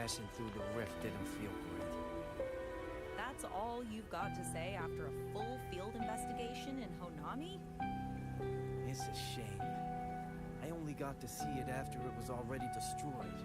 Passing through the rift didn't feel great. That's all you've got to say after a full field investigation in Honami? It's a shame. I only got to see it after it was already destroyed.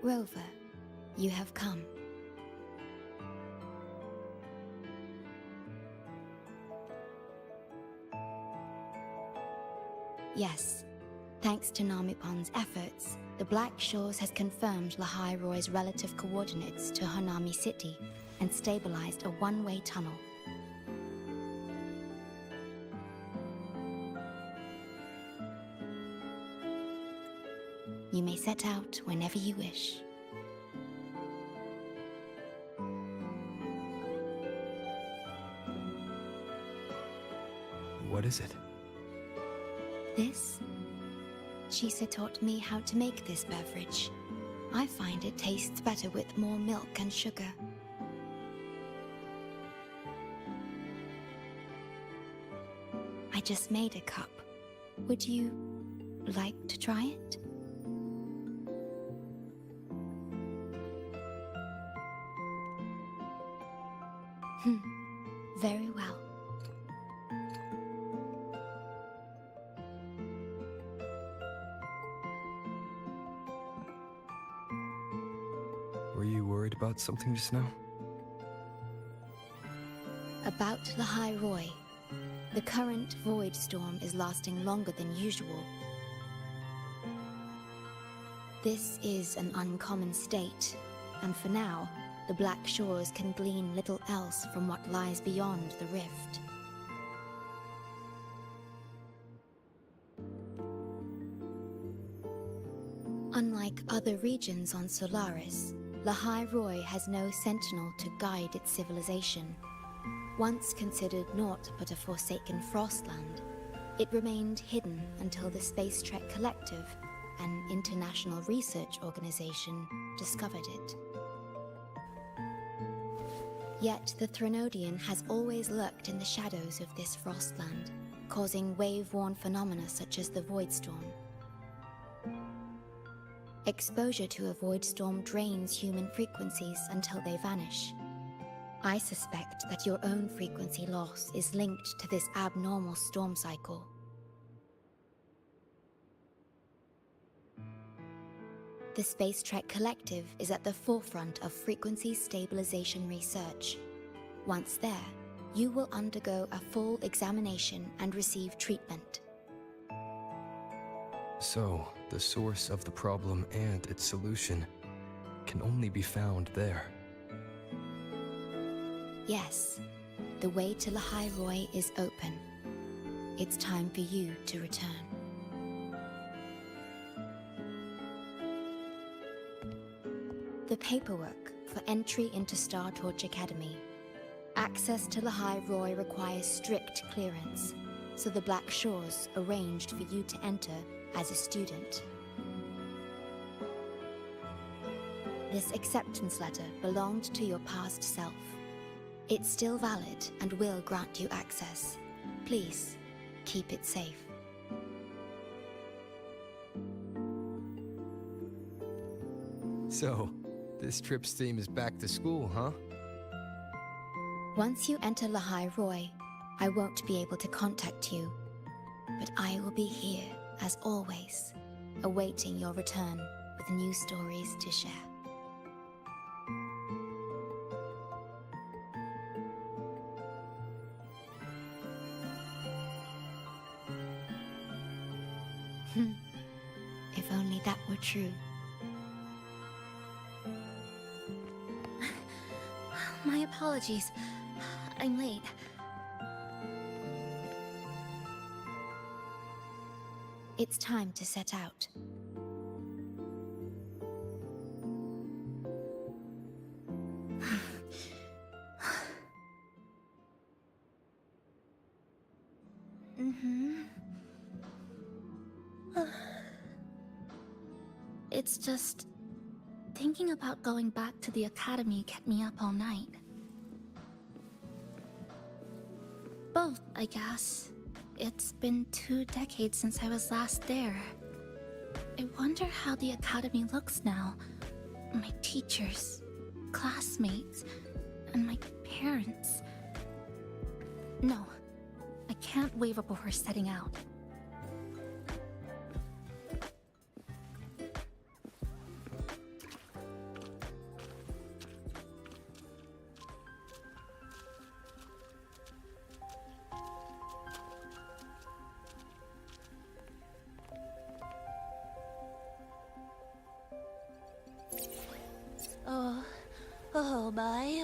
Rover, you have come. Yes, thanks to Namipon's efforts, the Black Shores has confirmed Lahai Roy's relative coordinates to Honami City and stabilized a one-way tunnel. You may set out whenever you wish. What is it? This? Shisa taught me how to make this beverage. I find it tastes better with more milk and sugar. I just made a cup. Would you like to try it? Very well. Were you worried about something just now? About Lahai Roy. The current void storm is lasting longer than usual. This is an uncommon state, and for now, the Black Shores can glean little else from what lies beyond the rift. Unlike other regions on Solaris, Lahai Roy has no sentinel to guide its civilization. Once considered naught but a forsaken frostland, it remained hidden until the Space Trek Collective, an international research organization, discovered it. Yet the Threnodian has always lurked in the shadows of this frostland, causing wave-worn phenomena such as the void storm. Exposure to a void storm drains human frequencies until they vanish. I suspect that your own frequency loss is linked to this abnormal storm cycle. The Space Trek Collective is at the forefront of frequency stabilization research. Once there, you will undergo a full examination and receive treatment. So, the source of the problem and its solution can only be found there. Yes, the way to Lahai Roy is open. It's time for you to return. The paperwork for entry into Star Torch Academy. Access to Lahai Roy requires strict clearance, so the Black Shores arranged for you to enter as a student. This acceptance letter belonged to your past self. It's still valid and will grant you access. Please, keep it safe. So, this trip's theme is back to school, huh? Once you enter Lahai Roy, I won't be able to contact you, but I will be here, as always, awaiting your return with new stories to share. If only that were true. My apologies. I'm late. It's time to set out. It's just... thinking about going back to the academy kept me up all night. Both, I guess. It's been 2 decades since I was last there. I wonder how the academy looks now. My teachers, classmates, and my parents. No, I can't waver before setting out.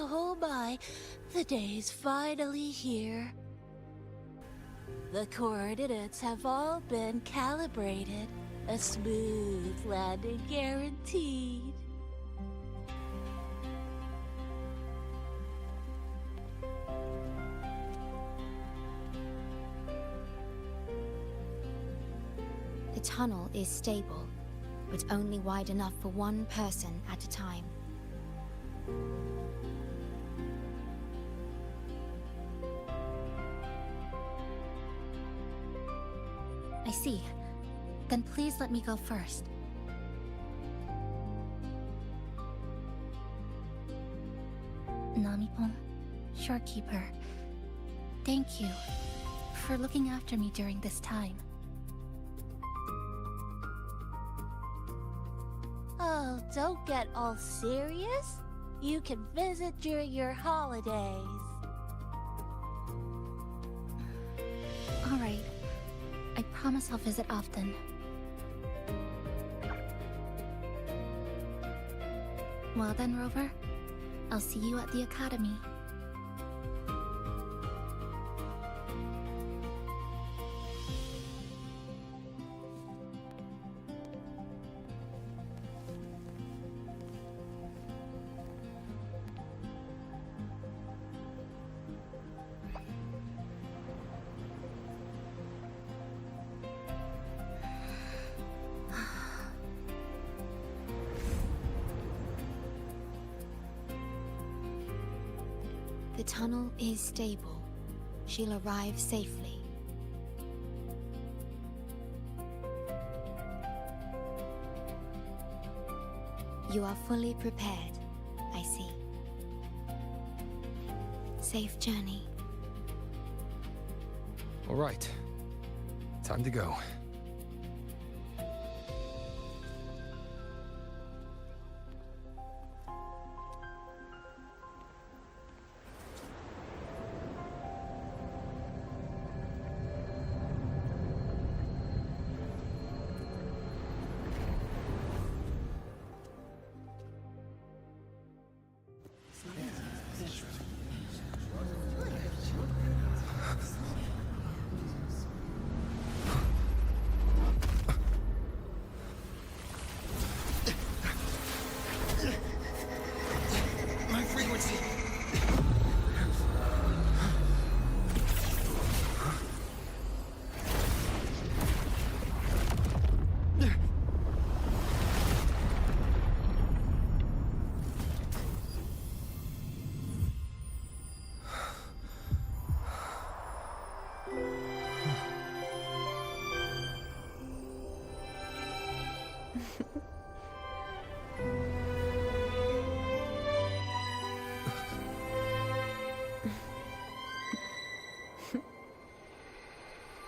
Oh my, the day's finally here. The coordinates have all been calibrated. A smooth landing guaranteed. The tunnel is stable, but only wide enough for one person at a time. I see. Then please let me go first. Namipon, Shorekeeper, thank you for looking after me during this time. Oh, don't get all serious. You can visit during your holidays. All right. I promise I'll visit often. Well then, Rover, I'll see you at the academy. The tunnel is stable. She'll arrive safely. You are fully prepared, I see. Safe journey. All right. Time to go.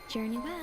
Journey well.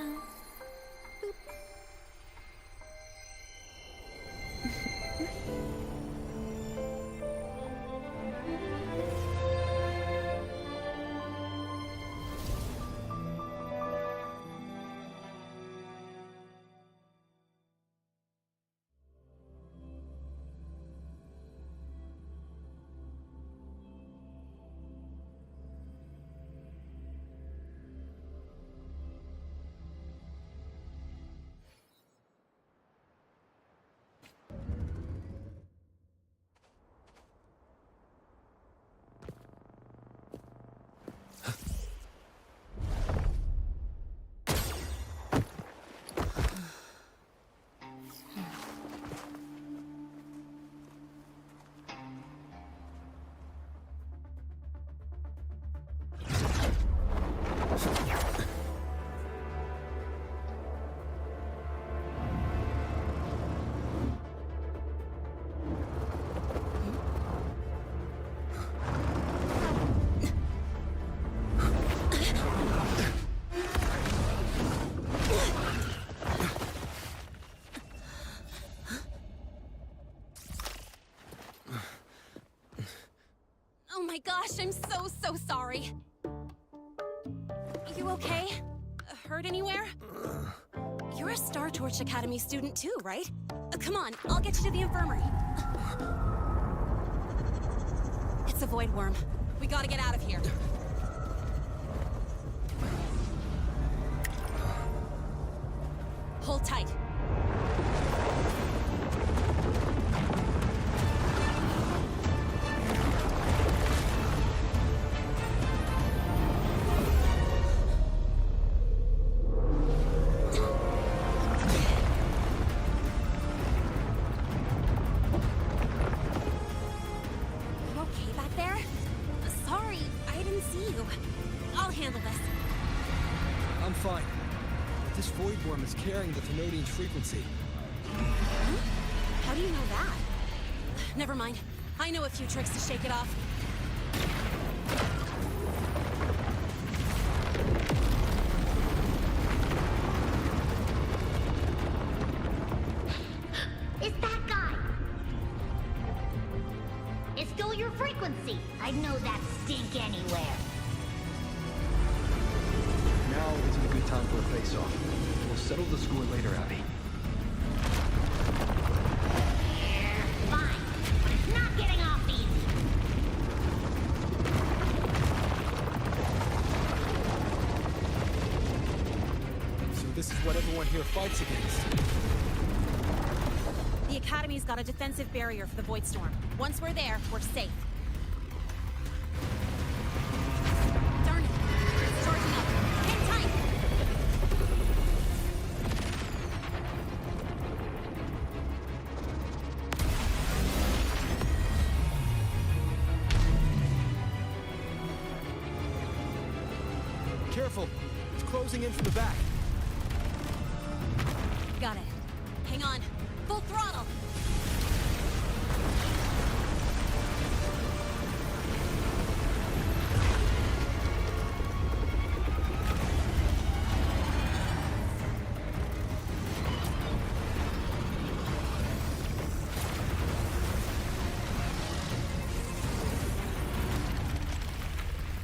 Oh my gosh, I'm so sorry. You okay? Hurt anywhere? You're a Star Torch Academy student too, right? Come on, I'll get you to the infirmary. It's a void worm. We gotta get out of here. Hold tight. Carrying the Thenodian's frequency. Huh? How do you know that? Never mind. I know a few tricks to shake it off. It's that guy! It's still your frequency. I'd know that stink anywhere. Now isn't a good time for a face-off. We'll settle the score later, Abby. Fine, but it's not getting off easy. So this is what everyone here fights against. The Academy's got a defensive barrier for the Void Storm. Once we're there, we're safe. Darn it! It's charging up. Hang tight! Careful! It's closing in from the back. Got it. Hang on. Full throttle!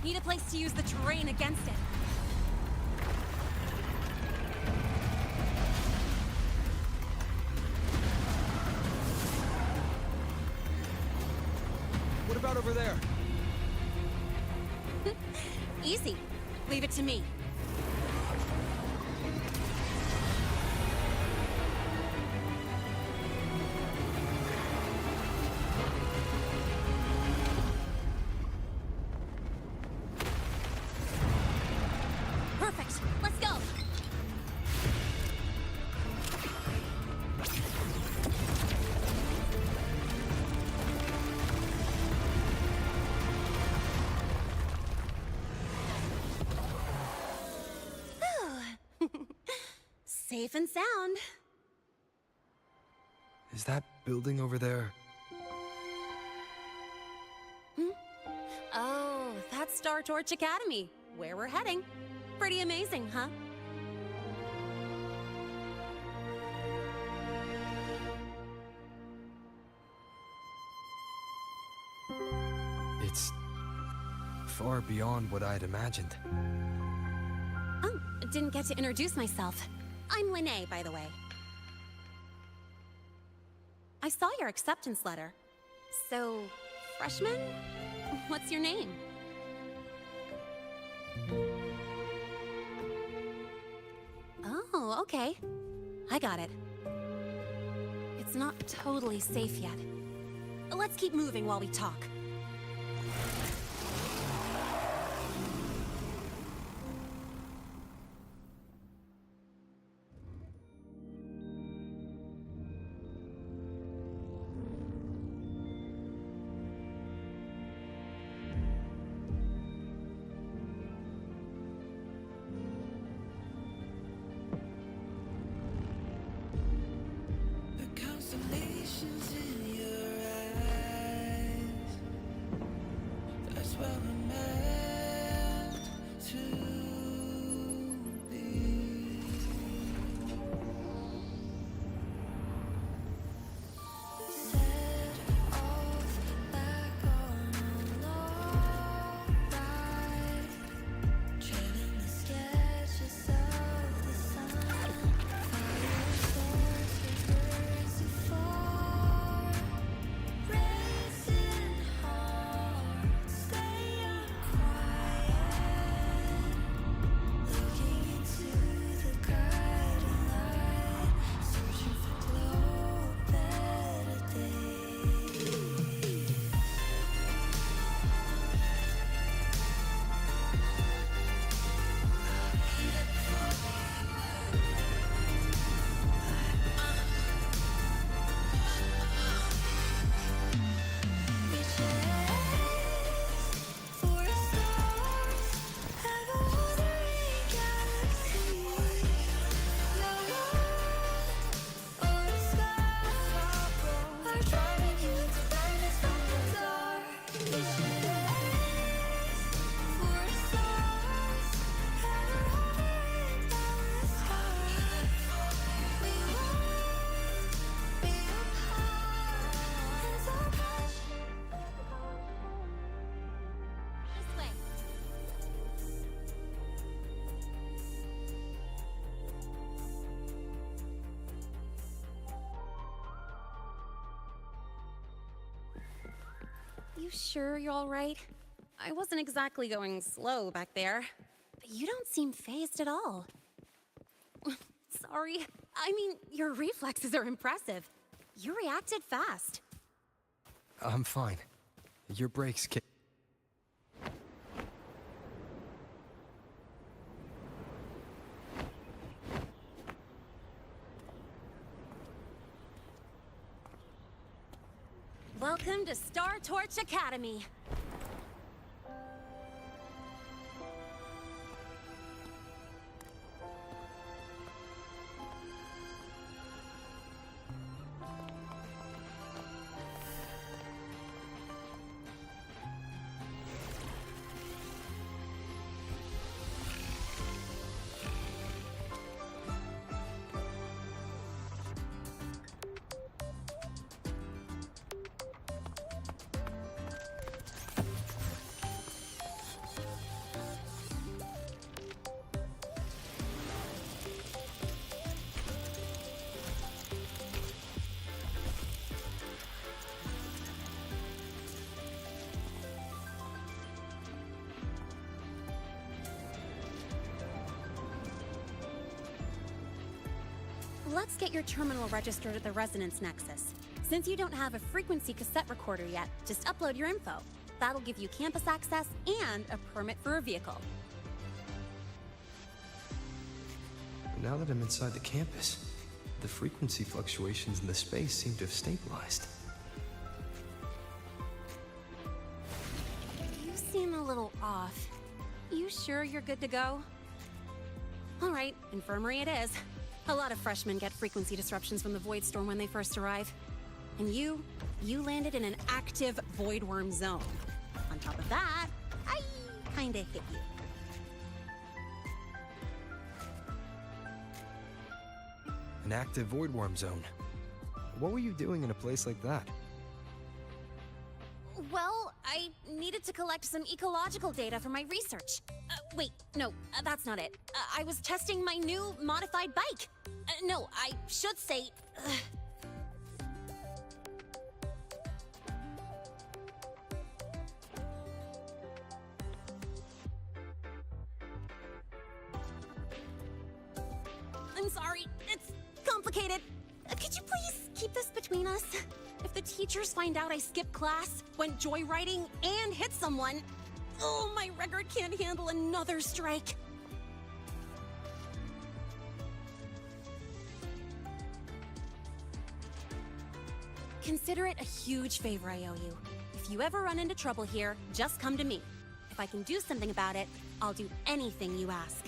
Need a place to use the terrain against it. What about over there? Easy. Leave it to me. Perfect. Let's go. Safe and sound. Is that building over there? Oh, that's Star Torch Academy, where we're heading. Pretty amazing, huh? far beyond what I had imagined. Oh, didn't get to introduce myself. I'm Linnea, by the way. I saw your acceptance letter. So, freshman? What's your name? Oh, okay. I got it. It's not totally safe yet. Let's keep moving while we talk. You sure you're all right? I wasn't exactly going slow back there, but you don't seem fazed at all. Sorry. I mean, your reflexes are impressive. You reacted fast. I'm fine. Your brakes kick. Welcome to Star Torch Academy. Let's get your terminal registered at the Resonance Nexus. Since you don't have a frequency cassette recorder yet, just upload your info. That'll give you campus access and a permit for a vehicle. Now that I'm inside the campus, the frequency fluctuations in the space seem to have stabilized. You seem a little off. You sure you're good to go? All right, infirmary it is. A lot of freshmen get frequency disruptions from the Void Storm when they first arrive. And you landed in an active Void Worm zone. On top of that, I kinda hit you. An active Void Worm zone. What were you doing in a place like that? Well, I needed to collect some ecological data for my research. Wait, no, that's not it. I was testing my new modified bike. No, I should say... I'm sorry, it's complicated. Could you please keep this between us? If the teachers find out I skipped class, went joyriding, and hit someone, oh, my record can't handle another strike. Consider it a huge favor I owe you. If you ever run into trouble here, just come to me. If I can do something about it, I'll do anything you ask.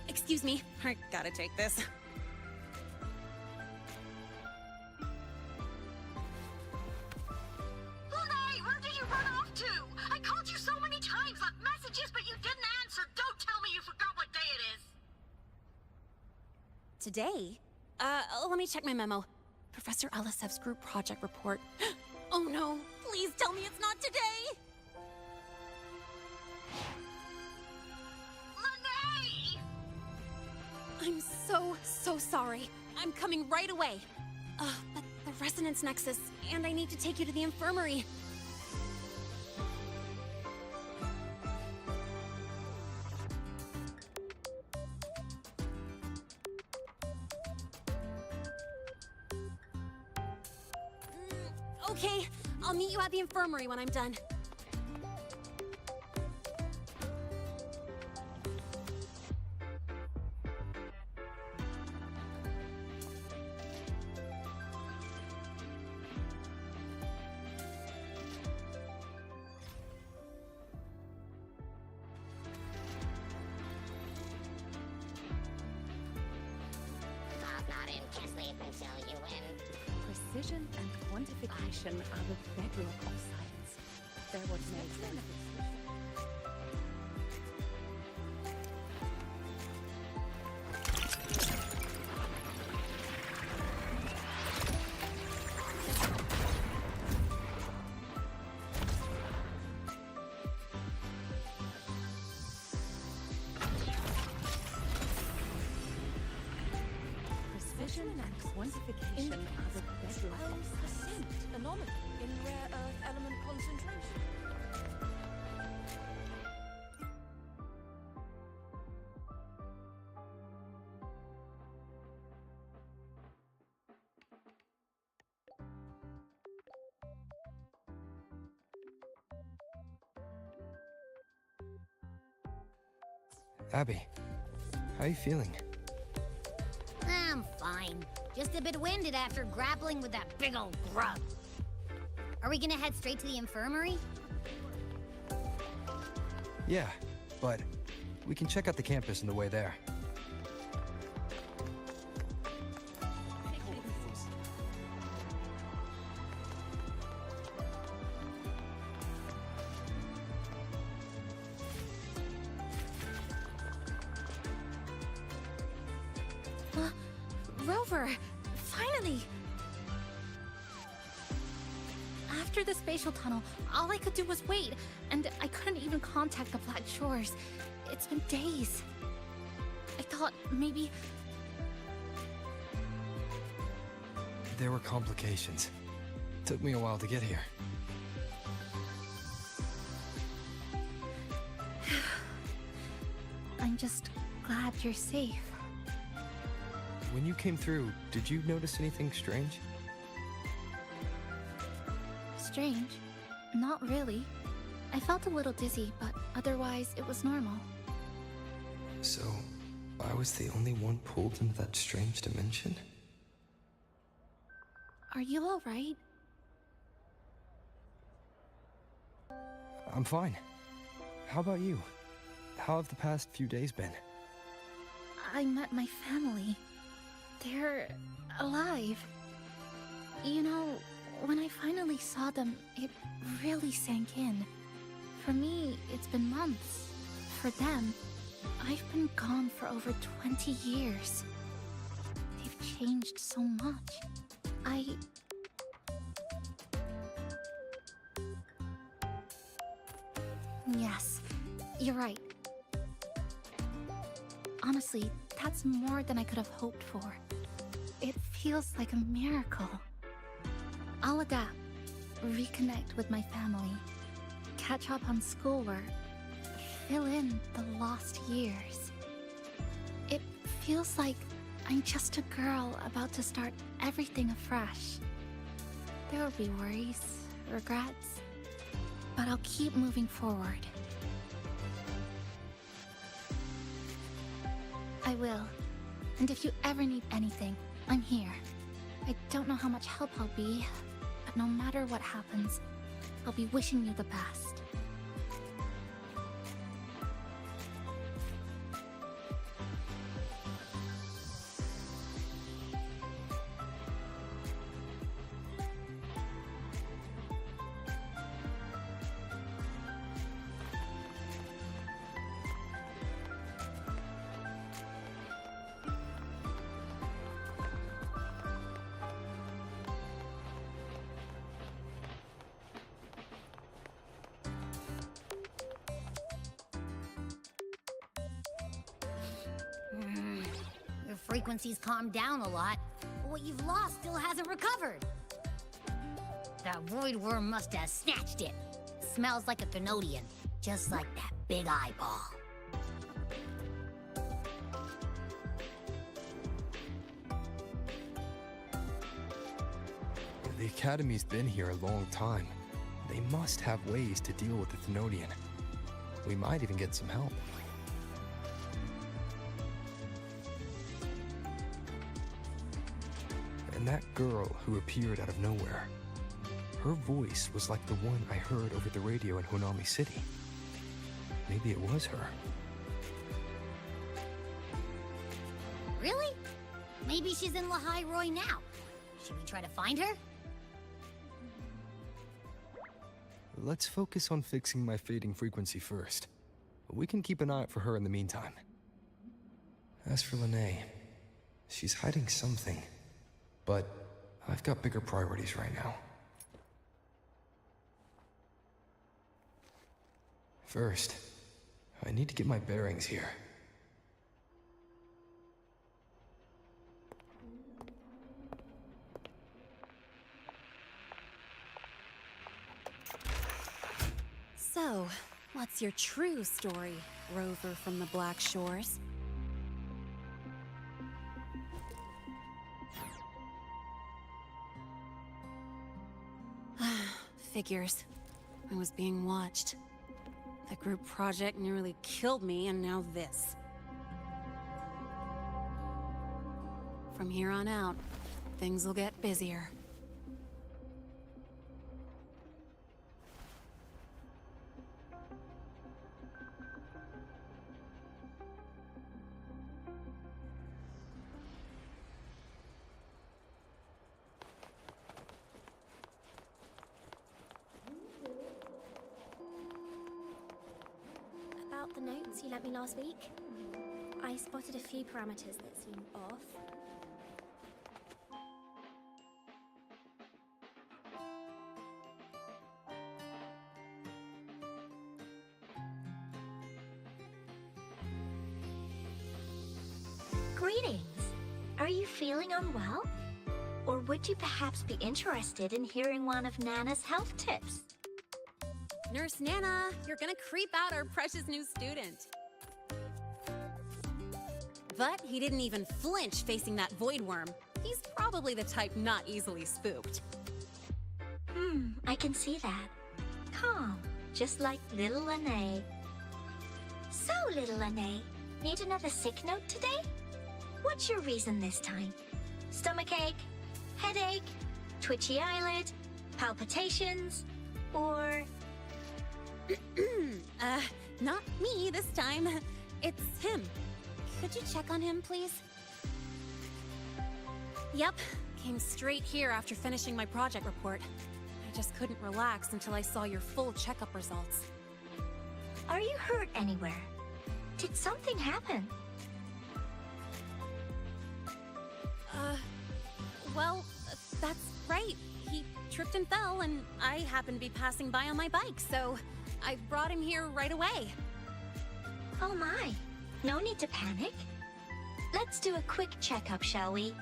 Excuse me, I gotta take this. Lene, where did you run off to? I called you so many times, left messages, but you didn't answer. Don't tell me you forgot what day it is. Today? Let me check my memo. Professor Alasev's group project report. Oh no, please tell me it's not today! I'm so sorry. I'm coming right away. But the resonance nexus, and I need to take you to the infirmary. Okay, I'll meet you at the infirmary when I'm done. Precision and quantification are the bedrock of science. They're what makes them. Precision and quantification are the bedrock of science. Anomaly in rare earth element concentration. Abby, how are you feeling? I'm fine. Just a bit winded after grappling with that big old grub. Are we gonna head straight to the infirmary? Yeah, but we can check out the campus on the way there. Rover! Finally! After the spatial tunnel, all I could do was wait, and I couldn't even contact the Black Shores. It's been days. I thought maybe... There were complications. Took me a while to get here. I'm just glad you're safe. When you came through, did you notice anything strange? Strange? Not really. I felt a little dizzy, but otherwise it was normal. So, I was the only one pulled into that strange dimension? Are you alright? I'm fine. How about you? How have the past few days been? I met my family. They're alive. You know, when I finally saw them, it really sank in. For me, it's been months. For them, I've been gone for over 20 years. They've changed so much. Yes, you're right. Honestly, that's more than I could have hoped for. It feels like a miracle. I'll adapt, reconnect with my family, catch up on schoolwork, fill in the lost years. It feels like I'm just a girl about to start everything afresh. There will be worries, regrets, but I'll keep moving forward. I will. And if you ever need anything, I'm here. I don't know how much help I'll be, but no matter what happens, I'll be wishing you the best. Your frequency's calmed down a lot, but what you've lost still hasn't recovered. That void worm must have snatched it. Smells like a Thenodian, just like that big eyeball. The Academy's been here a long time. They must have ways to deal with the Thenodian. We might even get some help. And that girl who appeared out of nowhere, her voice was like the one I heard over the radio in Honami City. Maybe it was her. Really? Maybe she's in Lahai Roy now. Should we try to find her? Let's focus on fixing my fading frequency first. We can keep an eye out for her in the meantime. As for Lene, she's hiding something. But I've got bigger priorities right now. First, I need to get my bearings here. So, what's your true story, rover from the Black Shores? Figures. I was being watched. The group project nearly killed me, and now this. From here on out, things will get busier. About the notes you lent me last week, I spotted a few parameters that seem off. Greetings. Are you feeling unwell? Or would you perhaps be interested in hearing one of Nana's health tips? Nurse Nana, you're gonna creep out our precious new student. But he didn't even flinch facing that void worm. He's probably the type not easily spooked. I can see that. Calm, just like little Lene. So, little Lene, need another sick note today? What's your reason this time? Stomachache? Headache? Twitchy eyelid? Palpitations? Or... Not me this time. It's him. Could you check on him, please? Yep, came straight here after finishing my project report. I just couldn't relax until I saw your full checkup results. Are you hurt anywhere? Did something happen? Well, that's right. He tripped and fell, and I happened to be passing by on my bike, so I brought him here right away. Oh my, no need to panic. Let's do a quick checkup, shall we?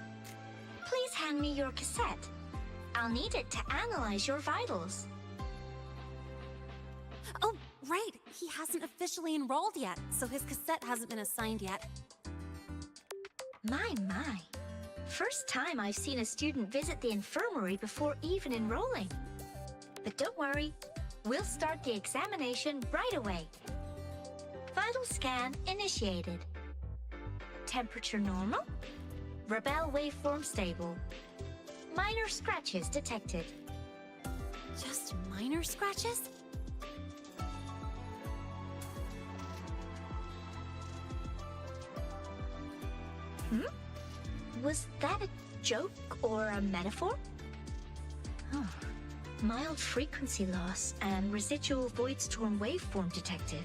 Please hand me your cassette. I'll need it to analyze your vitals. Oh, right. He hasn't officially enrolled yet, so his cassette hasn't been assigned yet. My. First time I've seen a student visit the infirmary before even enrolling. But don't worry, we'll start the examination right away. Vital scan initiated. Temperature normal. Rebel waveform stable. Minor scratches detected. Just minor scratches? Was that a joke or a metaphor? Mild frequency loss and residual void storm waveform detected.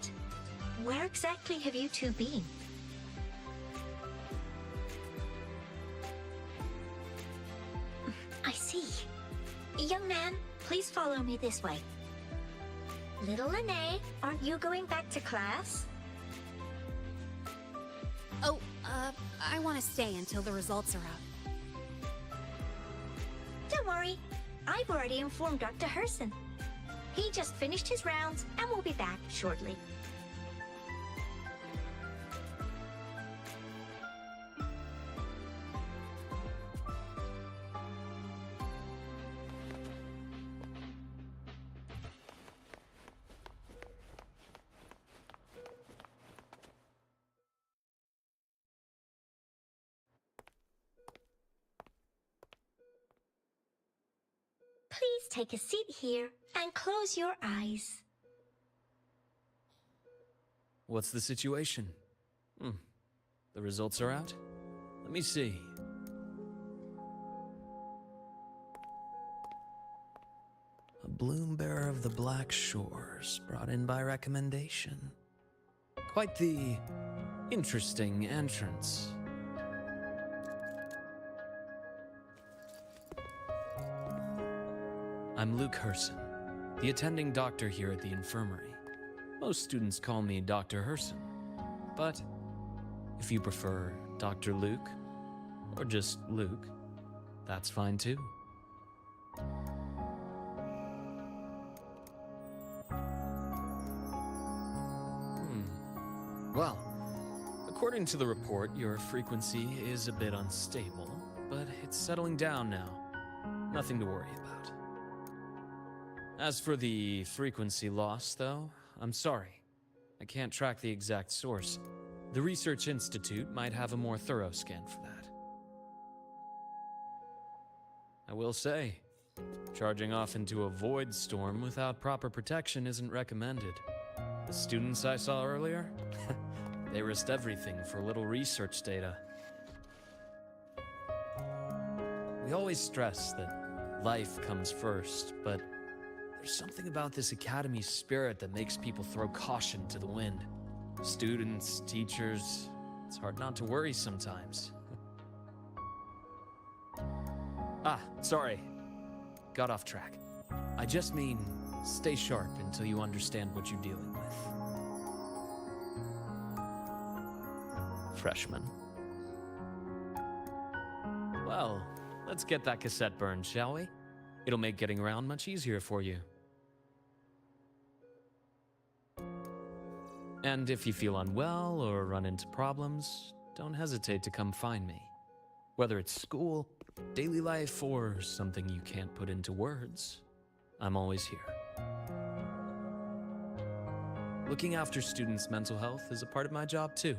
Where exactly have you two been? I see. Young man, please follow me this way. Little Lene, aren't you going back to class? Oh, I want to stay until the results are out. Don't worry, I've already informed Dr. Herson. He just finished his rounds and will be back shortly. Please take a seat here and close your eyes. What's the situation? The results are out? Let me see. A bloom bearer of the Black Shores, brought in by recommendation. Quite the interesting entrance. I'm Luke Herson, the attending doctor here at the infirmary. Most students call me Dr. Herson, but if you prefer Dr. Luke, or just Luke, that's fine too. Well, according to the report, your frequency is a bit unstable, but it's settling down now. Nothing to worry about. As for the frequency loss, though, I'm sorry. I can't track the exact source. The Research Institute might have a more thorough scan for that. I will say, charging off into a void storm without proper protection isn't recommended. The students I saw earlier, they risked everything for a little research data. We always stress that life comes first, but there's something about this academy's spirit that makes people throw caution to the wind. Students, teachers, it's hard not to worry sometimes. Sorry. Got off track. I just mean, stay sharp until you understand what you're dealing with. Freshman. Well, let's get that cassette burned, shall we? It'll make getting around much easier for you. And if you feel unwell or run into problems, don't hesitate to come find me. Whether it's school, daily life, or something you can't put into words, I'm always here. Looking after students' mental health is a part of my job too.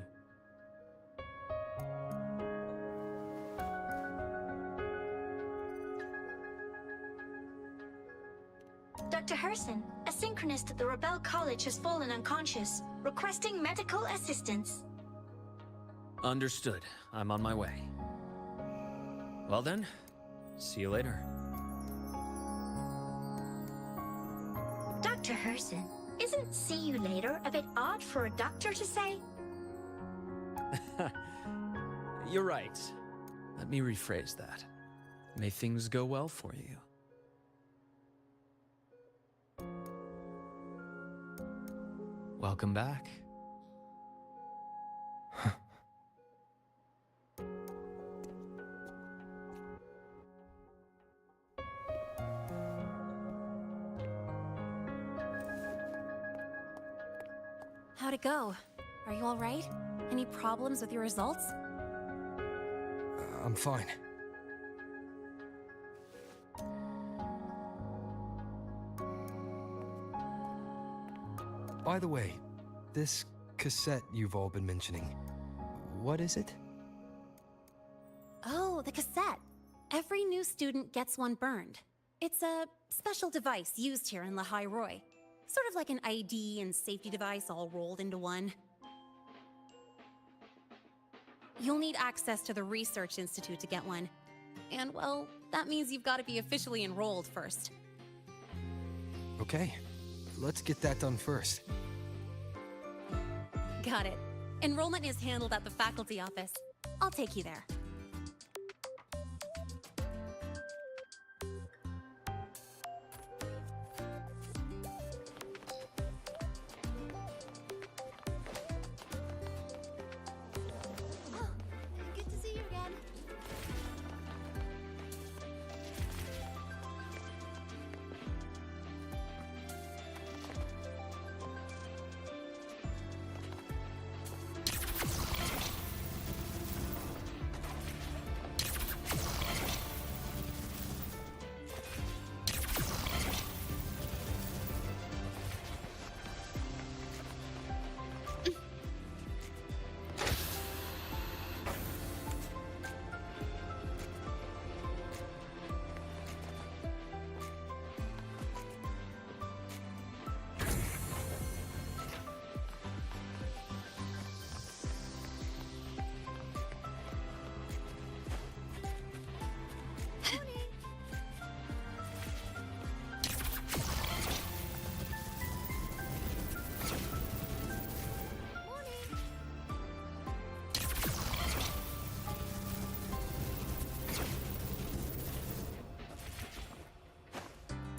Dr. Herson, a synchronist at the Rebel College has fallen unconscious, requesting medical assistance. Understood. I'm on my way. Well then, see you later. Dr. Herson, isn't see you later a bit odd for a doctor to say? You're right. Let me rephrase that. May things go well for you. Welcome back. How'd it go? Are you all right? Any problems with your results? I'm fine. By the way, this cassette you've all been mentioning, what is it? Oh, the cassette. Every new student gets one burned. It's a special device used here in Lehigh Roy. Sort of like an ID and safety device all rolled into one. You'll need access to the Research Institute to get one. And, well, that means you've got to be officially enrolled first. Okay, let's get that done first. Got it. Enrollment is handled at the faculty office. I'll take you there. Good to see you again.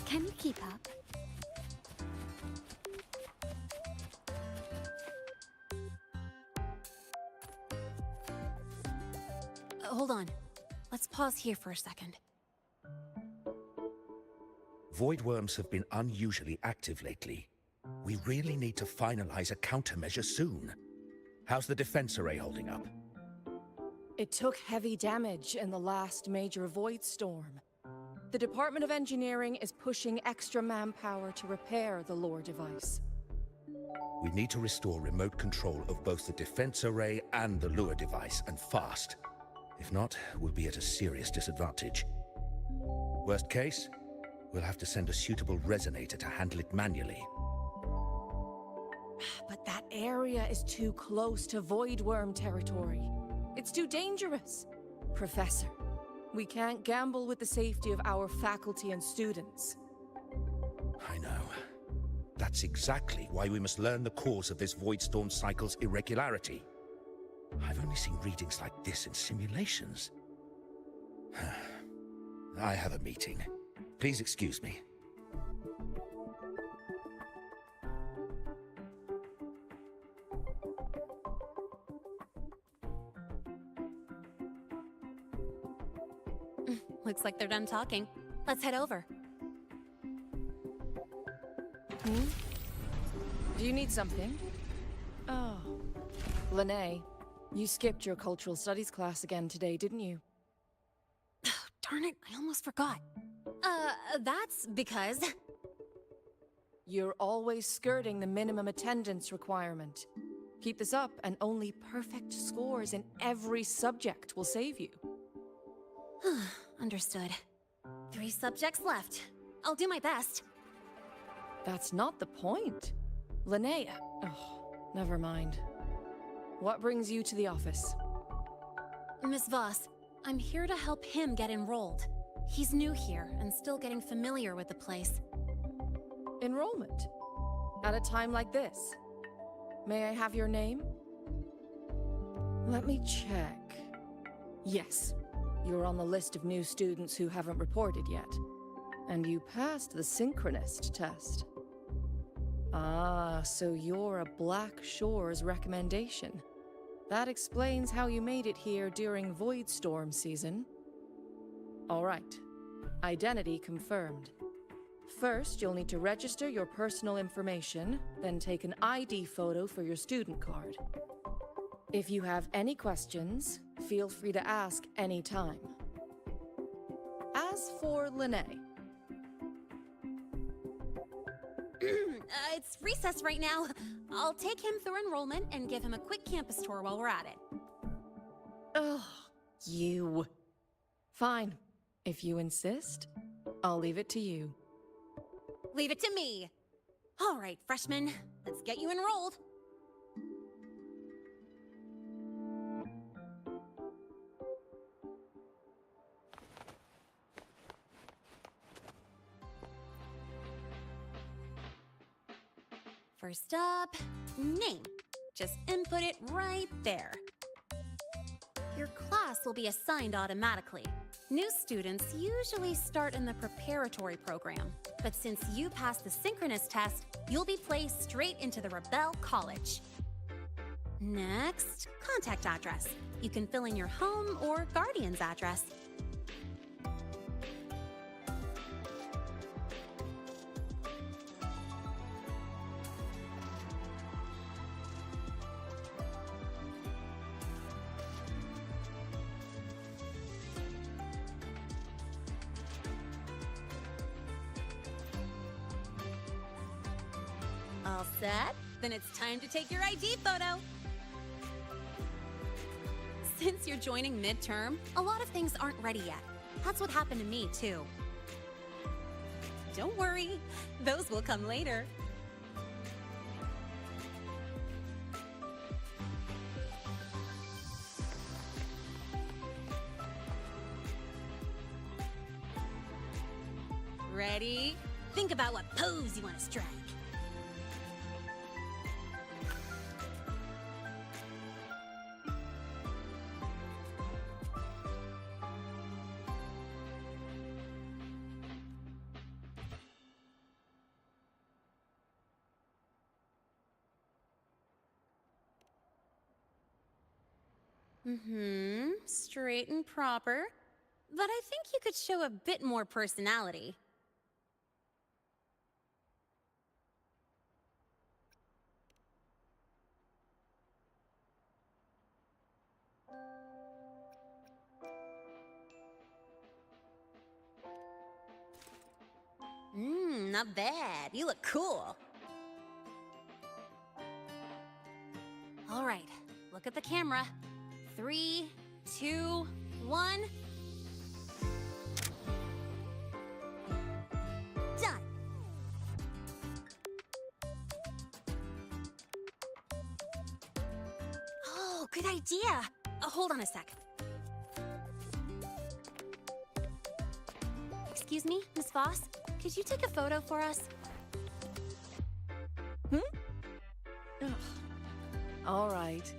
Can you keep up? Hold on. Let's pause here for a second. Void worms have been unusually active lately. We really need to finalize a countermeasure soon. How's the defense array holding up? It took heavy damage in the last major void storm. The Department of Engineering is pushing extra manpower to repair the lore device. We need to restore remote control of both the defense array and the lure device, and fast. If not, we'll be at a serious disadvantage. Worst case, we'll have to send a suitable resonator to handle it manually. But that area is too close to void worm territory. It's too dangerous. Professor, we can't gamble with the safety of our faculty and students. I know. That's exactly why we must learn the cause of this void storm cycle's irregularity. I've only seen readings like this in simulations. I have a meeting. Please excuse me. Looks like they're done talking. Let's head over. Do you need something? Oh. Lene, you skipped your cultural studies class again today, didn't you? Darn it, I almost forgot. That's because... You're always skirting the minimum attendance requirement. Keep this up, and only perfect scores in every subject will save you. Understood. 3 subjects left. I'll do my best. That's not the point. Linnea. Oh, never mind. What brings you to the office? Miss Voss, I'm here to help him get enrolled. He's new here and still getting familiar with the place. Enrollment? At a time like this? May I have your name? Let me check. Yes, you're on the list of new students who haven't reported yet. And you passed the synchronist test. Ah, so you're a Black Shores recommendation. That explains how you made it here during Void Storm season. All right. Identity confirmed. First, you'll need to register your personal information, then take an ID photo for your student card. If you have any questions, feel free to ask anytime. As for Lene. It's recess right now. I'll take him through enrollment and give him a quick campus tour while we're at it. Ugh, you. Fine. If you insist, I'll leave it to you. Leave it to me. All right, freshmen, let's get you enrolled. First up, name. Just input it right there. Your class will be assigned automatically. New students usually start in the preparatory program, but since you passed the synchronous test, you'll be placed straight into the Rebel College. Next, contact address. You can fill in your home or guardian's address. All set? Then it's time to take your ID photo. Since you're joining midterm, a lot of things aren't ready yet. That's what happened to me, too. Don't worry, those will come later. Ready? Think about what pose you want to strike. Straight and proper. But I think you could show a bit more personality. Not bad. You look cool. All right, look at the camera. 3, 2, 1. Done. Oh, good idea. Hold on a sec. Excuse me, Miss Voss? Could you take a photo for us? Ugh. All right.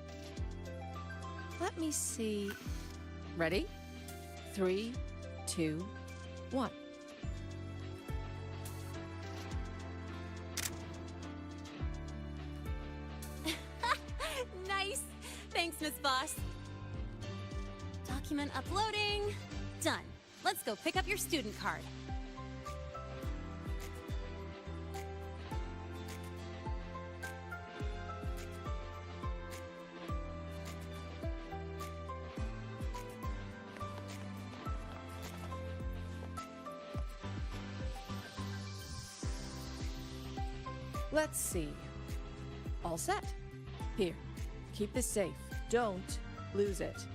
Let me see. Ready? 3, 2, 1. Nice. Thanks, Miss Voss. Document uploading. Done. Let's go pick up your student card. Let's see. All set. Here, keep this safe. Don't lose it.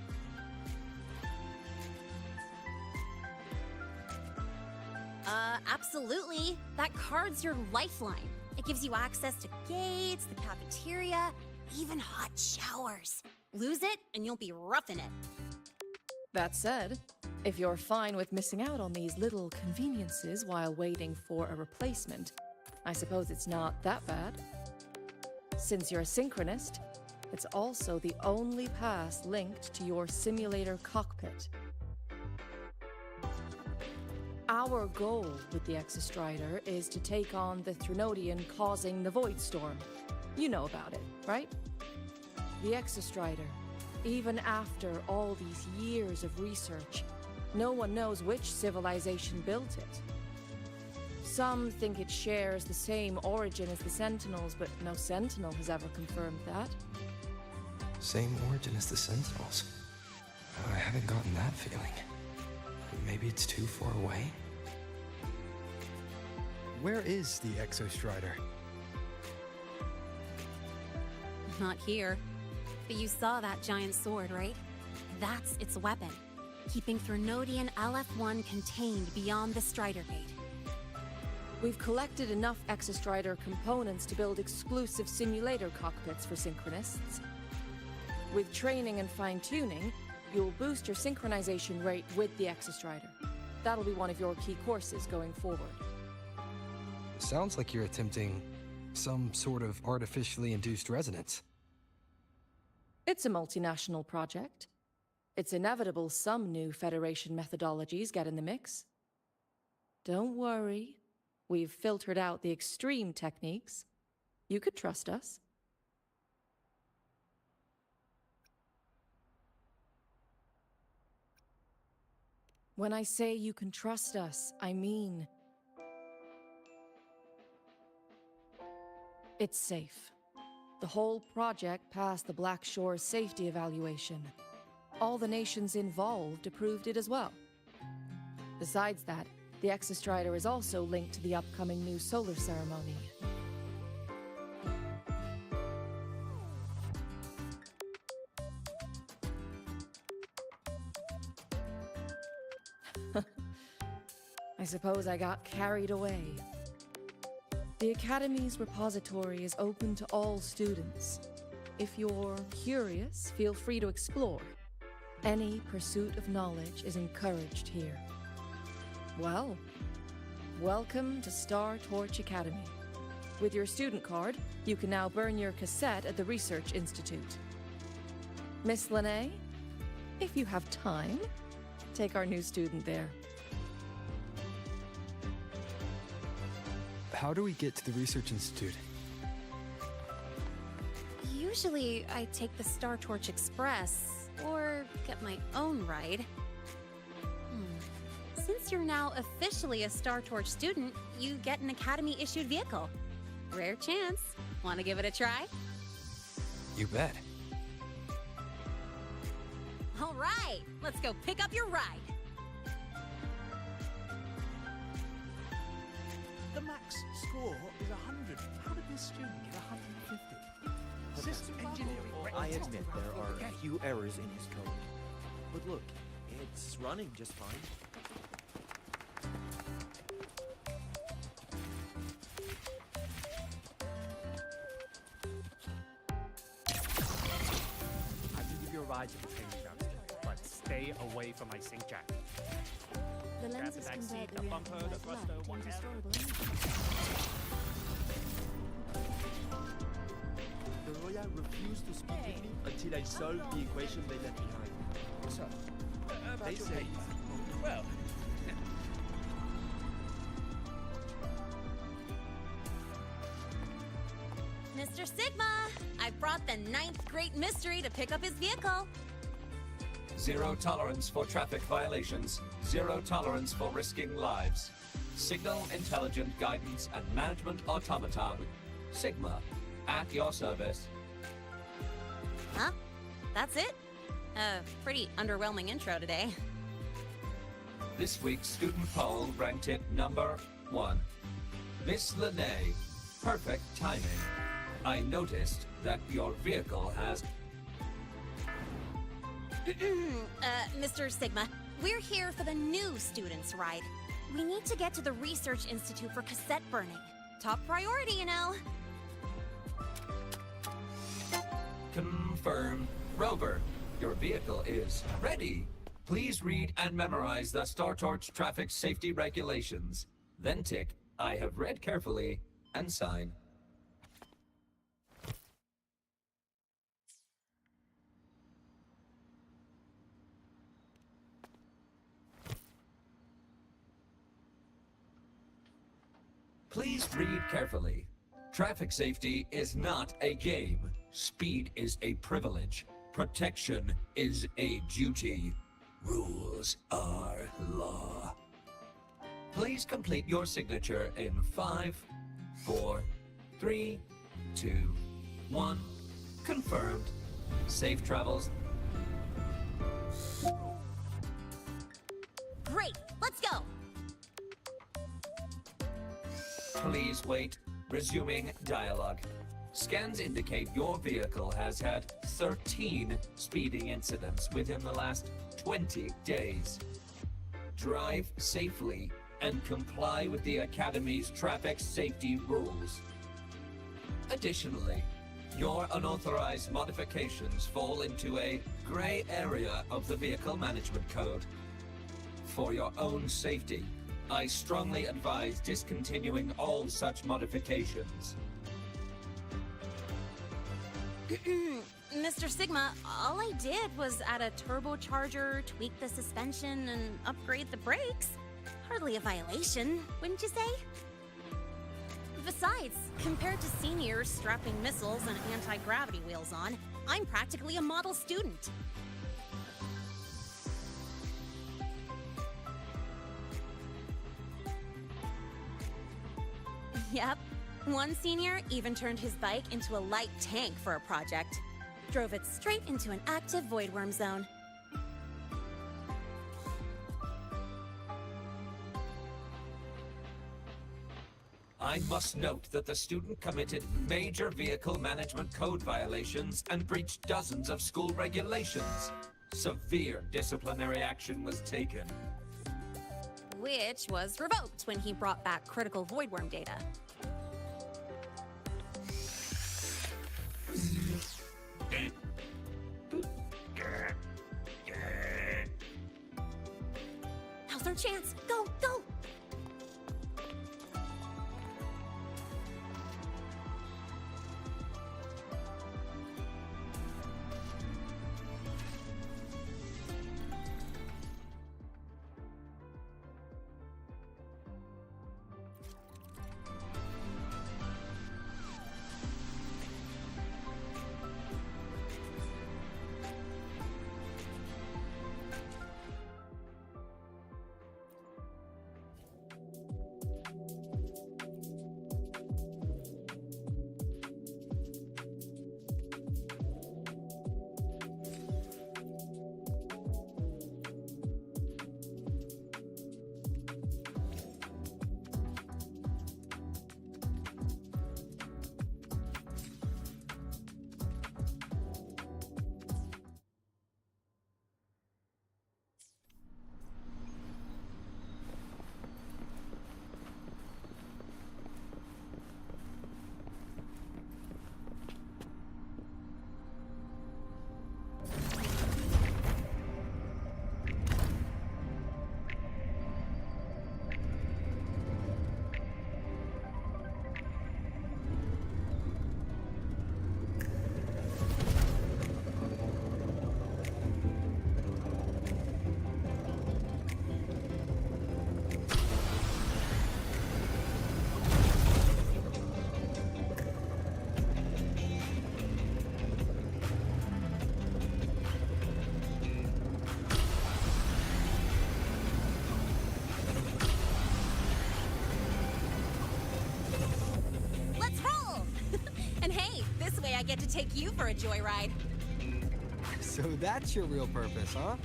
Absolutely. That card's your lifeline. It gives you access to gates, the cafeteria, even hot showers. Lose it, and you'll be roughing it. That said, if you're fine with missing out on these little conveniences while waiting for a replacement, I suppose it's not that bad. Since you're a synchronist, it's also the only pass linked to your simulator cockpit. Our goal with the Exostrider is to take on the Threnodian causing the Void Storm. You know about it, right? The Exostrider, even after all these years of research, no one knows which civilization built it. Some think it shares the same origin as the Sentinels, but no Sentinel has ever confirmed that. Same origin as the Sentinels. I haven't gotten that feeling. Maybe it's too far away? Where is the Exostrider? Not here. But you saw that giant sword, right? That's its weapon, keeping Threnodian LF1 contained beyond the Strider Gate. We've collected enough Exostrider components to build exclusive simulator cockpits for synchronists. With training and fine-tuning, you'll boost your synchronization rate with the Exostrider. That'll be one of your key courses going forward. Sounds like you're attempting some sort of artificially induced resonance. It's a multinational project. It's inevitable some new Federation methodologies get in the mix. Don't worry. We've filtered out the extreme techniques. You could trust us. When I say you can trust us, I mean it's safe. The whole project passed the Black Shore's safety evaluation. All the nations involved approved it as well. Besides that, the Exostrider is also linked to the upcoming new solar ceremony. I suppose I got carried away. The Academy's repository is open to all students. If you're curious, feel free to explore. Any pursuit of knowledge is encouraged here. Well, welcome to Star Torch Academy. With your student card, you can now burn your cassette at the Research Institute. Miss Lene, if you have time, take our new student there. How do we get to the Research Institute? Usually, I take the Star Torch Express, or get my own ride. Since you're now officially a Star Torch student, you get an Academy-issued vehicle. Rare chance. Want to give it a try? You bet. All right, let's go pick up your ride. The max score is 100. How did this student get 150? System engineering. I admit there are a few errors in his code. But look, it's running just fine. I can give you a ride to the training grounds, but stay away from my sync jack. The Grab the lenses back seat, convert the the bumper, the reactive thruster, light into whatever. storable energy. The Roya refused to speak with me until I solved the equation they left behind. So, They say, well, Mr. Sigma, I brought the 9th Great Mystery to pick up his vehicle. Zero tolerance for traffic violations. Zero tolerance for risking lives. Signal intelligent guidance and management automaton. Sigma, at your service. Huh? That's it? Pretty underwhelming intro today. This week's student poll ranked it number 1. Miss Lene, perfect timing. I noticed that your vehicle has... Mr. Sigma, we're here for the new students' ride. We need to get to the Research Institute for cassette burning. Top priority, you know. Confirmed. Rover, your vehicle is ready. Please read and memorize the StarTorch traffic safety regulations. Then tick, I have read carefully, and sign. Please read carefully. Traffic safety is not a game. Speed is a privilege. Protection is a duty. Rules are law. Please complete your signature in 5, 4, 3, 2, 1. Confirmed. Safe travels. Great, let's go! Please wait. Resuming dialogue. Scans indicate your vehicle has had 13 speeding incidents within the last 20 days. Drive safely and comply with the Academy's traffic safety rules. Additionally, your unauthorized modifications fall into a gray area of the Vehicle Management Code. For your own safety, I strongly advise discontinuing all such modifications. Mr. Sigma, all I did was add a turbocharger, tweak the suspension, and upgrade the brakes. Hardly a violation, wouldn't you say? Besides, compared to seniors strapping missiles and anti-gravity wheels on, I'm practically a model student. Yep. One senior even turned his bike into a light tank for a project. Drove it straight into an active voidworm zone. I must note that the student committed major vehicle management code violations and breached dozens of school regulations. Severe disciplinary action was taken. Which was revoked when he brought back critical voidworm data. Now's our chance! Go, go! I get to take you for a joyride. So that's your real purpose, huh?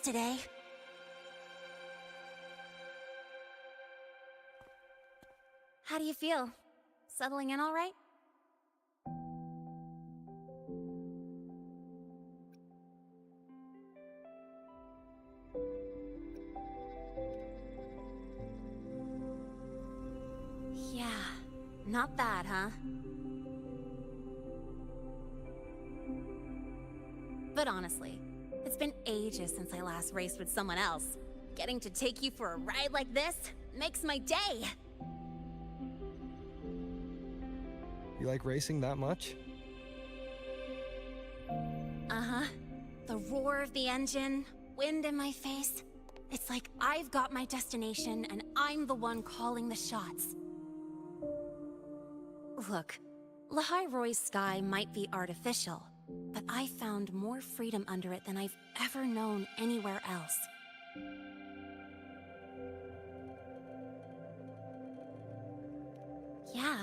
today. How do you feel? Settling in all right? Yeah, not bad, huh? But honestly, it's been ages since I last raced with someone else. Getting to take you for a ride like this makes my day! You like racing that much? Uh-huh. The roar of the engine, wind in my face. It's like I've got my destination and I'm the one calling the shots. Look, Lehigh Roy's sky might be artificial, but I found more freedom under it than I've ever known anywhere else. Yeah,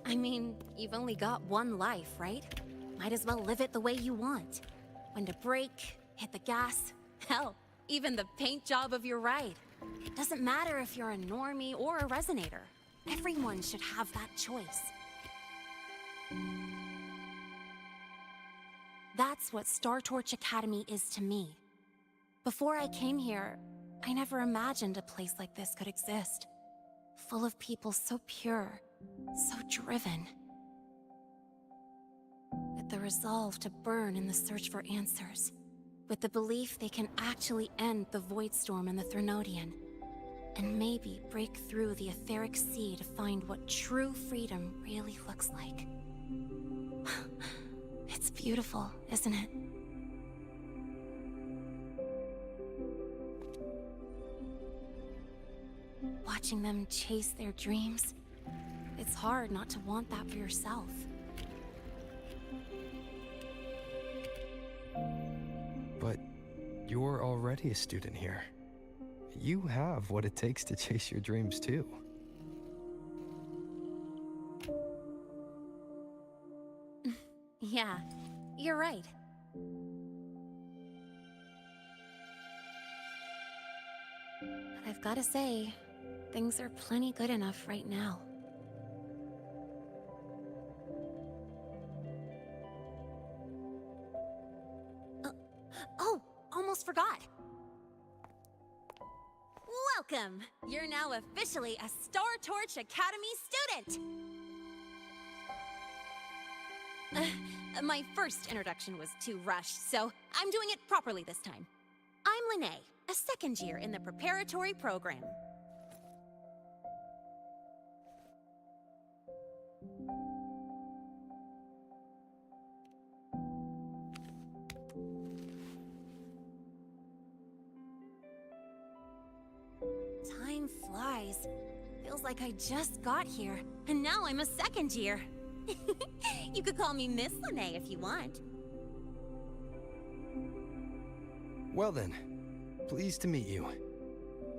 I mean, you've only got one life, right? Might as well live it the way you want. When to brake, hit the gas, hell, even the paint job of your ride. It doesn't matter if you're a normie or a resonator. Everyone should have that choice. That's what Star Torch Academy is to me. Before I came here, I never imagined a place like this could exist. Full of people so pure, so driven. With the resolve to burn in the search for answers. With the belief they can actually end the Void Storm and the Threnodian. And maybe break through the etheric sea to find what true freedom really looks like. It's beautiful, isn't it? Watching them chase their dreams, it's hard not to want that for yourself. But you're already a student here. You have what it takes to chase your dreams too. Yeah, you're right. But I've gotta say, things are plenty good enough right now. Oh, almost forgot. Welcome! You're now officially a Star Torch Academy student! My first introduction was too rushed, so I'm doing it properly this time. I'm Lene, a second year in the preparatory program. Time flies. Feels like I just got here, and now I'm a second year. You could call me Miss Lene if you want. Well then, pleased to meet you.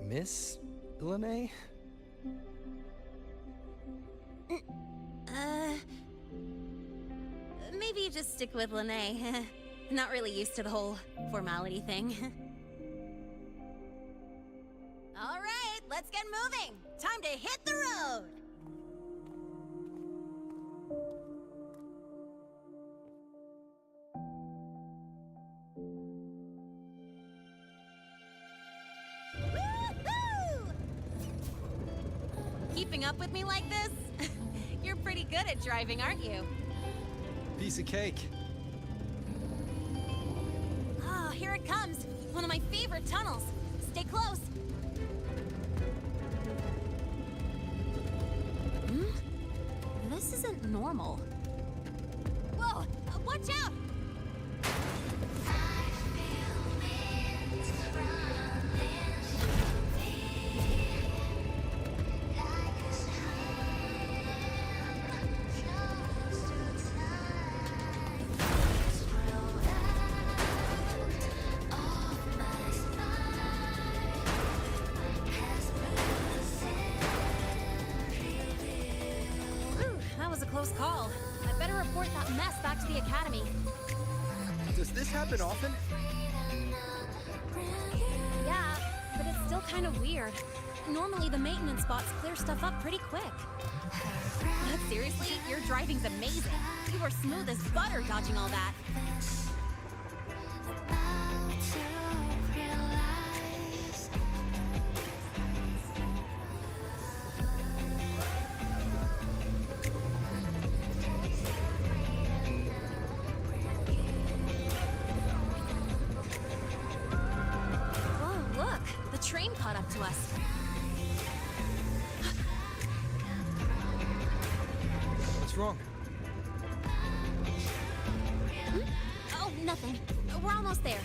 Miss Lene? Maybe just stick with Lene. Not really used to the whole formality thing. All right, let's get moving. Time to hit the road. Keeping up with me like this? You're pretty good at driving, aren't you? Piece of cake. Oh, here it comes. One of my favorite tunnels. Stay close. This isn't normal. Whoa! Watch out! Close call. I better report that mess back to the academy. Does this happen often? kind of weird. Normally the maintenance bots clear stuff up pretty quick. But seriously, your driving's amazing. You were smooth as butter dodging all that. Whoa, look! The train caught up to us. What's wrong? Oh, nothing. We're almost there.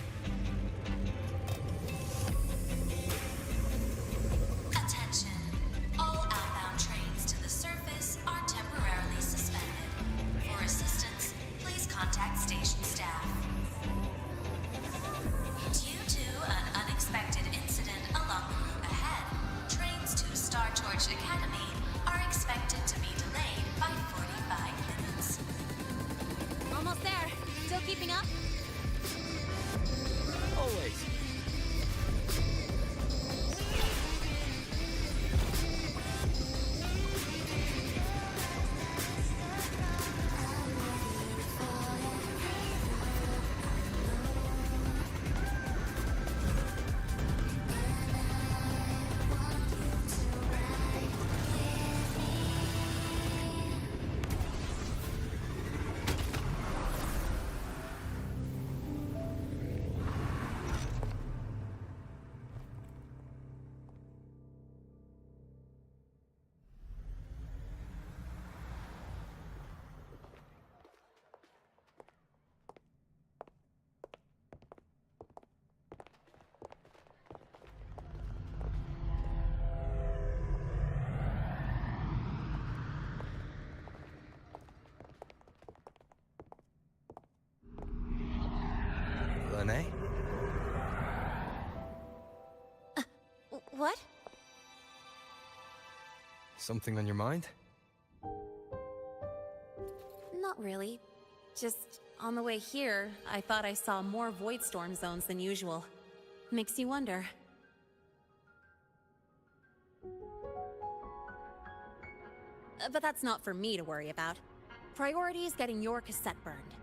Attention. All outbound trains to the surface are temporarily suspended. For assistance, please contact station staff. Due to an unexpected incident along the route ahead, trains to Star Torch Academy are expected to be delayed by 45 minutes. Almost there. Still keeping up? Always. Lene? What? Something on your mind? Not really. Just on the way here, I thought I saw more void storm zones than usual. Makes you wonder. But that's not for me to worry about. Priority is getting your cassette burned.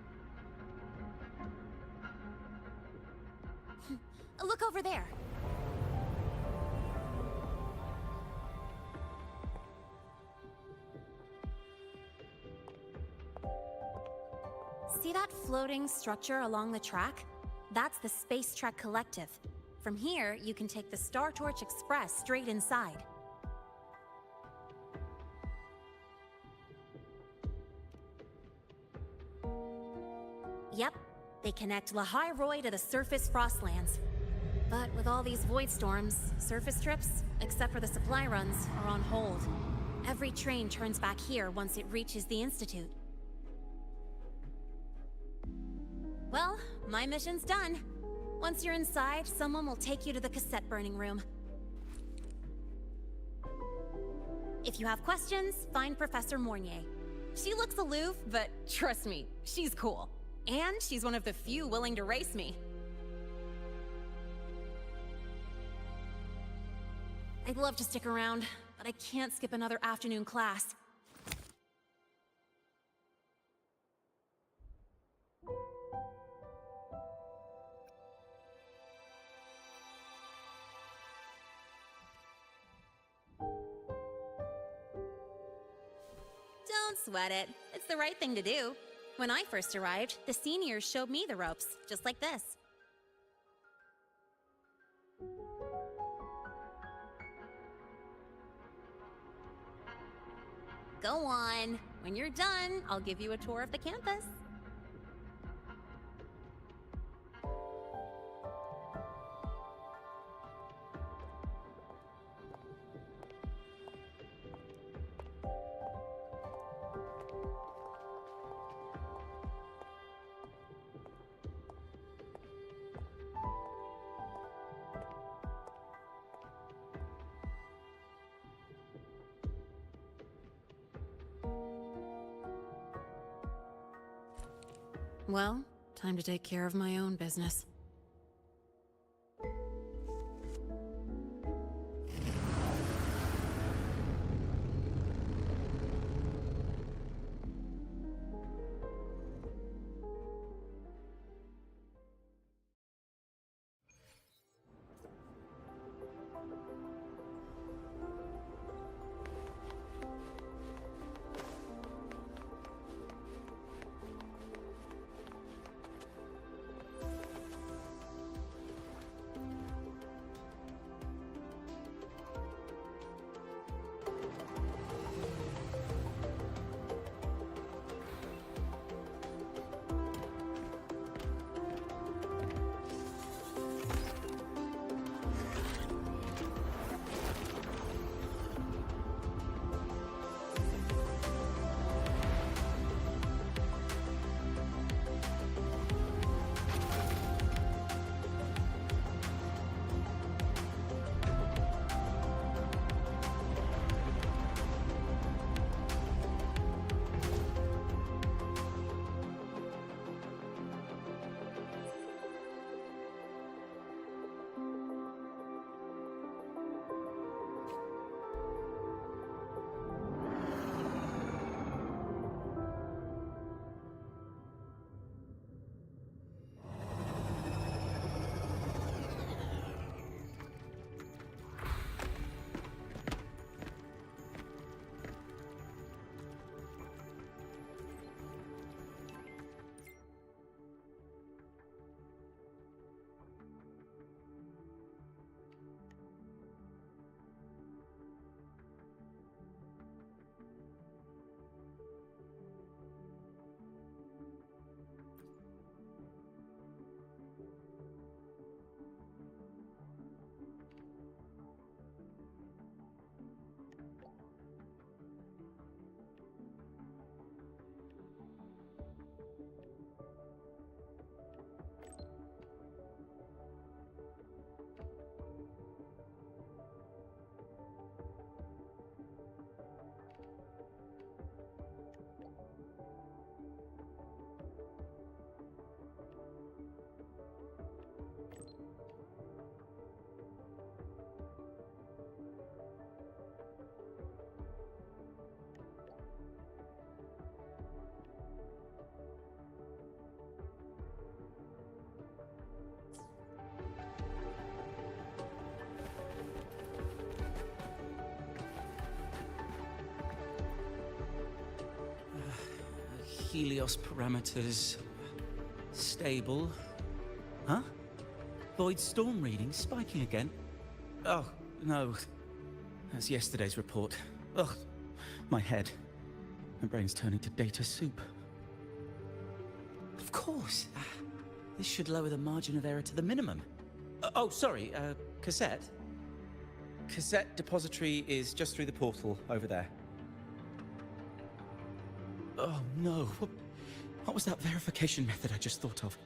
Look over there. See that floating structure along the track? That's the Space Trek Collective. From here, you can take the Star Torch Express straight inside. Yep, they connect Lahai to the surface Frostlands. But with all these void storms, surface trips, except for the supply runs, are on hold. Every train turns back here once it reaches the Institute. Well, my mission's done. Once you're inside, someone will take you to the cassette burning room. If you have questions, find Professor Mornier. She looks aloof, but trust me, she's cool. And she's one of the few willing to race me. I'd love to stick around, but I can't skip another afternoon class. Don't sweat it. It's the right thing to do. When I first arrived, the seniors showed me the ropes, just like this. Go on. When you're done, I'll give you a tour of the campus. Well, time to take care of my own business. Helios parameters stable. Huh? Void storm reading spiking again? Oh, no. That's yesterday's report. Ugh, my head. My brain's turning to data soup. Of course. This should lower the margin of error to the minimum. Oh, sorry, cassette? Cassette depository is just through the portal over there. Oh no, what was that verification method I just thought of?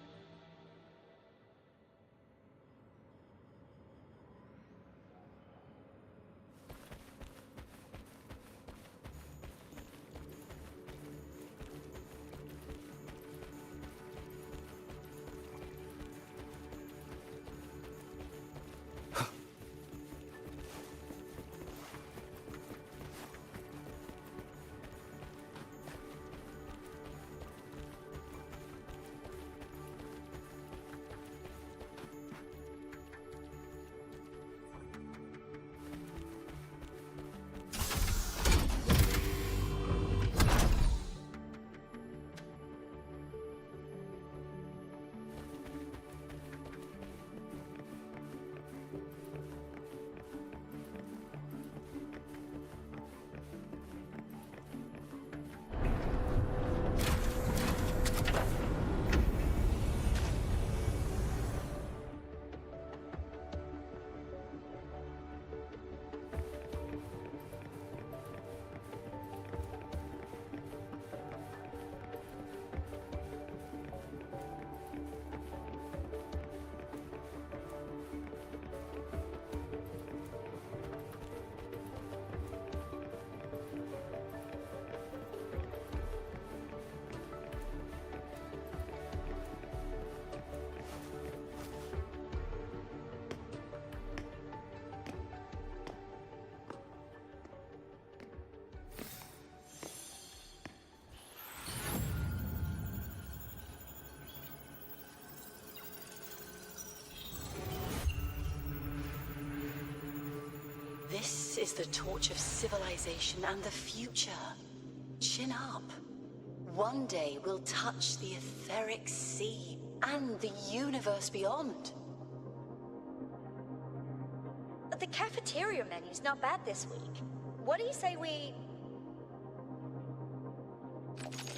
This is the torch of civilization and the future. Chin up. One day we'll touch the etheric sea and the universe beyond. The cafeteria menu's not bad this week. What do you say we...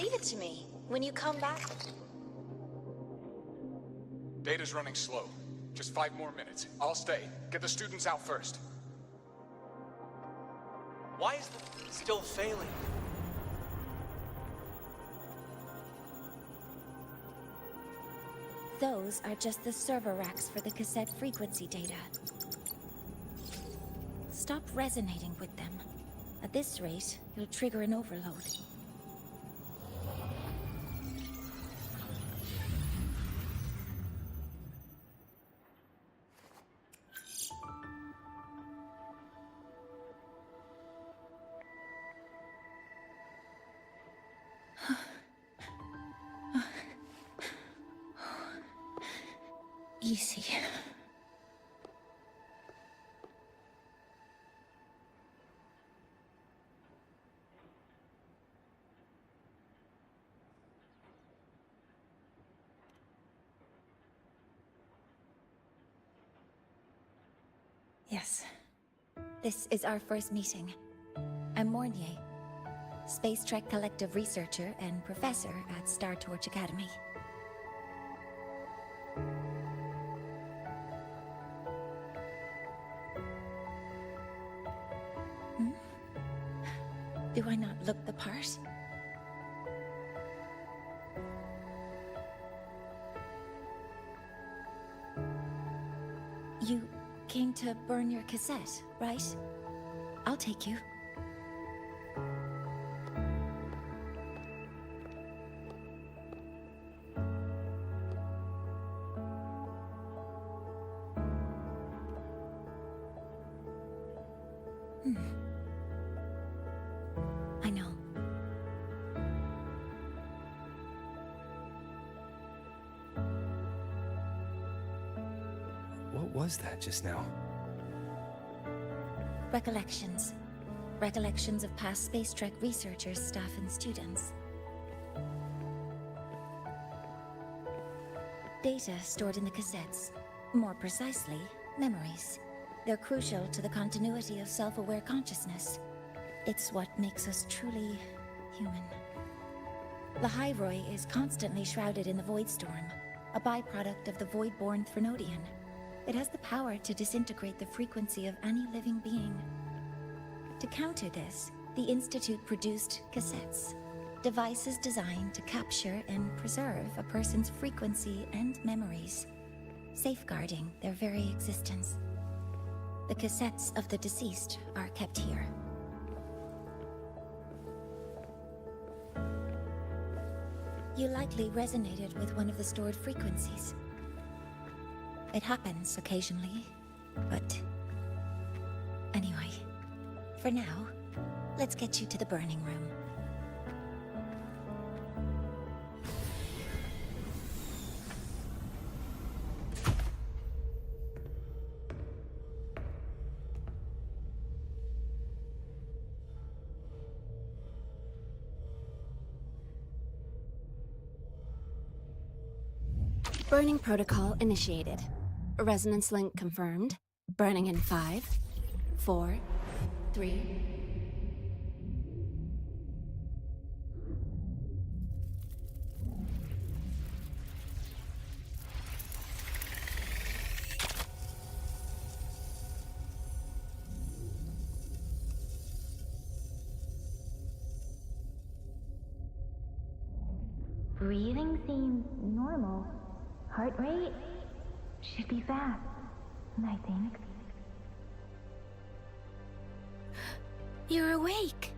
Leave it to me. When you come back... Data's running slow. Just 5 more minutes. I'll stay. Get the students out first. Why is it still failing? Those are just the server racks for the cassette frequency data. Stop resonating with them. At this rate, you'll trigger an overload. Easy. Yes. This is our first meeting. I'm Mornier, Space Trek Collective researcher and professor at Star Torch Academy. Do I not look the part? You came to burn your cassette, right? I'll take you. I know. What was that just now? Recollections. Recollections of past Space Trek researchers, staff, and students. Data stored in the cassettes. More precisely, memories. They're crucial to the continuity of self-aware consciousness. It's what makes us truly human. Lahairoi is constantly shrouded in the Void Storm, a byproduct of the Void-born Threnodian. It has the power to disintegrate the frequency of any living being. To counter this, the Institute produced cassettes, devices designed to capture and preserve a person's frequency and memories, safeguarding their very existence. The cassettes of the deceased are kept here. You likely resonated with one of the stored frequencies. It happens occasionally, but... Anyway, for now, let's get you to the burning room. Burning protocol initiated. Resonance link confirmed. Burning in 5, 4, 3... Breathing seems normal. Heart rate should be fast, I think. You're awake.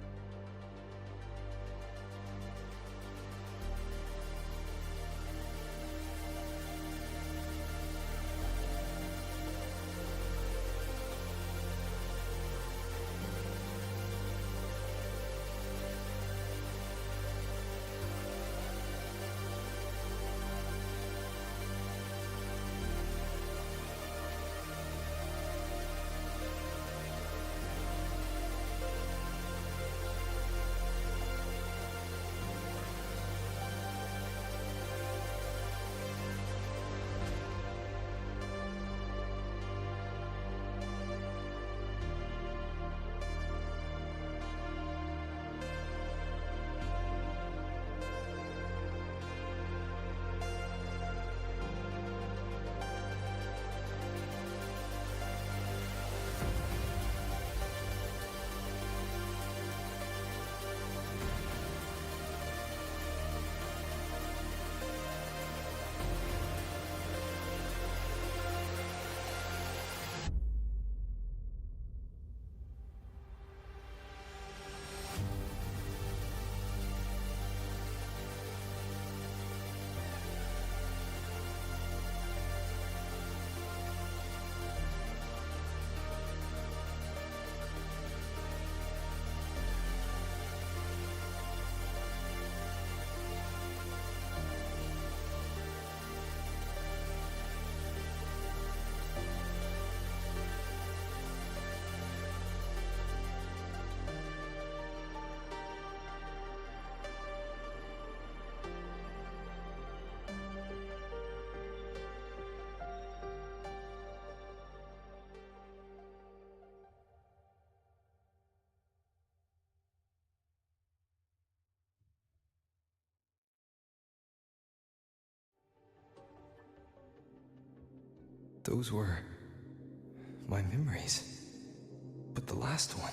Those were my memories. But the last one...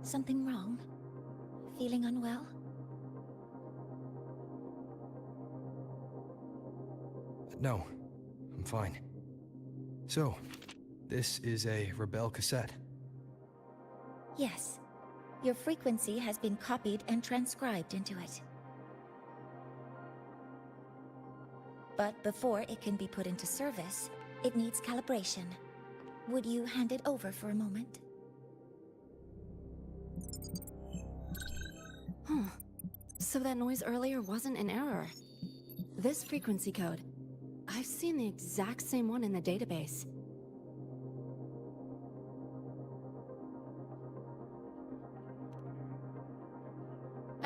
Something wrong? Feeling unwell? No, I'm fine. So, this is a Rebel cassette. Yes. Your frequency has been copied and transcribed into it. But before it can be put into service, it needs calibration. Would you hand it over for a moment? Huh. So that noise earlier wasn't an error. This frequency code, I've seen the exact same one in the database.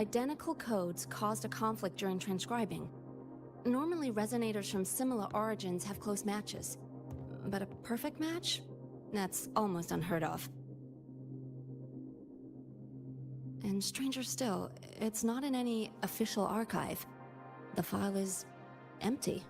Identical codes caused a conflict during transcribing. Normally, resonators from similar origins have close matches. But a perfect match? That's almost unheard of. And stranger still, it's not in any official archive. The file is empty.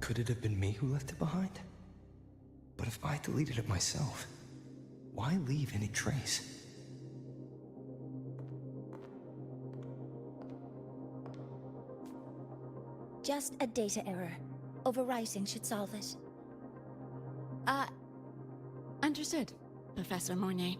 Could it have been me who left it behind? But if I deleted it myself, why leave any trace? Just a data error. Overwriting should solve it. Understood, Professor Mornay.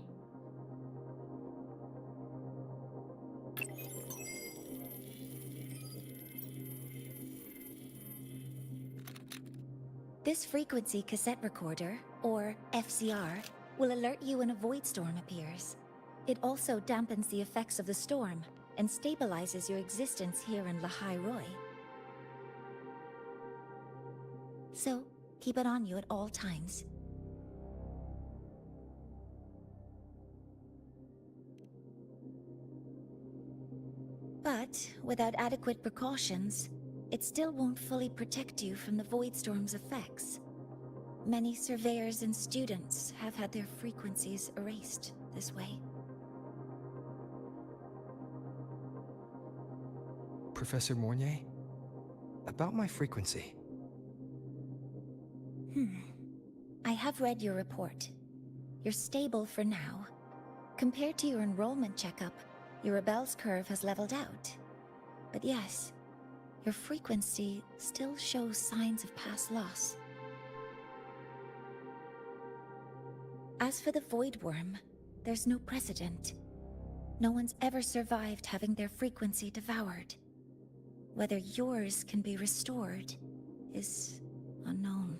This frequency cassette recorder, or FCR, will alert you when a void storm appears. It also dampens the effects of the storm and stabilizes your existence here in Lahai Roi. So, keep it on you at all times. But, without adequate precautions, it still won't fully protect you from the void storm's effects. Many surveyors and students have had their frequencies erased this way. Professor Mornay, about my frequency. I have read your report. You're stable for now. Compared to your enrollment checkup, your rebel's curve has leveled out. But yes, your frequency still shows signs of past loss. As for the Void Worm, there's no precedent. No one's ever survived having their frequency devoured. Whether yours can be restored is unknown.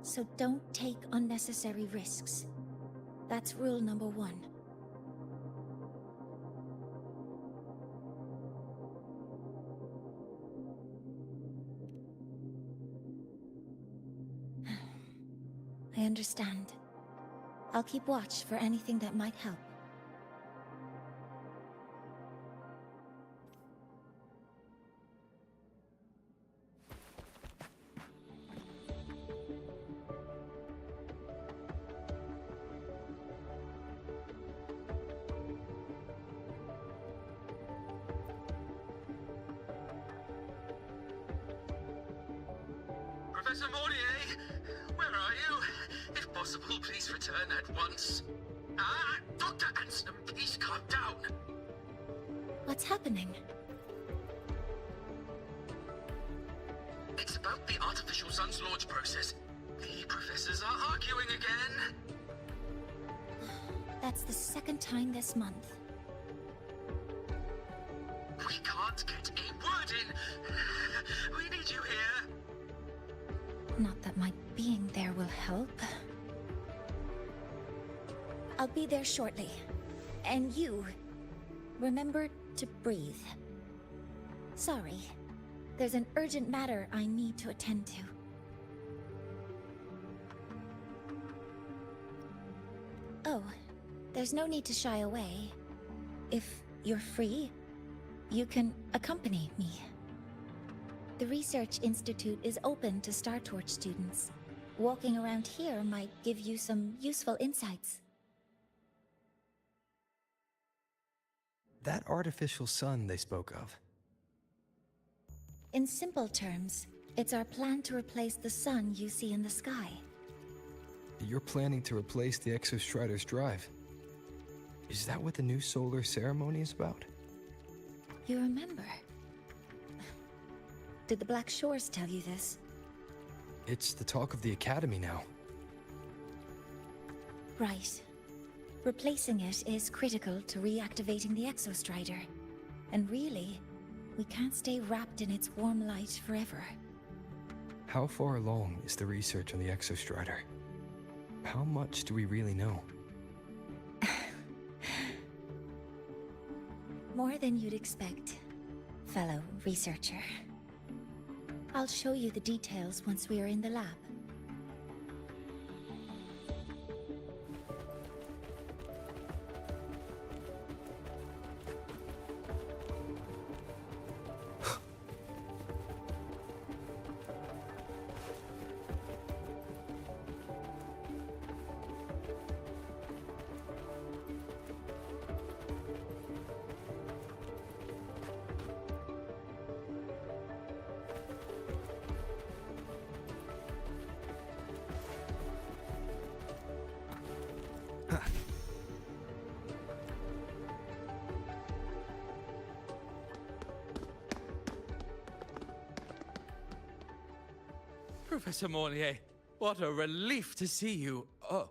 So don't take unnecessary risks. That's rule number 1. I understand. I'll keep watch for anything that might help. Professor Mornier, where are you? If possible, please return at once. Dr. Ansem, please calm down. What's happening? It's about the artificial sun's launch process. The professors are arguing again. That's the second time this month. We can't get a word in. We need you here. Not that my being there will help. I'll be there shortly. And you, remember to breathe. Sorry, there's an urgent matter I need to attend to. Oh, there's no need to shy away. If you're free, you can accompany me. The Research Institute is open to Star Torch students. Walking around here might give you some useful insights. That artificial sun they spoke of. In simple terms, it's our plan to replace the sun you see in the sky. You're planning to replace the Exostrider's drive. Is that what the new solar ceremony is about? You remember? Did the Black Shores tell you this? It's the talk of the Academy now. Right. Replacing it is critical to reactivating the Exostrider. And really, we can't stay wrapped in its warm light forever. How far along is the research on the Exostrider? How much do we really know? More than you'd expect, fellow researcher. I'll show you the details once we are in the lab. Professor Mornier, what a relief to see you. Oh.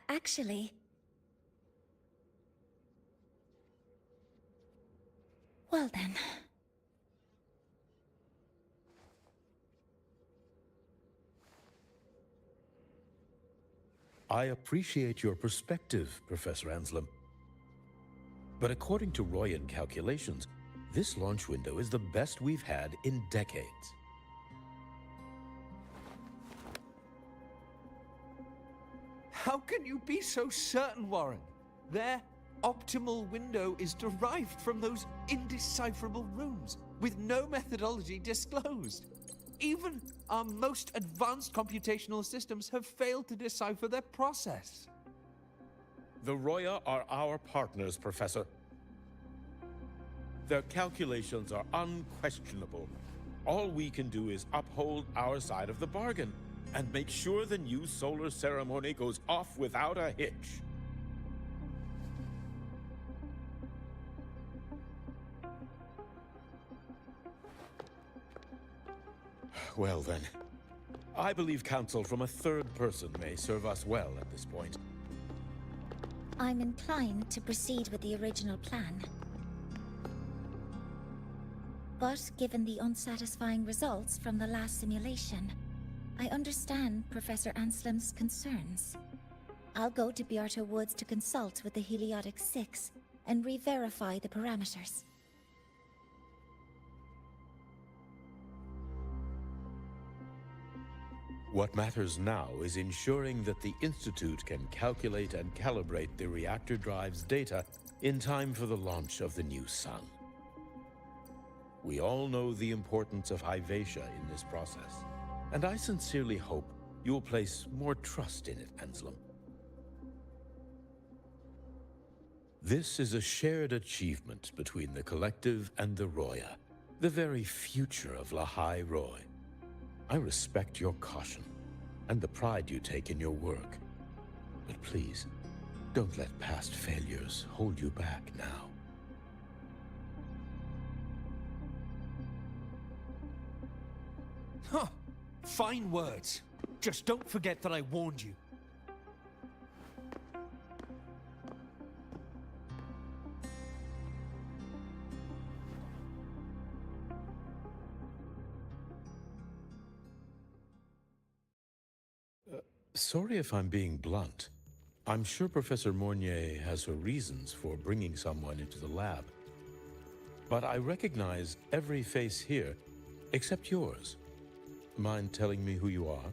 Actually... Well then... I appreciate your perspective, Professor Anselm. But according to Royan calculations, this launch window is the best we've had in decades. How can you be so certain, Warren? Their optimal window is derived from those indecipherable runes, with no methodology disclosed. Even our most advanced computational systems have failed to decipher their process. The Roya are our partners, Professor. Their calculations are unquestionable. All we can do is uphold our side of the bargain and make sure the new solar ceremony goes off without a hitch. Well then, I believe counsel from a third person may serve us well at this point. I'm inclined to proceed with the original plan. But given the unsatisfying results from the last simulation, I understand Professor Anselm's concerns. I'll go to Bearta Woods to consult with the Heliotic Six and re-verify the parameters. What matters now is ensuring that the Institute can calculate and calibrate the reactor drive's data in time for the launch of the new sun. We all know the importance of Hyvatia in this process, and I sincerely hope you will place more trust in it, Anselm. This is a shared achievement between the Collective and the Roya, the very future of Lahai Roy. I respect your caution and the pride you take in your work. But please, don't let past failures hold you back now. Huh. Fine words. Just don't forget that I warned you. Sorry if I'm being blunt. I'm sure Professor Mornier has her reasons for bringing someone into the lab. But I recognize every face here, except yours. Mind telling me who you are?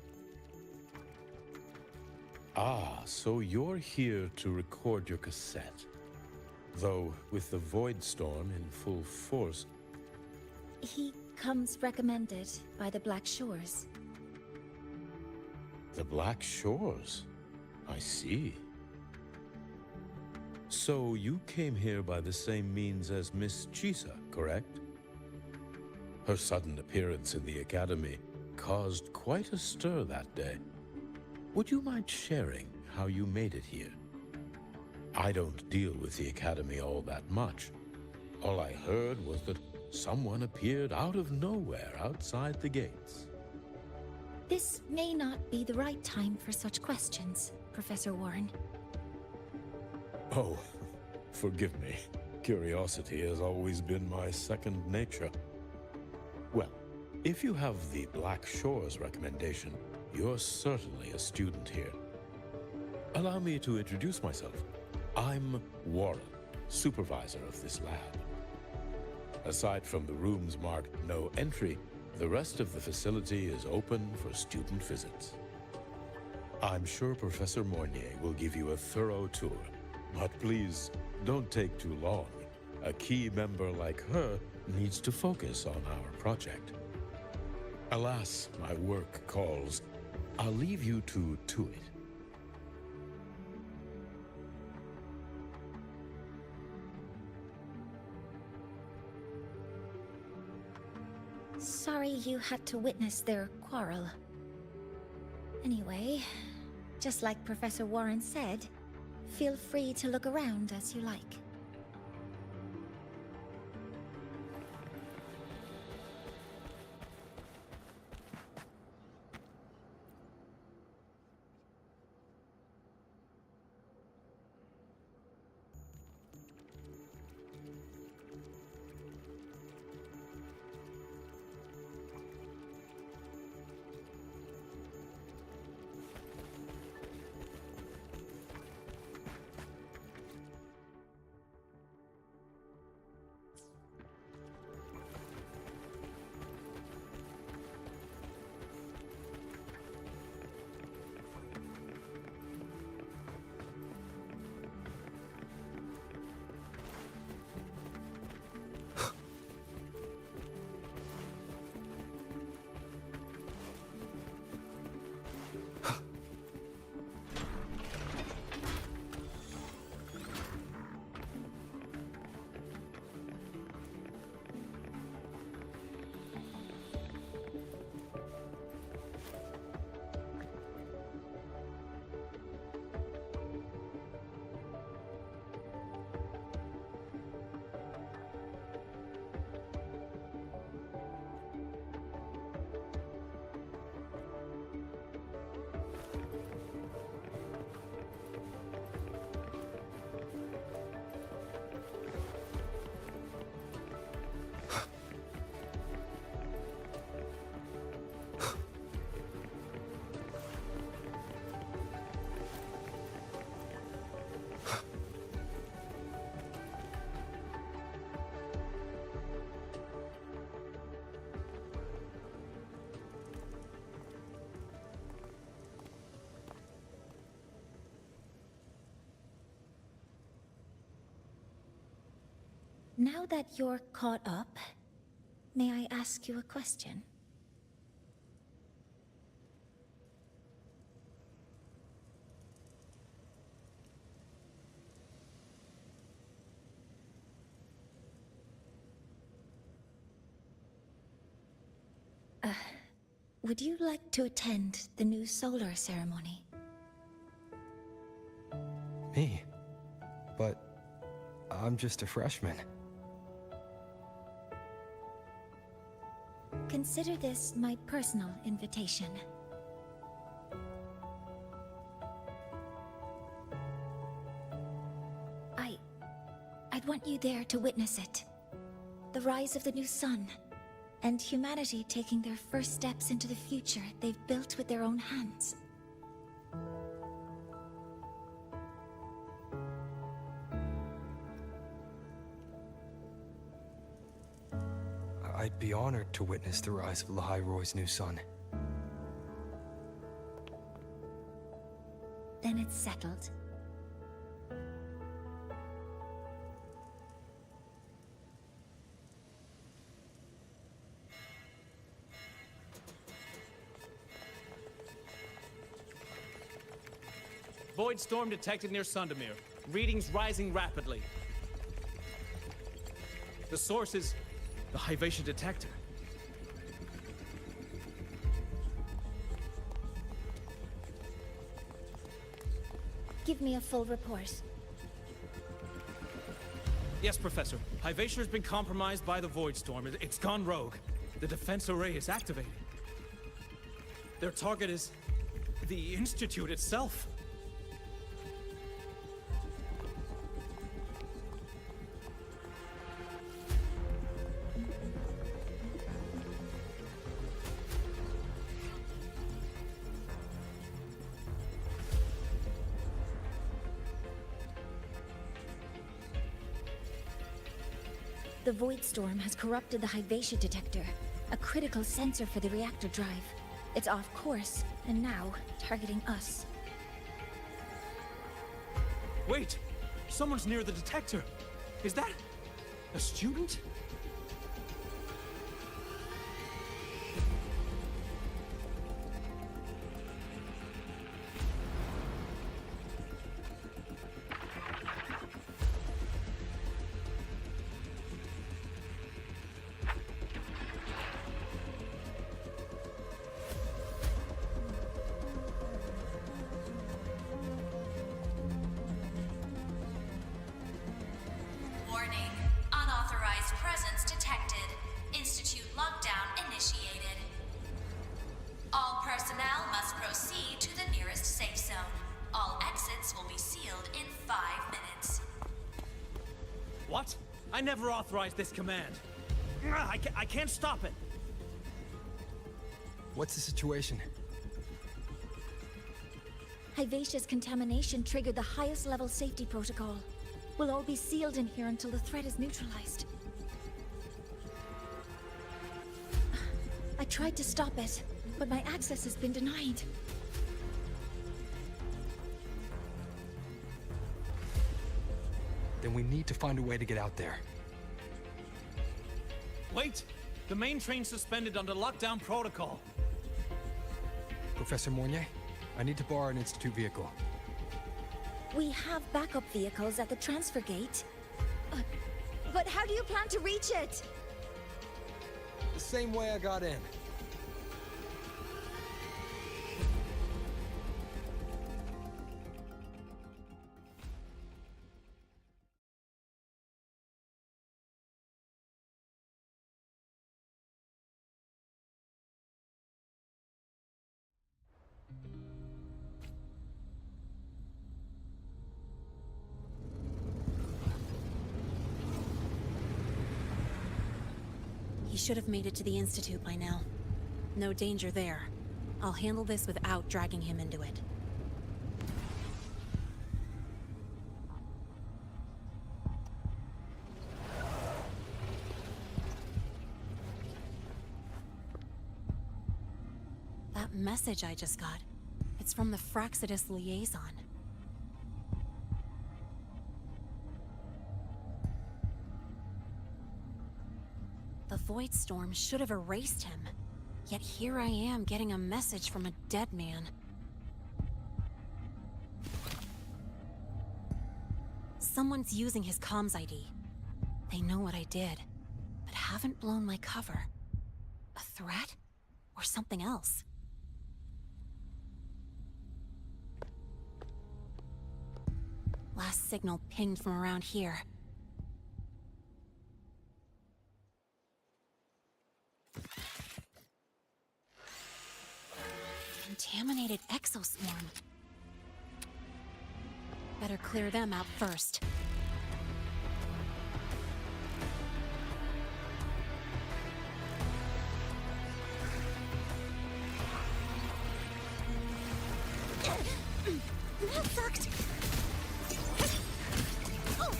Ah, so you're here to record your cassette. Though, with the Void Storm in full force... He comes recommended by the Black Shores. The Black Shores? I see. So you came here by the same means as Miss Chisa, correct? Her sudden appearance in the Academy caused quite a stir that day. Would you mind sharing how you made it here? I don't deal with the Academy all that much. All I heard was that someone appeared out of nowhere outside the gates. This may not be the right time for such questions, Professor Warren. Oh, forgive me. Curiosity has always been my second nature. Well, if you have the Black Shores recommendation, you're certainly a student here. Allow me to introduce myself. I'm Warren, supervisor of this lab. Aside from the rooms marked no entry, the rest of the facility is open for student visits. I'm sure Professor Mornier will give you a thorough tour, but please don't take too long. A key member like her needs to focus on our project. Alas, my work calls. I'll leave you to it. Sorry you had to witness their quarrel. Anyway, just like Professor Warren said, feel free to look around as you like. Now that you're caught up, may I ask you a question? Would you like to attend the new solar ceremony? Me? But I'm just a freshman. Consider this my personal invitation. I'd want you there to witness it. The rise of the new sun, and humanity taking their first steps into the future they've built with their own hands. I'd be honored to witness the rise of Lahai-Roy's new sun. Then it's settled. Void storm detected near Sundermere. Readings rising rapidly. The source is the Hivation detector. Give me a full report. Yes, Professor. Hivation has been compromised by the Void Storm. It's gone rogue. The defense array is activated. Their target is the Institute itself. The void storm has corrupted the Hyvatia detector, a critical sensor for the reactor drive. It's off course, and now targeting us. Wait! Someone's near the detector! Is that a student? Warning. Unauthorized presence detected. Institute lockdown initiated. All personnel must proceed to the nearest safe zone. All exits will be sealed in 5 minutes. What? I never authorized this command. I can't stop it. What's the situation? Hyvatia's contamination triggered the highest level safety protocol. We'll all be sealed in here until the threat is neutralized. I tried to stop it, but my access has been denied. Then we need to find a way to get out there. Wait! The main train's suspended under lockdown protocol. Professor Mornier, I need to borrow an Institute vehicle. We have backup vehicles at the transfer gate. But how do you plan to reach it? The same way I got in. He should have made it to the Institute by now. No danger there. I'll handle this without dragging him into it. That message I just got, it's from the Fraxidus liaison. The Void Storm should have erased him. Yet here I am getting a message from a dead man. Someone's using his comms ID. They know what I did, but haven't blown my cover. A threat? Or something else? Last signal pinged from around here. Contaminated exoswarm. Better clear them out first. That sucked. Oh.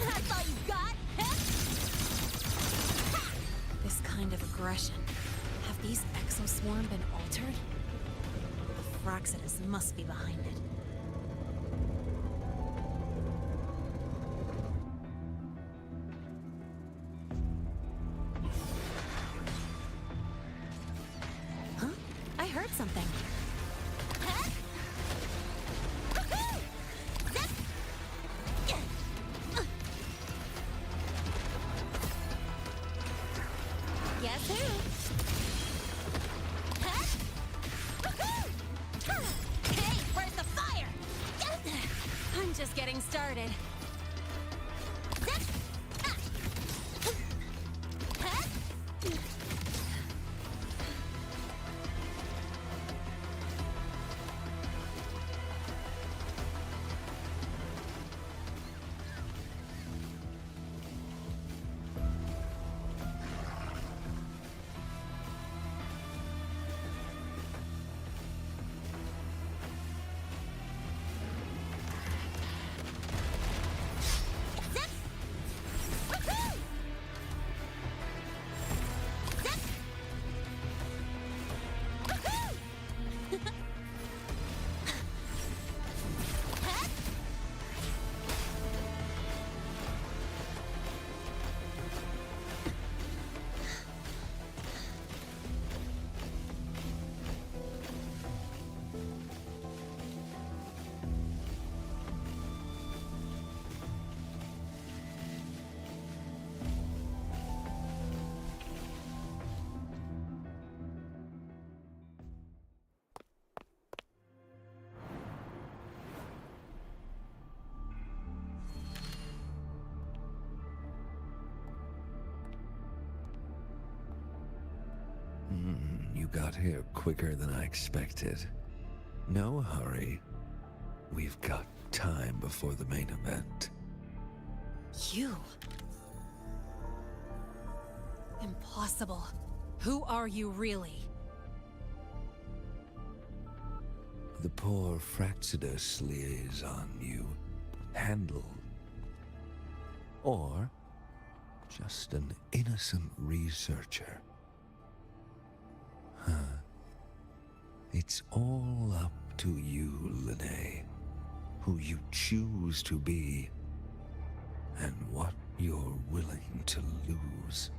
That's all you got? This kind of aggression. Have these exoswarm been altered? The Fraxidus must be behind it. Huh? I heard something. Guess who? Hey, where's the fire? I'm just getting started. you got here quicker than I expected. No hurry. We've got time before the main event. You? Impossible. Who are you really? The poor Fraxidus liaison you handled. Or just an innocent researcher. Huh. It's all up to you, Lene. Who you choose to be, and what you're willing to lose.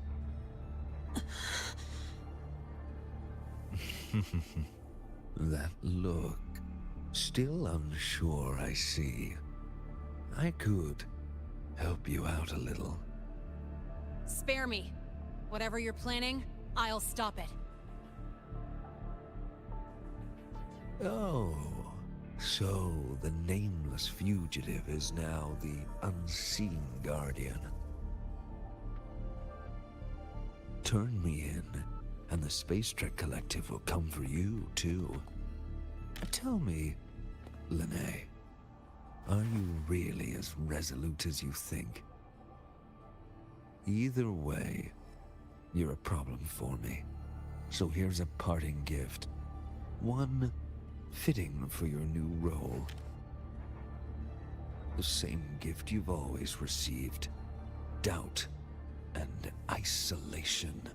That look. Still unsure, I see. I could help you out a little. Spare me. Whatever you're planning, I'll stop it. Oh, so the nameless fugitive is now the unseen guardian. Turn me in, and the Space Trek Collective will come for you, too. Tell me, Lene, are you really as resolute as you think? Either way, you're a problem for me. So here's a parting gift. One fitting for your new role. The same gift you've always received. Doubt and isolation.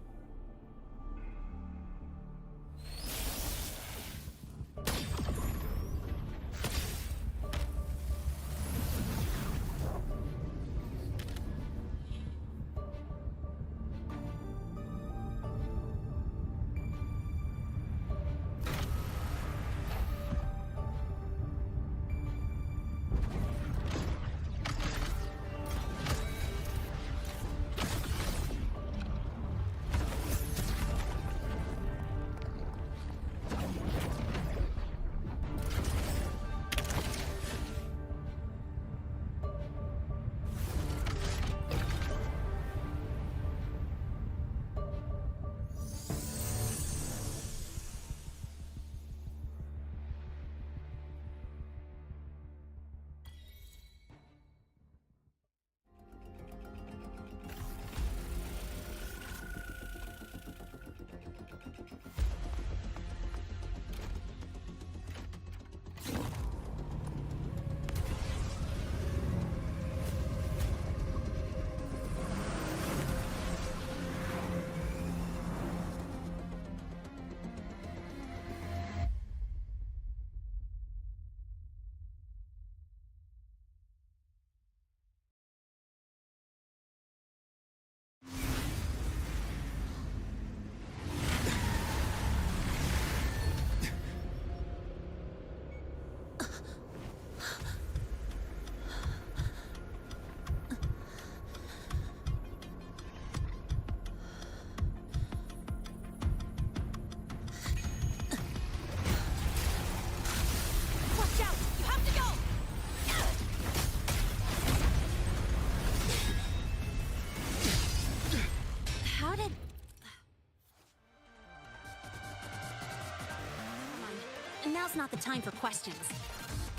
Now's not the time for questions.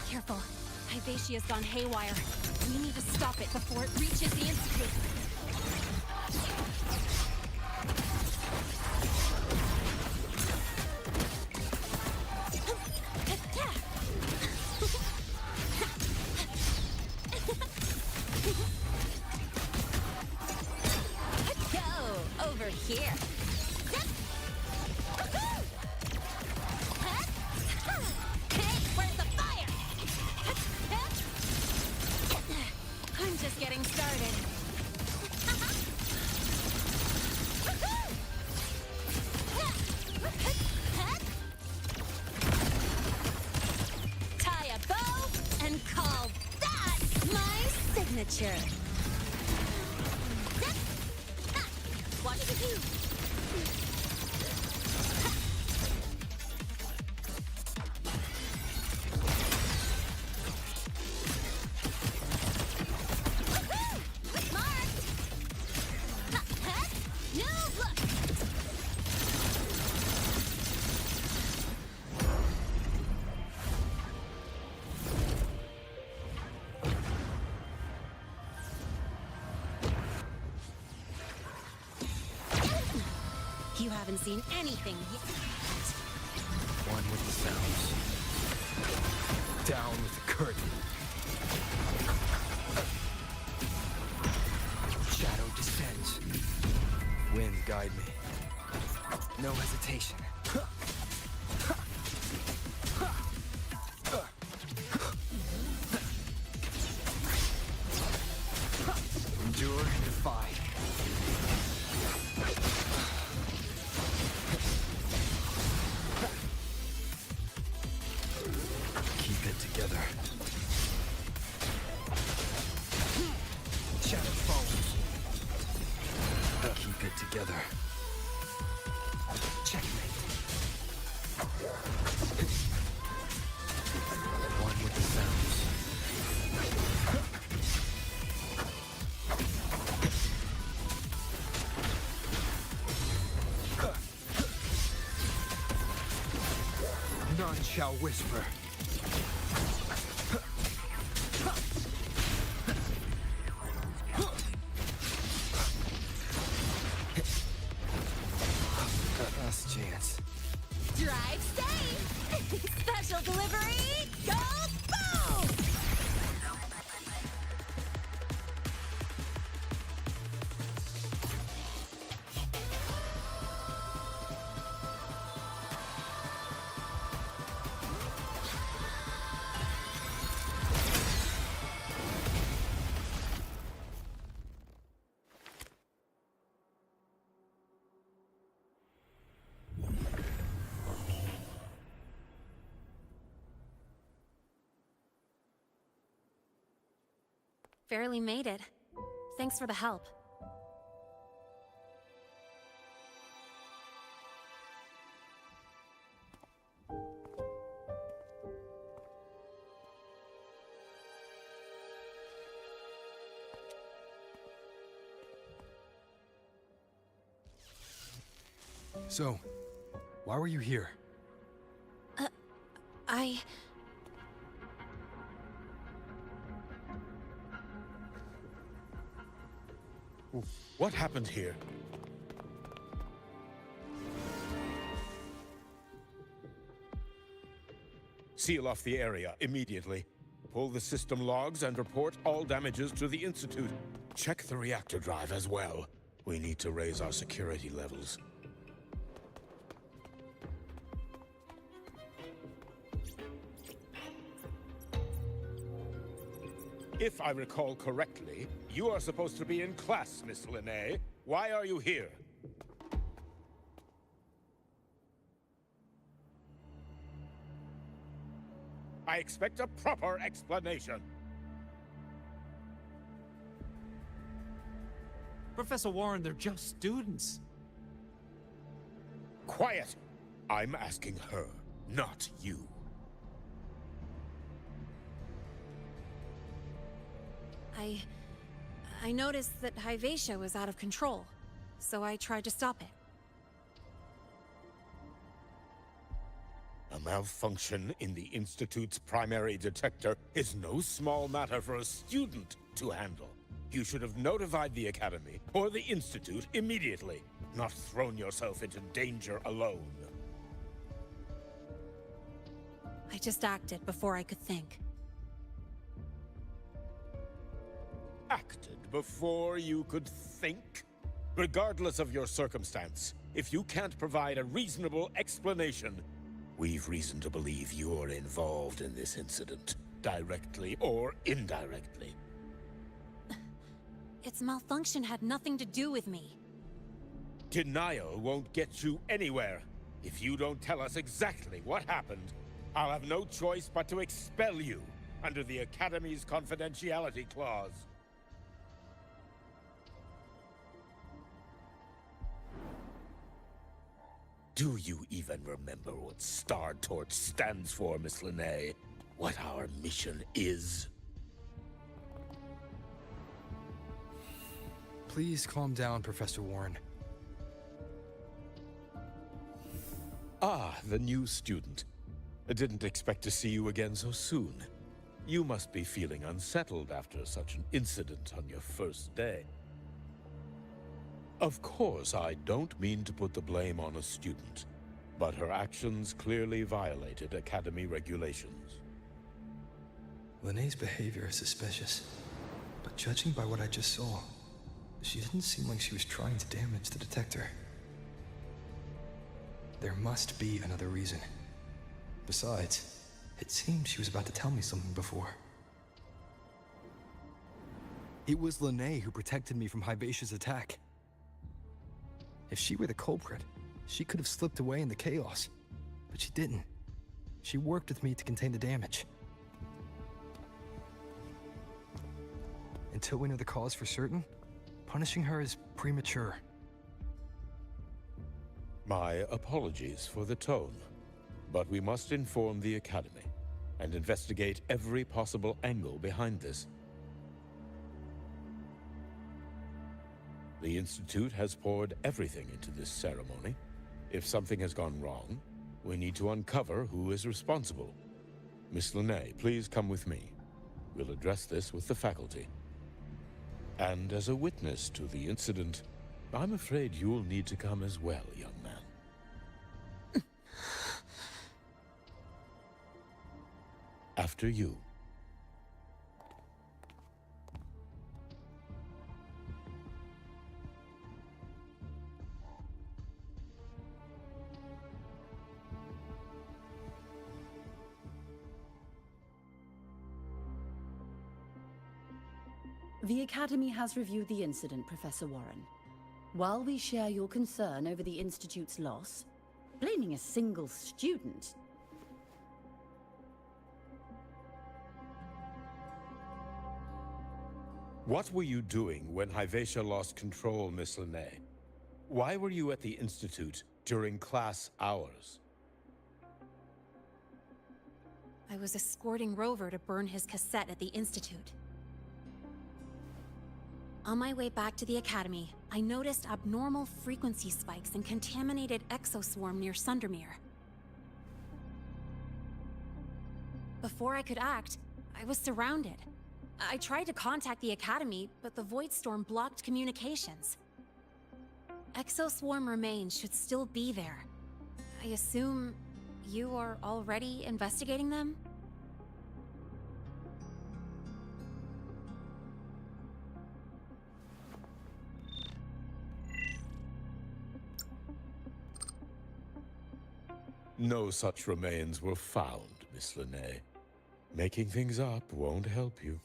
Careful. Hyvatia's gone haywire. We need to stop it before it reaches the Institute. Go over here. Getting started. Tie a bow and call that my signature. Watch the view. You haven't seen anything yet. One with the sounds. Down with the curtain. Shadow descends. Wind guide me. No hesitation. Endure and defy. Keep it together. Shadow follows. Keep it together. Checkmate. One with the sounds. None shall whisper. Last chance. Drive safe! Special delivery, go boom! Barely made it. Thanks for the help. So, why were you here? What happened here? Seal off the area immediately. Pull the system logs and report all damages to the Institute. Check the reactor drive as well. We need to raise our security levels. If I recall correctly, you are supposed to be in class, Miss Linné. Why are you here? I expect a proper explanation. Professor Warren, they're just students. Quiet! I'm asking her, not you. I noticed that Hyvatia was out of control, so I tried to stop it. A malfunction in the Institute's primary detector is no small matter for a student to handle. You should have notified the Academy or the Institute immediately, not thrown yourself into danger alone. I just acted before I could think. Acted before you could think? Regardless of your circumstance, if you can't provide a reasonable explanation, we've reason to believe you're involved in this incident, directly or indirectly. Its malfunction had nothing to do with me. Denial won't get you anywhere. If you don't tell us exactly what happened, I'll have no choice but to expel you under the Academy's confidentiality clause. Do you even remember what Star Torch stands for, Miss Linné? What our mission is? Please calm down, Professor Warren. Ah, the new student. I didn't expect to see you again so soon. You must be feeling unsettled after such an incident on your first day. Of course, I don't mean to put the blame on a student, but her actions clearly violated Academy regulations. Linnea's behavior is suspicious, but judging by what I just saw, she didn't seem like she was trying to damage the detector. There must be another reason. Besides, it seemed she was about to tell me something before. It was Linne who protected me from Hibacia's attack. If she were the culprit, she could have slipped away in the chaos. But she didn't. She worked with me to contain the damage. Until we know the cause for certain, punishing her is premature. My apologies for the tone, but we must inform the Academy and investigate every possible angle behind this. The Institute has poured everything into this ceremony. If something has gone wrong, we need to uncover who is responsible. Miss Linne, please come with me. We'll address this with the faculty. And as a witness to the incident, I'm afraid you'll need to come as well, young man. After you. The Academy has reviewed the incident, Professor Warren. While we share your concern over the Institute's loss, blaming a single student... What were you doing when Hibacia lost control, Miss Linne? Why were you at the Institute during class hours? I was escorting Rover to burn his cassette at the Institute. On my way back to the Academy, I noticed abnormal frequency spikes and contaminated exoswarm near Sundermere. Before I could act, I was surrounded. I tried to contact the Academy, but the Void Storm blocked communications. Exoswarm remains should still be there. I assume you are already investigating them? No such remains were found, Miss Linne. Making things up won't help you.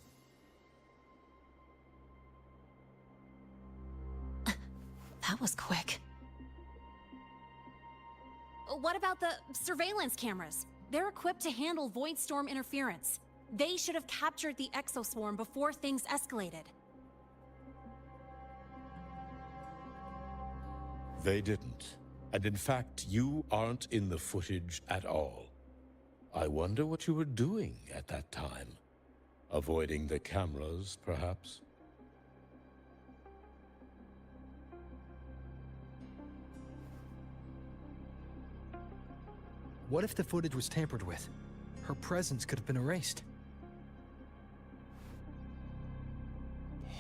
That was quick. What about the surveillance cameras? They're equipped to handle Void Storm interference. They should have captured the exoswarm before things escalated. They didn't. And in fact, you aren't in the footage at all. I wonder what you were doing at that time. Avoiding the cameras, perhaps? What if the footage was tampered with? Her presence could have been erased.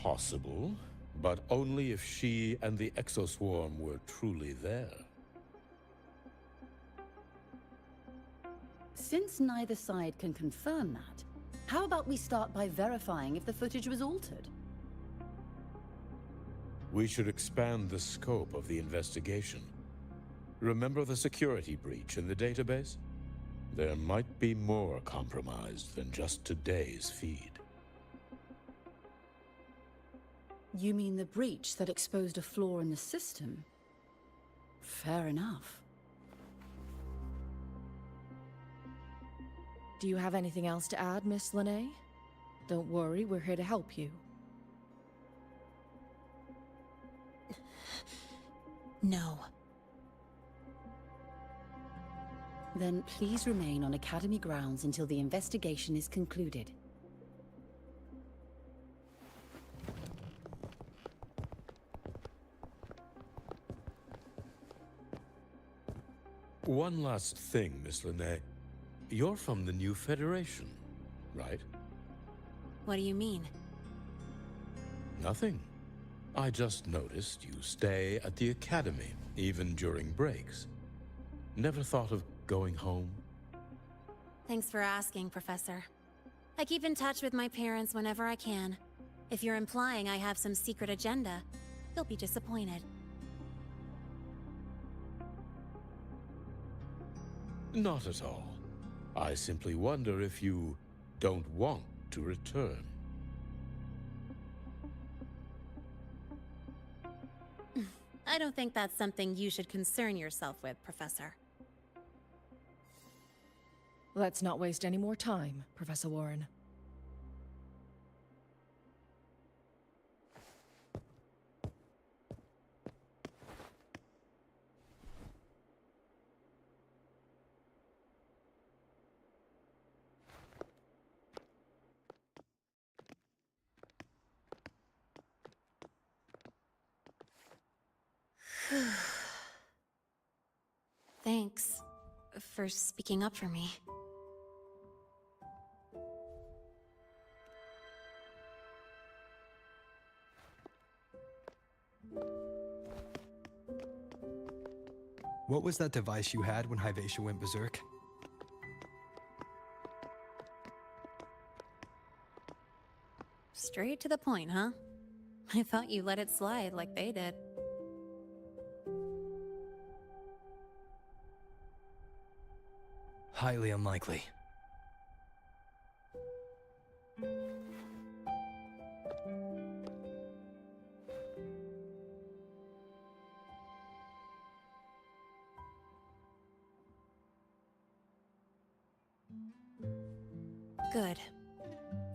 Possible, but only if she and the exoswarm were truly there. Since neither side can confirm that, how about we start by verifying if the footage was altered? We should expand the scope of the investigation. Remember the security breach in the database? There might be more compromised than just today's feed. You mean the breach that exposed a flaw in the system? Fair enough. Do you have anything else to add, Miss Linne? Don't worry, we're here to help you. No. Then please remain on Academy grounds until the investigation is concluded. One last thing, Miss Linne. You're from the new Federation, right? What do you mean? Nothing. I just noticed you stay at the academy, even during breaks. Never thought of going home? Thanks for asking, Professor. I keep in touch with my parents whenever I can. If you're implying I have some secret agenda, you'll be disappointed. Not at all. I simply wonder if you don't want to return. I don't think that's something you should concern yourself with, Professor. Let's not waste any more time, Professor Warren. Thanks for speaking up for me. What was that device you had when Hyvatia went berserk? Straight to the point, huh? I thought you let it slide like they did. Highly unlikely. Good.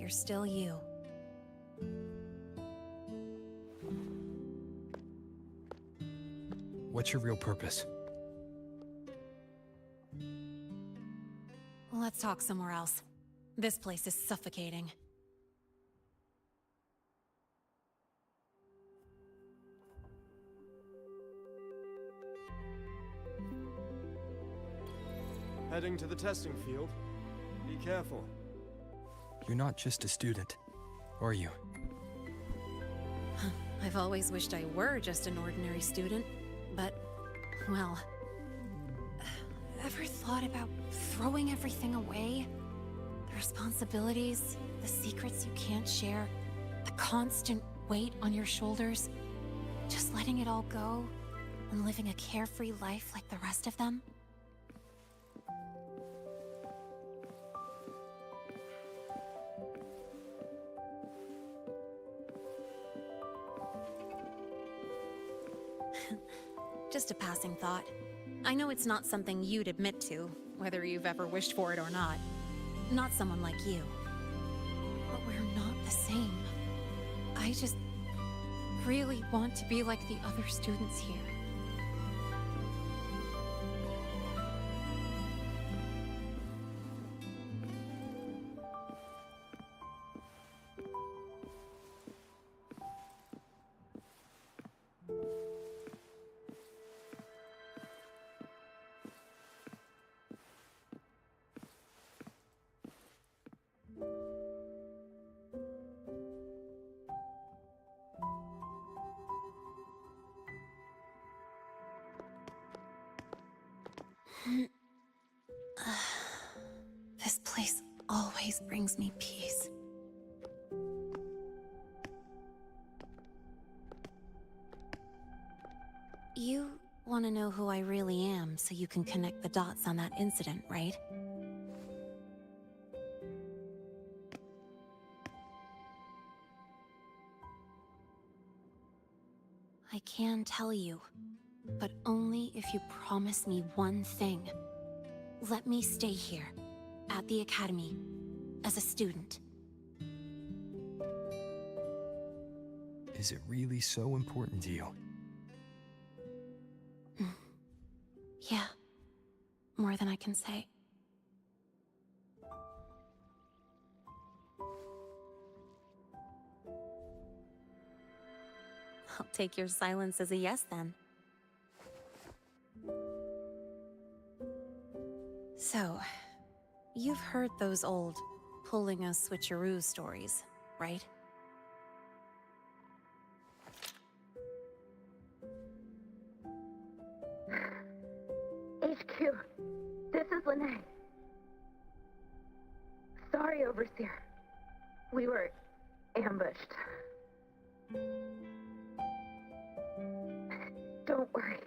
You're still you. What's your real purpose? Let's talk somewhere else. This place is suffocating. Heading to the testing field. Be careful. You're not just a student, are you? I've always wished I were just an ordinary student, but, well... Ever thought about throwing everything away? The responsibilities, the secrets you can't share, the constant weight on your shoulders? Just letting it all go and living a carefree life like the rest of them? Just a passing thought. I know it's not something you'd admit to, whether you've ever wished for it or not. Not someone like you. But we're not the same. I just really want to be like the other students here. This place always brings me peace. You want to know who I really am so you can connect the dots on that incident, right? I can tell you, but only if you promise me one thing. Let me stay here, at the academy, as a student. Is it really so important to you? Yeah, more than I can say. I'll take your silence as a yes, then. So, you've heard those old pulling a switcheroo stories, right? HQ. This is Lene. Sorry, Overseer. We were ambushed. Don't worry.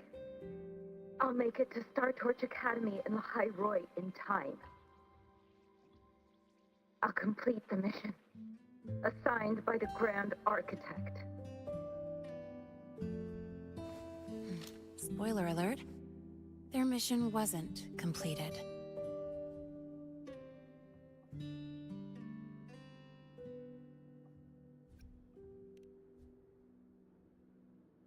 I'll make it to Star Torch Academy in Lahai Roy in time. I'll complete the mission, assigned by the Grand Architect. Spoiler alert. Their mission wasn't completed.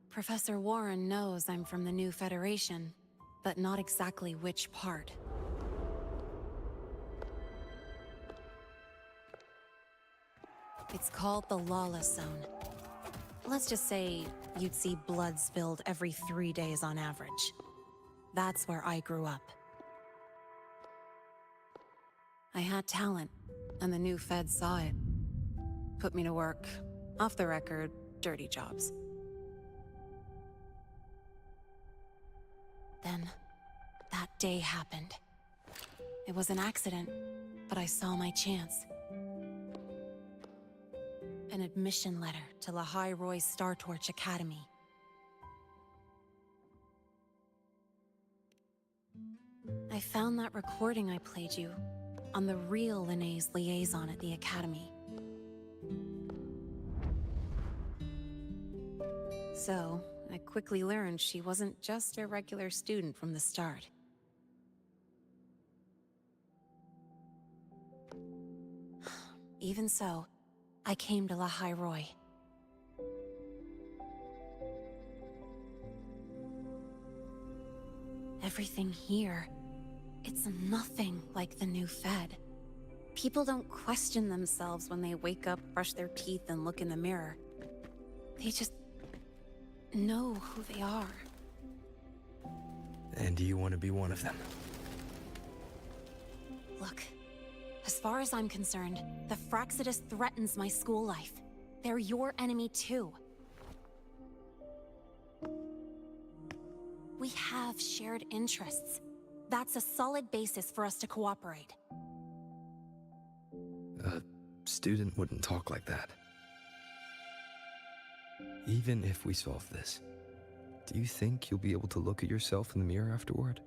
Professor Warren knows I'm from the new Federation, but not exactly which part. It's called the Lawless Zone. Let's just say you'd see blood spilled every 3 days on average. That's where I grew up. I had talent, and the new feds saw it. Put me to work, off the record, dirty jobs. Then, that day happened. It was an accident, but I saw my chance. An admission letter to Lahai Roy's Star Torch Academy. I found that recording I played you on the real Lene's liaison at the Academy. So, I quickly learned she wasn't just a regular student from the start. Even so, I came to Lahai Roy. Everything here, it's nothing like the new Fed. People don't question themselves when they wake up, brush their teeth, and look in the mirror. They just know who they are. And do you want to be one of them? Look, as far as I'm concerned, the Fraxidus threatens my school life. They're your enemy too. We have shared interests. That's a solid basis for us to cooperate. A student wouldn't talk like that. Even if we solve this, do you think you'll be able to look at yourself in the mirror afterward?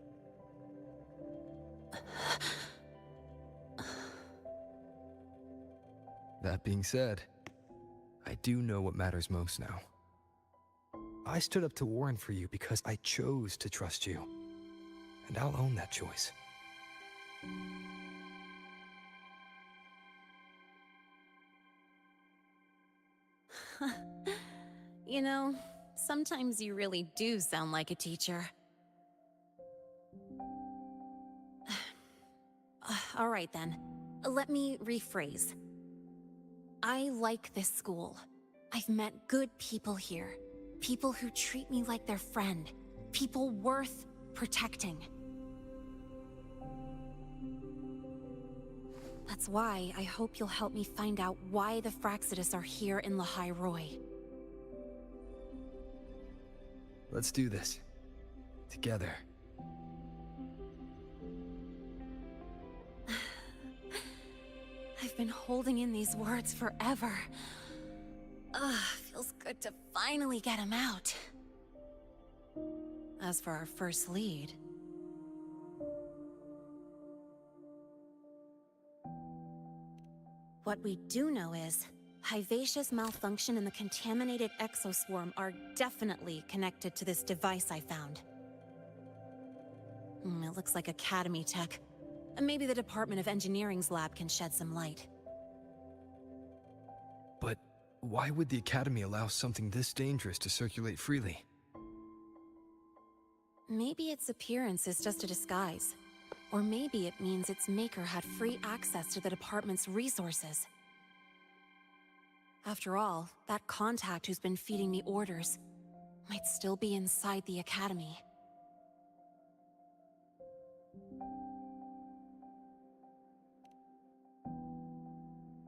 That being said, I do know what matters most now. I stood up to Warren for you because I chose to trust you. And I'll own that choice. You know, sometimes you really do sound like a teacher. All right then, let me rephrase. I like this school. I've met good people here. People who treat me like their friend. People worth protecting. That's why I hope you'll help me find out why the Fraxidus are here in Lahai Roy. Let's do this. Together. I've been holding in these words forever. Feels good to finally get them out. As for our first lead... What we do know is, Hyvatia's malfunction and the contaminated exoswarm are definitely connected to this device I found. It looks like Academy tech. Maybe the Department of Engineering's lab can shed some light. But why would the Academy allow something this dangerous to circulate freely? Maybe its appearance is just a disguise. Or maybe it means its maker had free access to the department's resources. After all, that contact who's been feeding me orders might still be inside the Academy.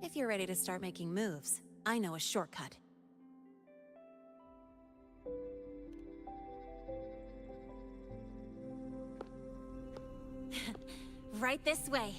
If you're ready to start making moves, I know a shortcut. Right this way.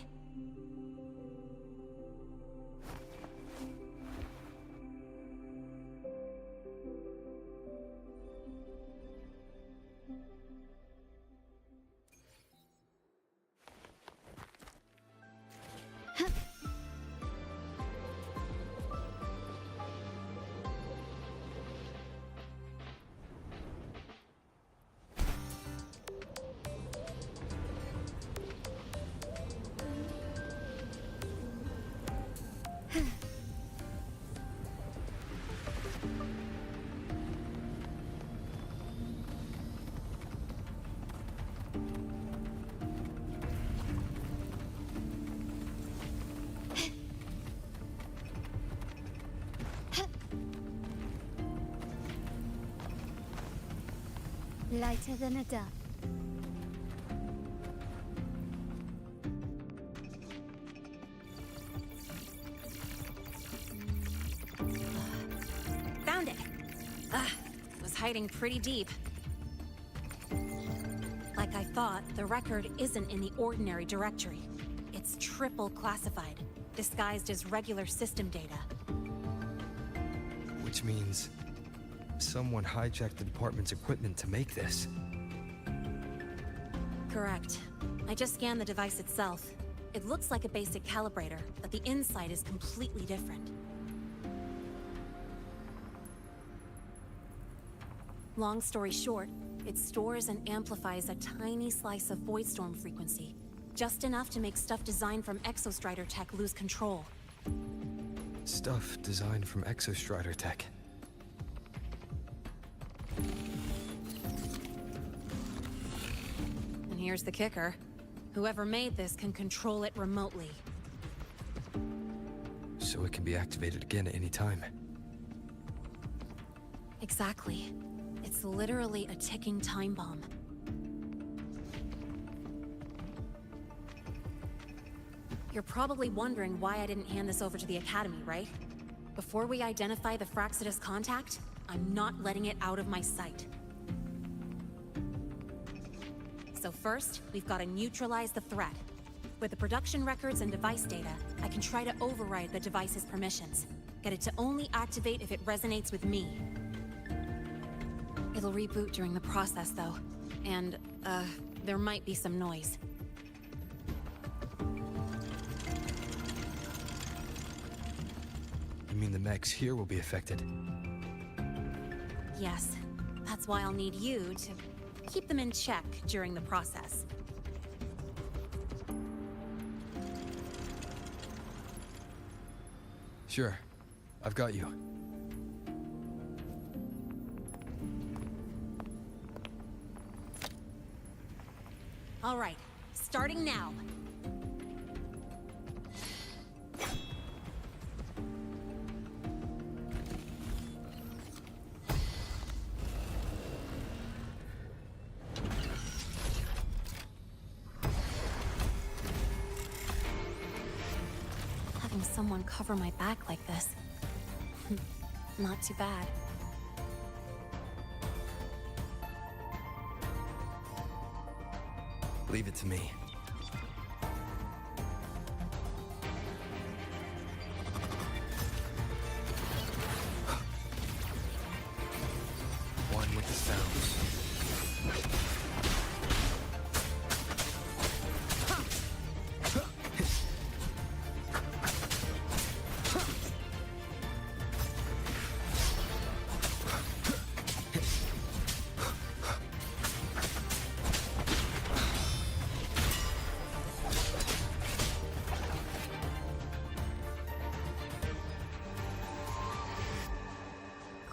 Lighter than a dove. Found it! Was hiding pretty deep. Like I thought, the record isn't in the ordinary directory. It's triple classified, disguised as regular system data. Which means someone hijacked the department's equipment to make this. Correct. I just scanned the device itself. It looks like a basic calibrator, but the inside is completely different. Long story short, it stores and amplifies a tiny slice of Voidstorm frequency, just enough to make stuff designed from Exostrider tech lose control. Stuff designed from Exostrider tech. And here's the kicker. Whoever made this can control it remotely. So it can be activated again at any time. Exactly. It's literally a ticking time bomb. You're probably wondering why I didn't hand this over to the Academy, right? Before we identify the Fraxidus contact, I'm not letting it out of my sight. So first, we've got to neutralize the threat. With the production records and device data, I can try to override the device's permissions. Get it to only activate if it resonates with me. It'll reboot during the process, though. And, there might be some noise. You mean the mechs here will be affected? Yes. That's why I'll need you to keep them in check during the process. Sure. I've got you. All right, starting now. Having someone cover my back like this. Not too bad. Leave it to me. One with the sounds.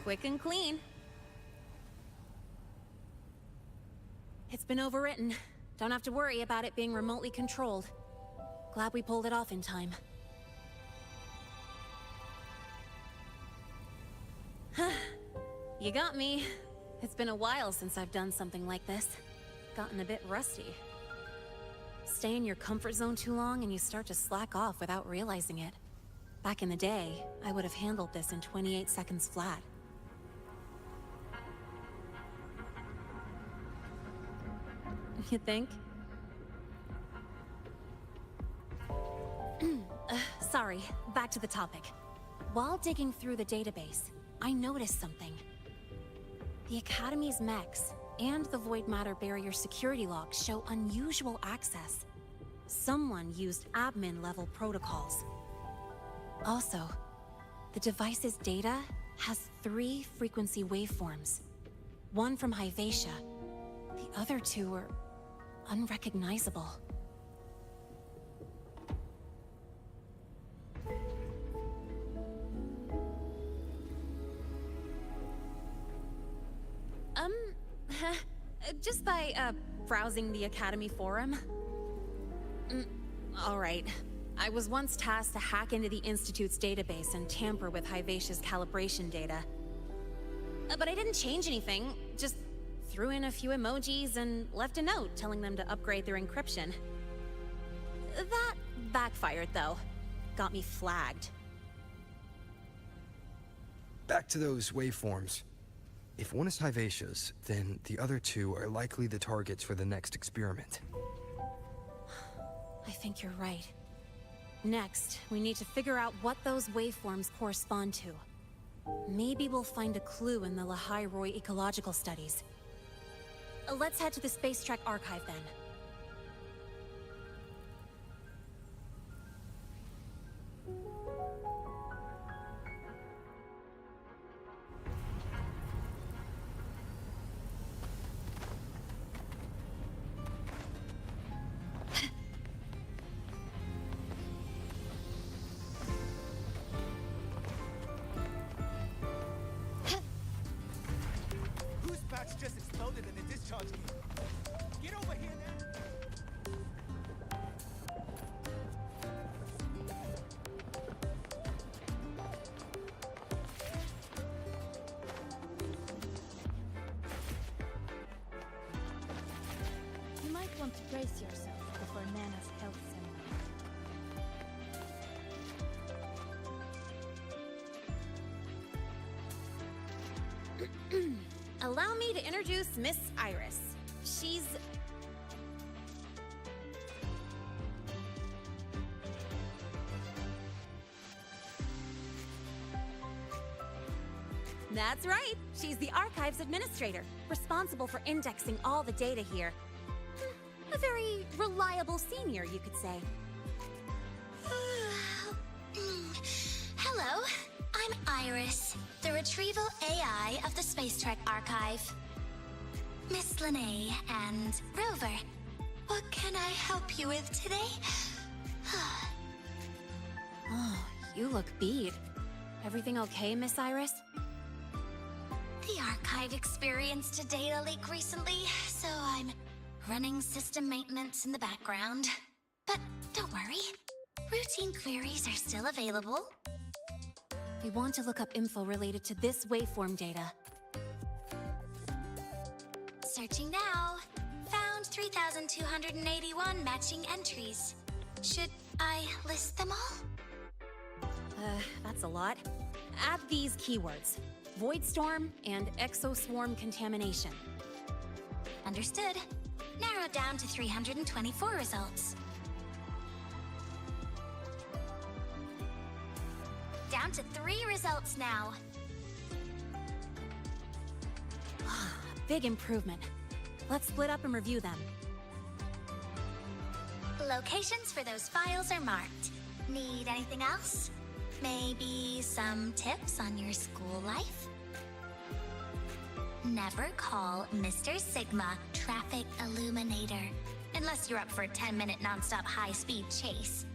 Quick and clean. It's been overwritten. Don't have to worry about it being remotely controlled. Glad we pulled it off in time. You got me. It's been a while since I've done something like this. Gotten a bit rusty. Stay in your comfort zone too long and you start to slack off without realizing it. Back in the day, I would have handled this in 28 seconds flat. You think? Sorry, back to the topic. While digging through the database, I noticed something. The Academy's mechs and the Void Matter Barrier security logs show unusual access. Someone used admin-level protocols. Also, the device's data has 3 frequency waveforms. One from Hyvatia. The other 2 are unrecognizable. Just by, browsing the Academy forum. Alright. I was once tasked to hack into the Institute's database and tamper with Hyvatia's calibration data. But I didn't change anything, just threw in a few emojis and left a note telling them to upgrade their encryption. That backfired, though. Got me flagged. Back to those waveforms. If one is Hyvatia's, then the other 2 are likely the targets for the next experiment. I think you're right. Next, we need to figure out what those waveforms correspond to. Maybe we'll find a clue in the Lahai-Roy ecological studies. Let's head to the Space Trek archive then. Just exploded in the discharge gate. Get over here now. You might want to brace yourself before Nana's health seminar. Allow me to introduce Miss Iris. She's... That's right! She's the Archives Administrator, responsible for indexing all the data here. A very reliable senior, you could say. Hello, I'm Iris, the Retrieval AI of the Space Trek Archive. Miss Lene and Rover, what can I help you with today? Oh, you look beat. Everything okay, Miss Iris? The Archive experienced a data leak recently, so I'm running system maintenance in the background. But don't worry, routine queries are still available. We want to look up info related to this waveform data. Searching now. Found 3,281 matching entries. Should I list them all? That's a lot. Add these keywords: Voidstorm and Exoswarm contamination. Understood. Narrowed down to 324 results. Down to 3 results now. Big improvement. Let's split up and review them. Locations for those files are marked. Need anything else? Maybe some tips on your school life? Never call Mr. Sigma Traffic Illuminator, unless you're up for a 10-minute non-stop high-speed chase.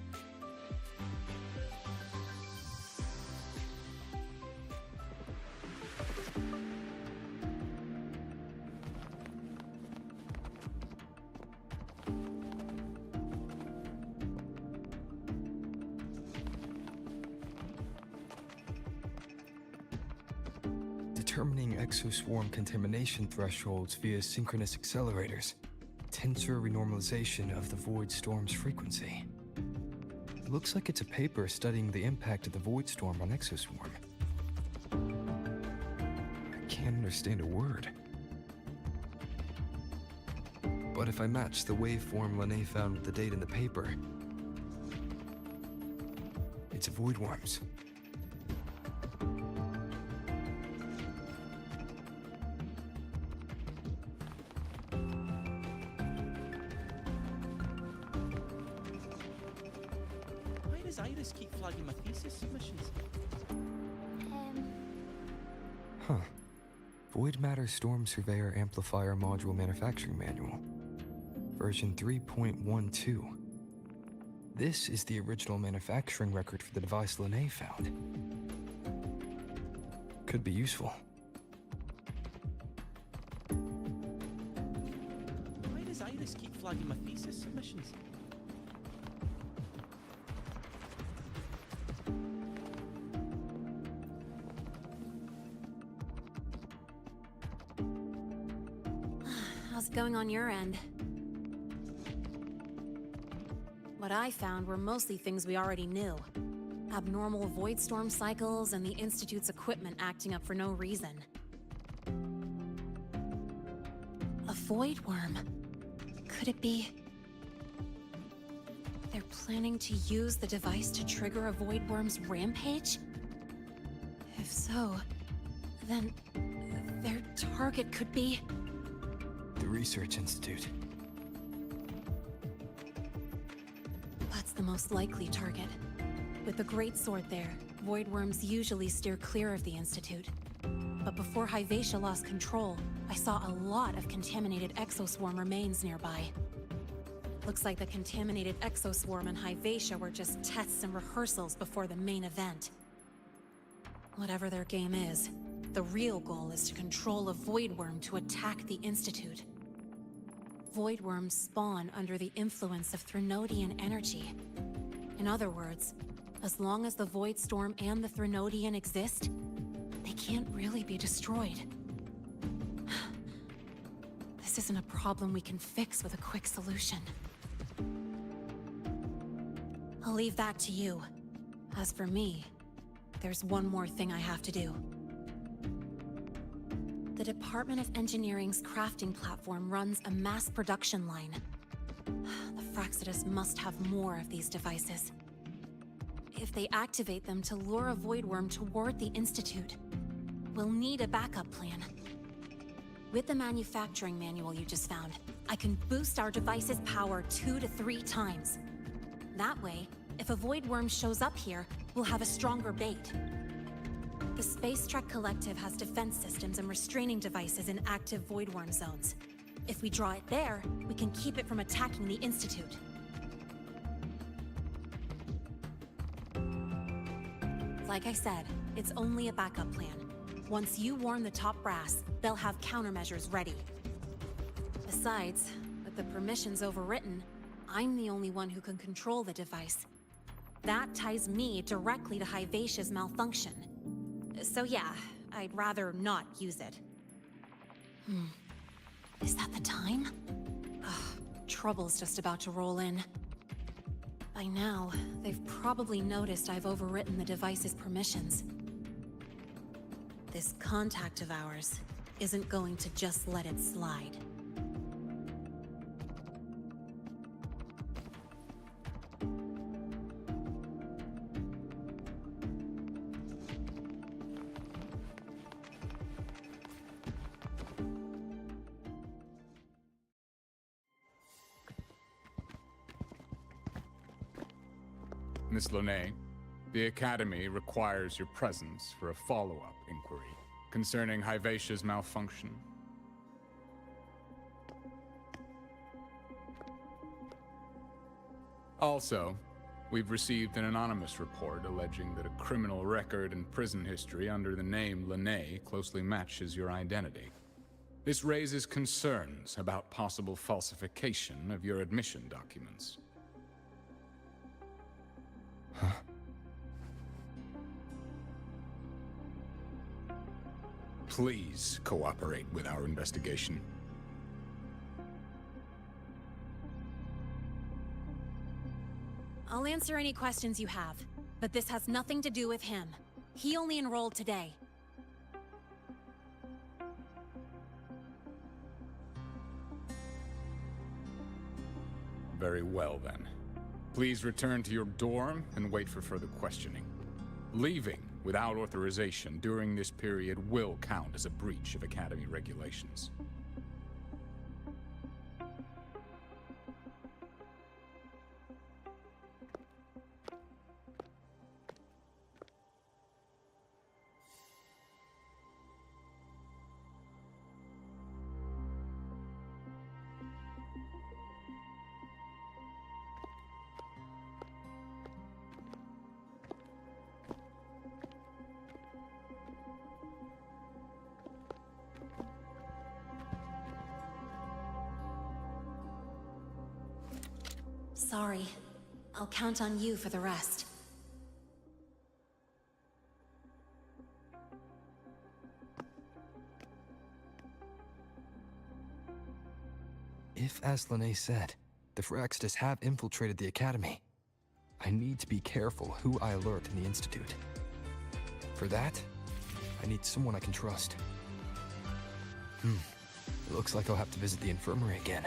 Determining exoswarm contamination thresholds via synchronous accelerators. Tensor renormalization of the void storm's frequency. Looks like it's a paper studying the impact of the void storm on exoswarm. I can't understand a word. But if I match the waveform Lene found with the date in the paper, hundreds of void worms. Why does Iris keep flagging my thesis submissions? Huh. Void Matter Storm Surveyor Amplifier Module Manufacturing Manual. Version 3.12. This is the original manufacturing record for the device Lene found. Could be useful. Why does Iris keep flagging my thesis submissions? How's it going on your end? What I found were mostly things we already knew. Abnormal void storm cycles and the Institute's equipment acting up for no reason. A void worm. Could it be... they're planning to use the device to trigger a void worm's rampage? If so, then their target could be... the Research Institute. That's the most likely target. With the Great Sword there, void worms usually steer clear of the Institute. But before Hyvatia lost control, I saw a lot of contaminated exoswarm remains nearby. Looks like the contaminated exoswarm and Hyvatia were just tests and rehearsals before the main event. Whatever their game is, the real goal is to control a void worm to attack the Institute. Void worms spawn under the influence of Threnodian energy. In other words, as long as the Void Storm and the Threnodian exist, they can't really be destroyed. This isn't a problem we can fix with a quick solution. I'll leave that to you. As for me, there's one more thing I have to do. The Department of Engineering's crafting platform runs a mass production line. The Fraxidus must have more of these devices. If they activate them to lure a void worm toward the Institute, we'll need a backup plan. With the manufacturing manual you just found, I can boost our device's power 2 to 3 times. That way, if a void worm shows up here, we'll have a stronger bait. The Space Trek Collective has defense systems and restraining devices in active void worm zones. If we draw it there, we can keep it from attacking the Institute. Like I said, it's only a backup plan. Once you warn the top brass, they'll have countermeasures ready. Besides, with the permissions overwritten, I'm the only one who can control the device. That ties me directly to Hyvatia's malfunction. So yeah, I'd rather not use it. Is that the time? Ugh, trouble's just about to roll in. By now, they've probably noticed I've overwritten the device's permissions. This contact of ours isn't going to just let it slide. Miss Lene, the Academy requires your presence for a follow-up inquiry concerning Hyvatia's malfunction. Also, we've received an anonymous report alleging that a criminal record and prison history under the name Lene closely matches your identity. This raises concerns about possible falsification of your admission documents. Please cooperate with our investigation. I'll answer any questions you have, but this has nothing to do with him. He only enrolled today. Very well, then. Please return to your dorm and wait for further questioning. Leaving without authorization during this period will count as a breach of Academy regulations. Sorry. I'll count on you for the rest. If, as Lene said, the Phyrexis have infiltrated the Academy, I need to be careful who I alert in the Institute. For that, I need someone I can trust. It looks like I'll have to visit the infirmary again.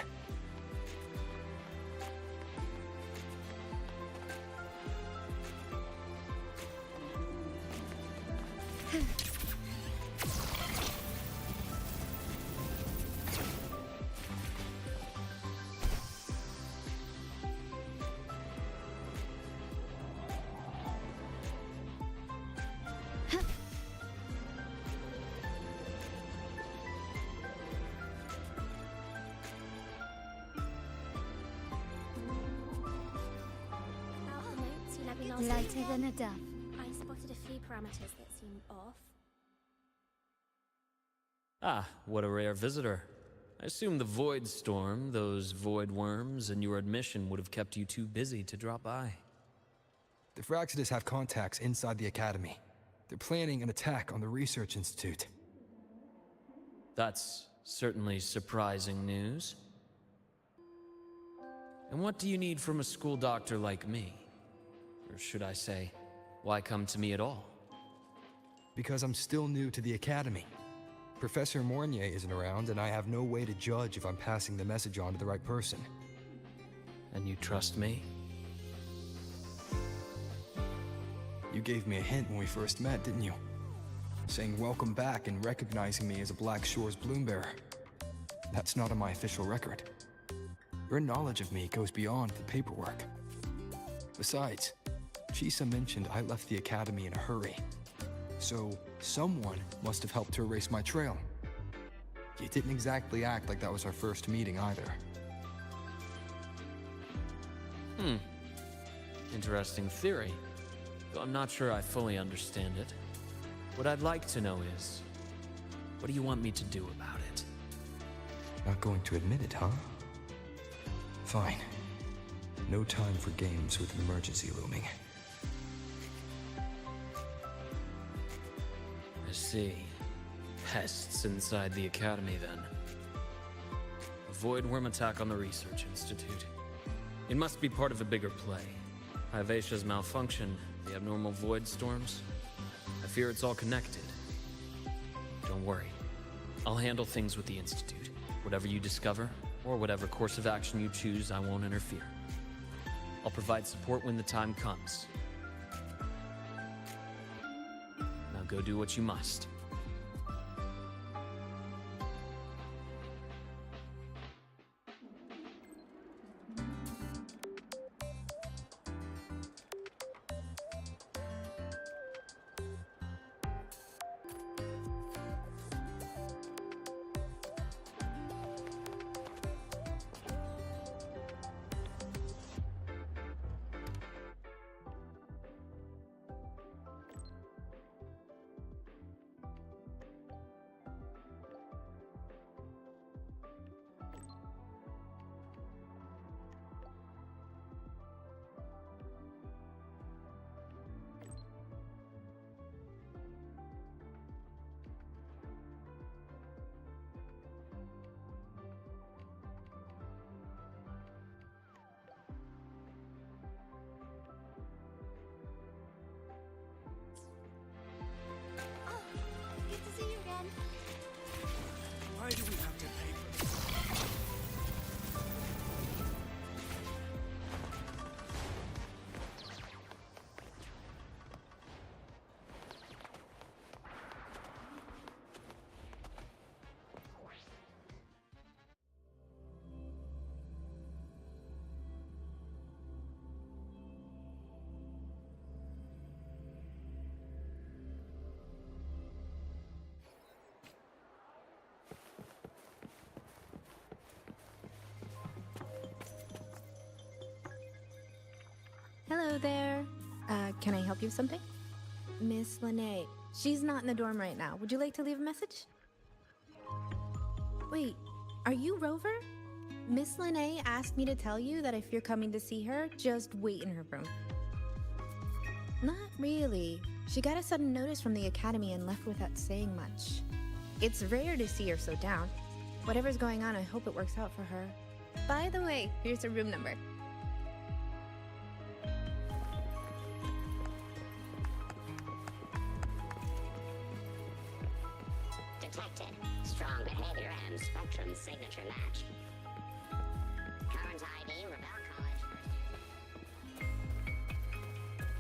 Lighter than a dove. I spotted a few parameters that seem off. Ah, what a rare visitor. I assume the Void Storm, those void worms, and your admission would have kept you too busy to drop by. The Phyrexis have contacts inside the Academy. They're planning an attack on the Research Institute. That's certainly surprising news. And what do you need from a school doctor like me? Or should I say, why come to me at all? Because I'm still new to the Academy. Professor Mornier isn't around, and I have no way to judge if I'm passing the message on to the right person. And you trust me? You gave me a hint when we first met, didn't you? Saying welcome back and recognizing me as a Black Shore's Bloombearer. That's not on my official record. Your knowledge of me goes beyond the paperwork. Besides, Chisa mentioned I left the Academy in a hurry. So, someone must have helped to erase my trail. You didn't exactly act like that was our first meeting either. Interesting theory. Though I'm not sure I fully understand it. What I'd like to know is, what do you want me to do about it? Not going to admit it, huh? Fine. No time for games with an emergency looming. I see. Pests inside the Academy, then. A void worm attack on the Research Institute. It must be part of a bigger play. Hyvatia's malfunction, the abnormal void storms. I fear it's all connected. Don't worry. I'll handle things with the Institute. Whatever you discover, or whatever course of action you choose, I won't interfere. I'll provide support when the time comes. Now go do what you must. Hello there. Can I help you with something? Miss Lene. She's not in the dorm right now. Would you like to leave a message? Wait, are you Rover? Miss Lene asked me to tell you that if you're coming to see her, just wait in her room. Not really. She got a sudden notice from the academy and left without saying much. It's rare to see her so down. Whatever's going on, I hope it works out for her. By the way, here's her room number. Detected. Strong behavior and spectrum signature match. Current ID, Rebel College.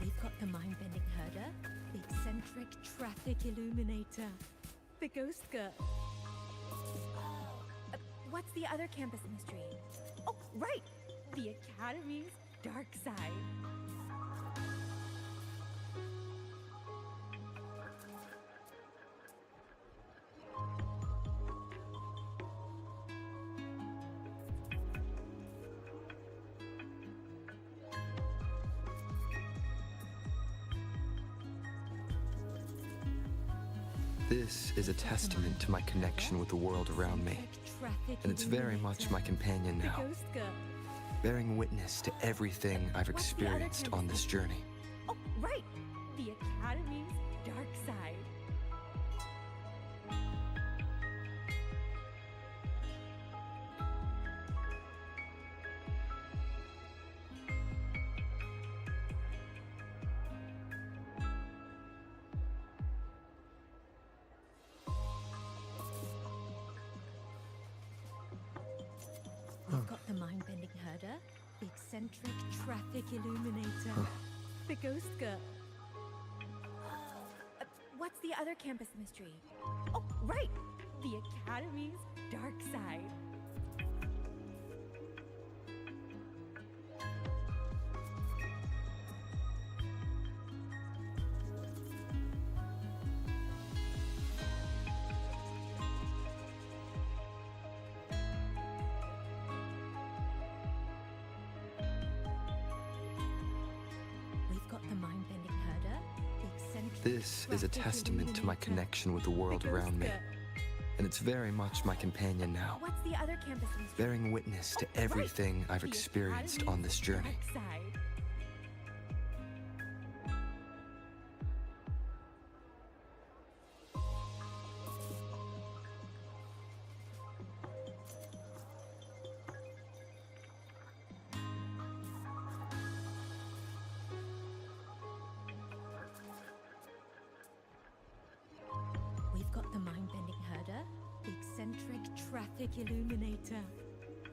We've got the mind-bending herder, the eccentric traffic illuminator, the ghost girl. What's the other campus mystery? Oh, right! The Academy's dark side. This is a testament to my connection with the world around me, and it's very much my companion now, bearing witness to everything I've experienced on this journey. Oh, right! The Academy's dark side. We've got the mind-bending herder, the eccentric traffic illuminator, the ghost girl. What's the other campus mystery? Oh, right! The Academy's dark side. We've got the mind-bending herder, the eccentric This is a testament to my connection with the world around me, and it's very much my companion now, What's the other campus mystery? bearing witness to everything I've experienced on this journey. dark side. We've got the mind-bending herder, the eccentric traffic illuminator,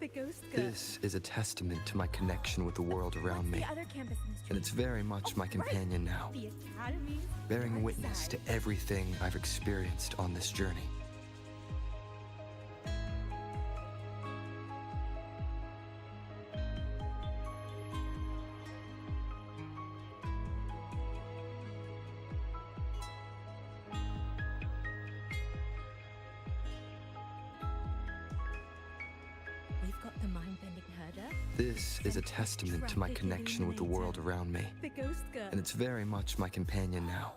the ghost girl. This is a testament to my connection with the world around me, The other campus mystery? and it's very much my companion now, The Academy's bearing dark witness side. to everything I've experienced on this journey. We've got the mind-bending herder, This is a testament to my connection with the world around me, the ghost girl. and it's very much my companion now,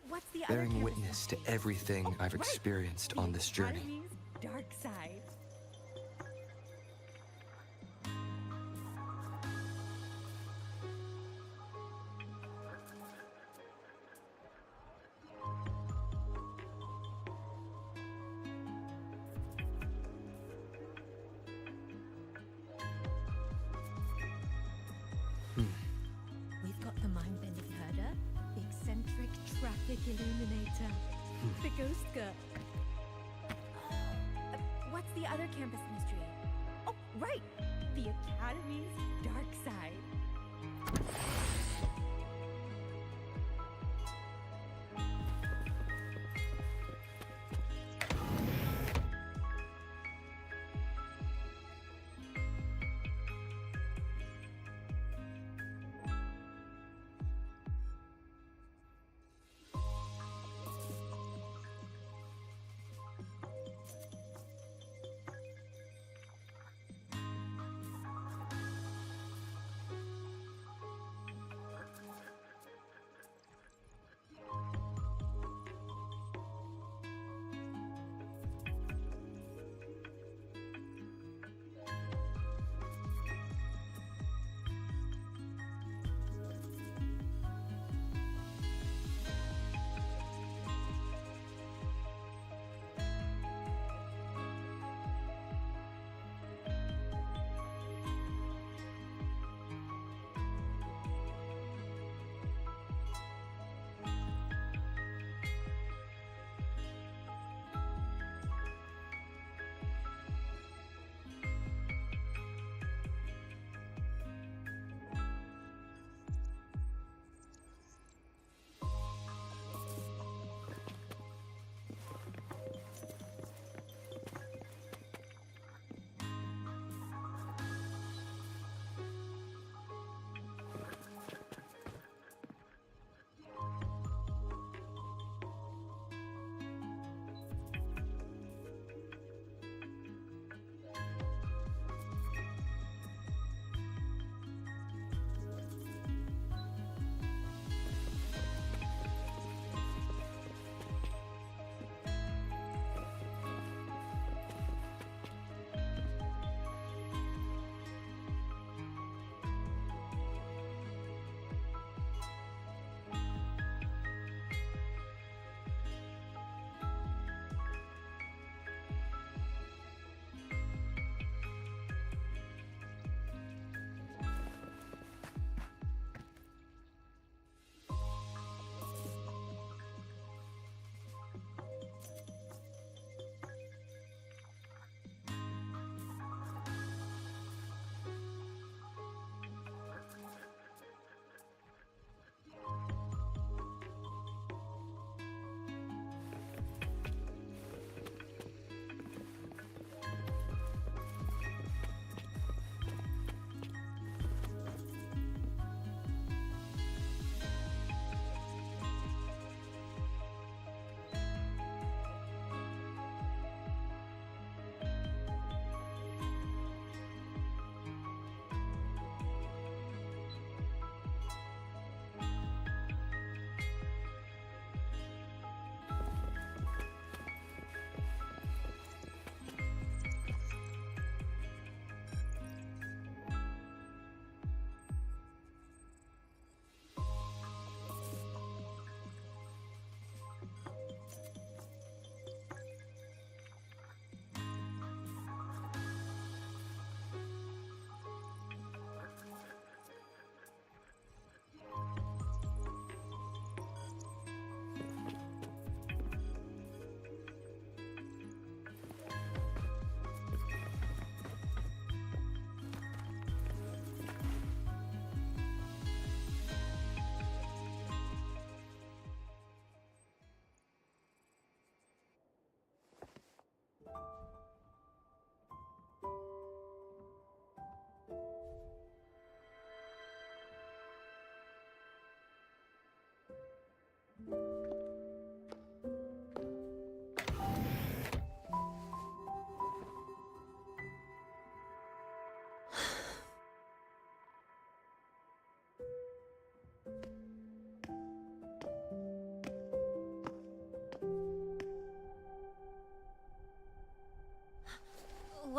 What's the other bearing campus witness to everything I've experienced on this journey. Academy's dark side. We've got the mind-bending herder, the eccentric traffic illuminator, the ghost girl. What's the other campus mystery? Oh, right! The Academy's dark side.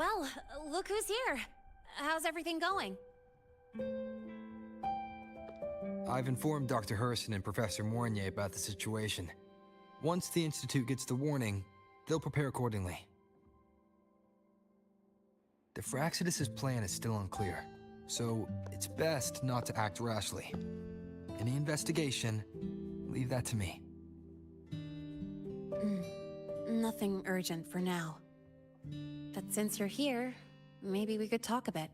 Well, look who's here. How's everything going? I've informed Dr. Herson and Professor Mournier about the situation. Once the Institute gets the warning, they'll prepare accordingly. The Fraxidus' plan is still unclear, so it's best not to act rashly. Any investigation, leave that to me. Nothing urgent for now. But since you're here, maybe we could talk a bit.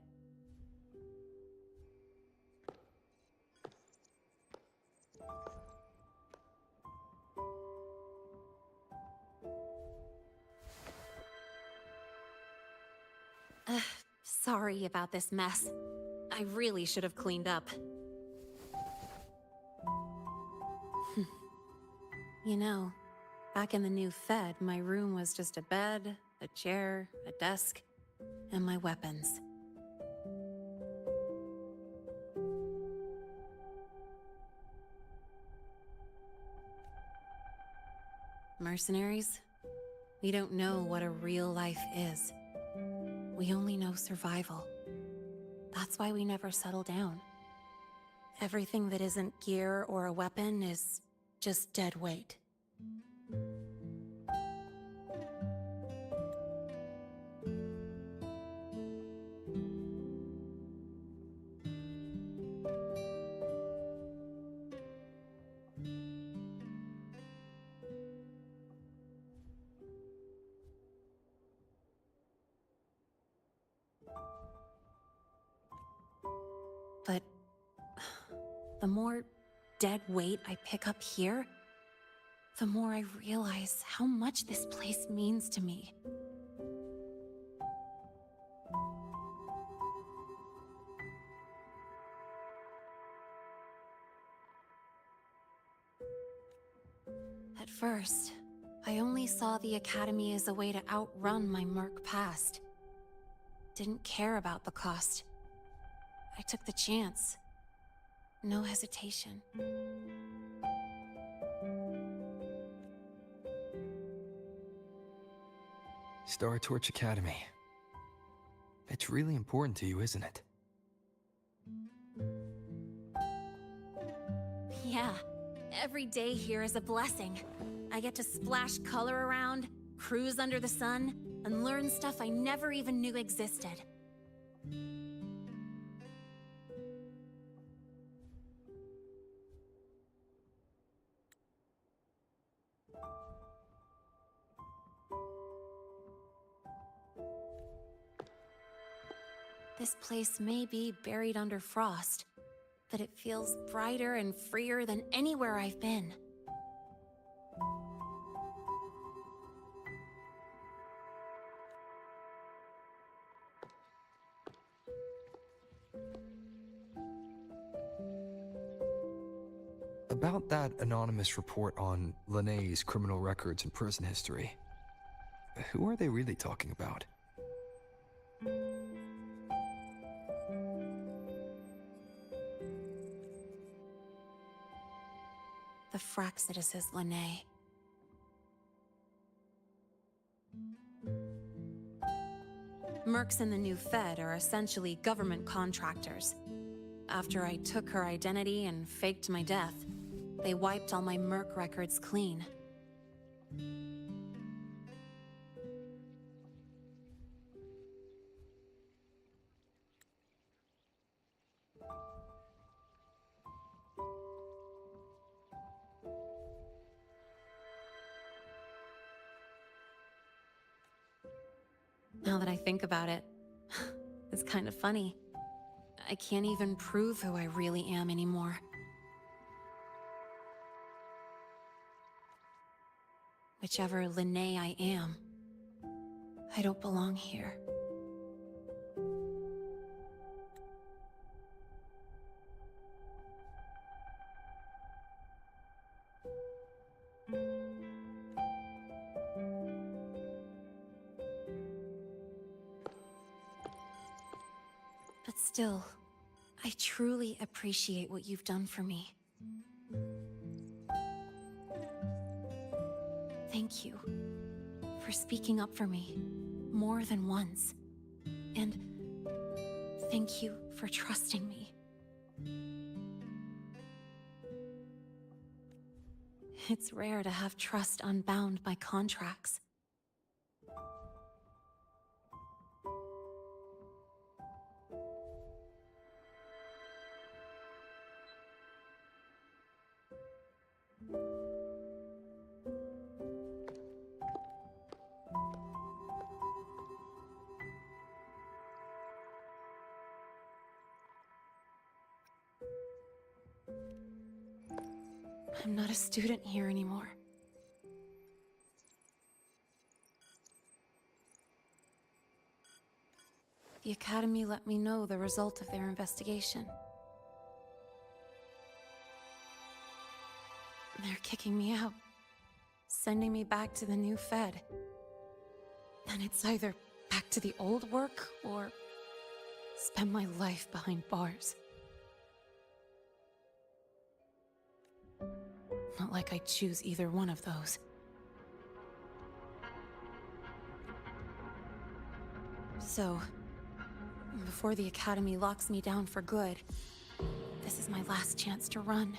Sorry about this mess. I really should have cleaned up. You know, back in the new Fed, my room was just a bed, a chair, a desk, and my weapons. Mercenaries? We don't know what a real life is. We only know survival. That's why we never settle down. Everything that isn't gear or a weapon is just dead weight. But the more dead weight I pick up here, the more I realize how much this place means to me. At first, I only saw the Academy as a way to outrun my merc past. Didn't care about the cost. I took the chance. No hesitation. Star Torch Academy. It's really important to you, isn't it? Yeah, every day here is a blessing. I get to splash color around, cruise under the sun, and learn stuff I never even knew existed. This place may be buried under frost, but it feels brighter and freer than anywhere I've been. About that anonymous report on Linnea's criminal records and prison history, who are they really talking about? The Fraxidus' Linne. Mercs in the new Fed are essentially government contractors. After I took her identity and faked my death, they wiped all my merc records clean. Now that I think about it, it's kind of funny. I can't even prove who I really am anymore. Whichever Linne I am, I don't belong here. But still, I truly appreciate what you've done for me. Thank you for speaking up for me more than once. And thank you for trusting me. It's rare to have trust unbound by contracts. I'm not a student here anymore. The Academy let me know the result of their investigation. They're kicking me out, sending me back to the new Fed. And it's either back to the old work, or spend my life behind bars. Not like I choose either one of those. So, before the Academy locks me down for good, this is my last chance to run.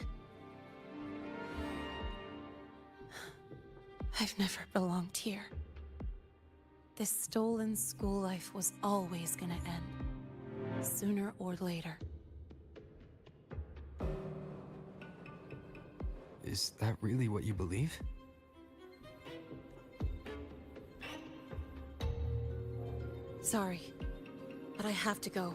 I've never belonged here. This stolen school life was always gonna end, sooner or later. Is that really what you believe? Sorry, but I have to go.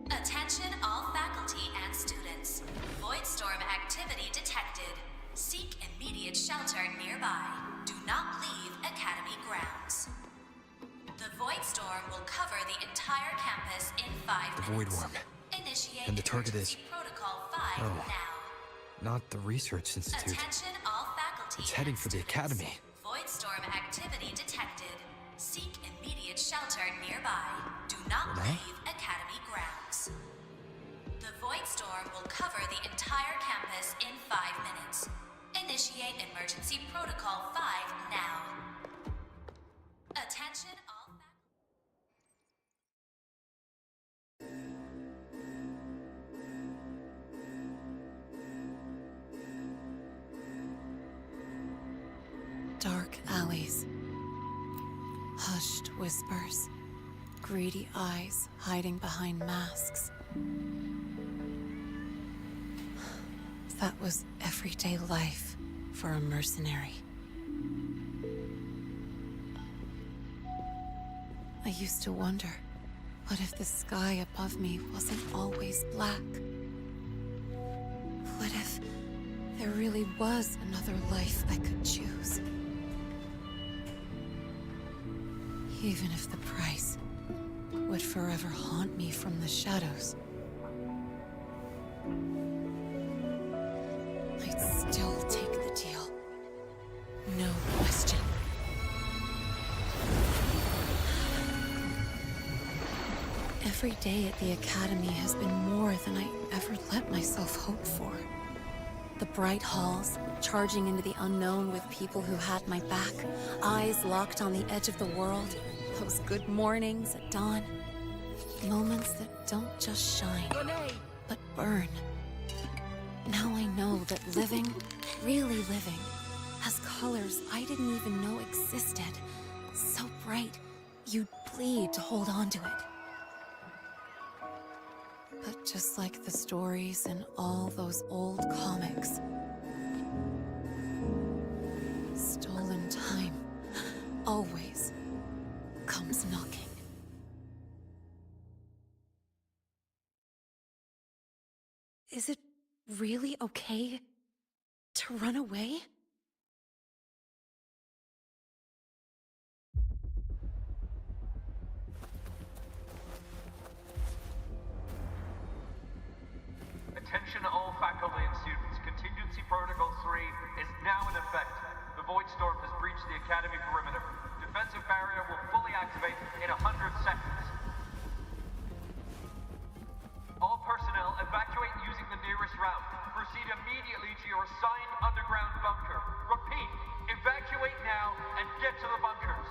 Attention all faculty and students. Voidstorm activity detected. Seek immediate shelter nearby. Do not leave Academy grounds. The Voidstorm will cover the entire campus in 5 The minutes. Void Worm. Initiate And the target is... Protocol 5 now. Not the Research Institute. Attention all faculty. It's heading for the Academy. Voidstorm activity detected. Seek immediate shelter nearby. Do not Renee? leave Academy grounds. The Voidstorm will cover the entire campus in 5 minutes. Initiate emergency protocol 5 now. Attention all Dark alleys. Hushed whispers. Greedy eyes hiding behind masks. That was everyday life for a mercenary. I used to wonder, what if the sky above me wasn't always black? What if there really was another life I could choose? Even if the price would forever haunt me from the shadows, I'd still take the deal. No question. Every day at the Academy has been more than I ever let myself hope for. The bright halls, charging into the unknown with people who had my back, eyes locked on the edge of the world, those good mornings at dawn, moments that don't just shine, but burn. Now I know that living, really living, has colors I didn't even know existed. So bright, you'd bleed to hold on to it. But just like the stories in all those old comics, stolen time always comes knocking. Is it really okay to run away? Attention all faculty and students. Contingency Protocol 3 is now in effect. The Voidstorm has breached the Academy perimeter. Defensive barrier will fully activate in 100 seconds. All personnel evacuate using the nearest route. proceed immediately to your assigned underground bunker. Repeat, evacuate now and get to the bunkers.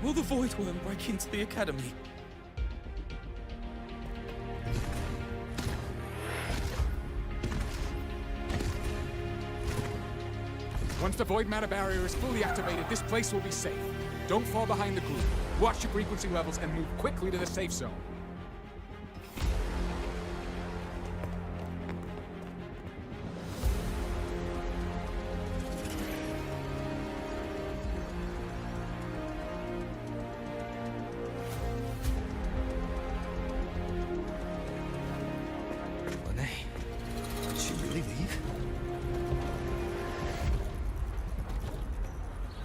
Will the Void Worm break into the Academy? Once the void matter barrier is fully activated, this place will be safe. Don't fall behind the group. Watch your frequency levels and move quickly to the safe zone.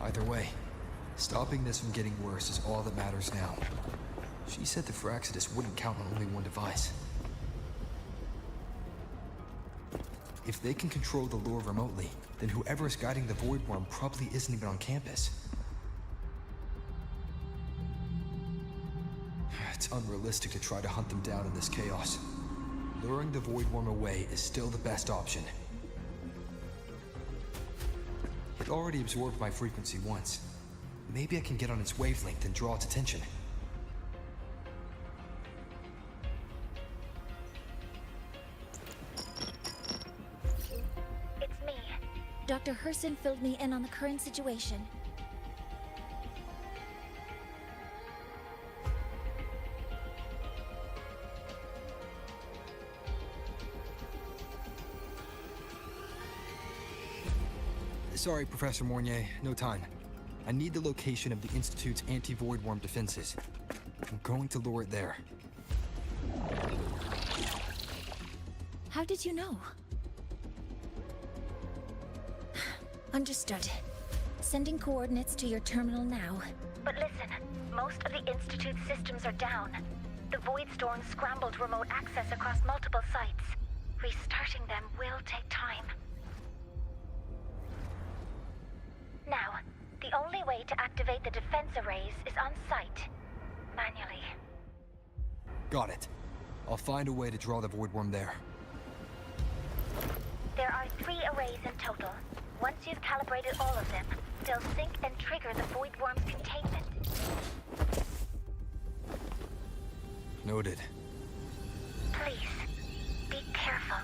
Either way, stopping this from getting worse is all that matters now. She said the Fraxidus wouldn't count on only one device. If they can control the lure remotely, then whoever is guiding the Void Worm probably isn't even on campus. It's unrealistic to try to hunt them down in this chaos. Luring the Void Worm away is still the best option. It already absorbed my frequency once. Maybe I can get on its wavelength and draw its attention. It's me. Dr. Herson filled me in on the current situation. Sorry, Professor Mornier, no time. I need the location of the Institute's anti-Void Worm defenses. I'm going to lure it there. How did you know? Understood. Sending coordinates to your terminal now. But listen, most of the Institute's systems are down. The Void Storm scrambled remote access across multiple sites. Restarting them will take time. Now, the only way to activate the defense arrays is on site, manually. Got it. I'll find a way to draw the Void Worm there. There are 3 arrays in total. Once you've calibrated all of them, they'll sync and trigger the Void Worm's containment. Noted. Please, be careful.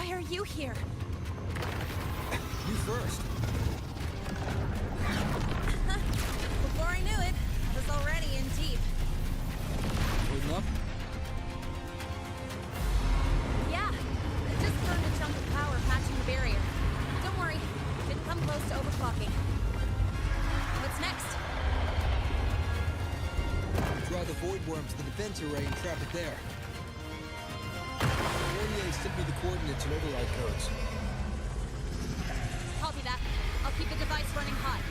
Why are you here? You first. Before I knew it, I was already in deep. Holding up? Yeah, I just burned a chunk of power patching the barrier. Don't worry, didn't come close to overclocking. What's next? Draw the void worm to the defense array and trap it there. Warrior sent me the coordinates and override codes. Copy that. I'll keep the device running hot.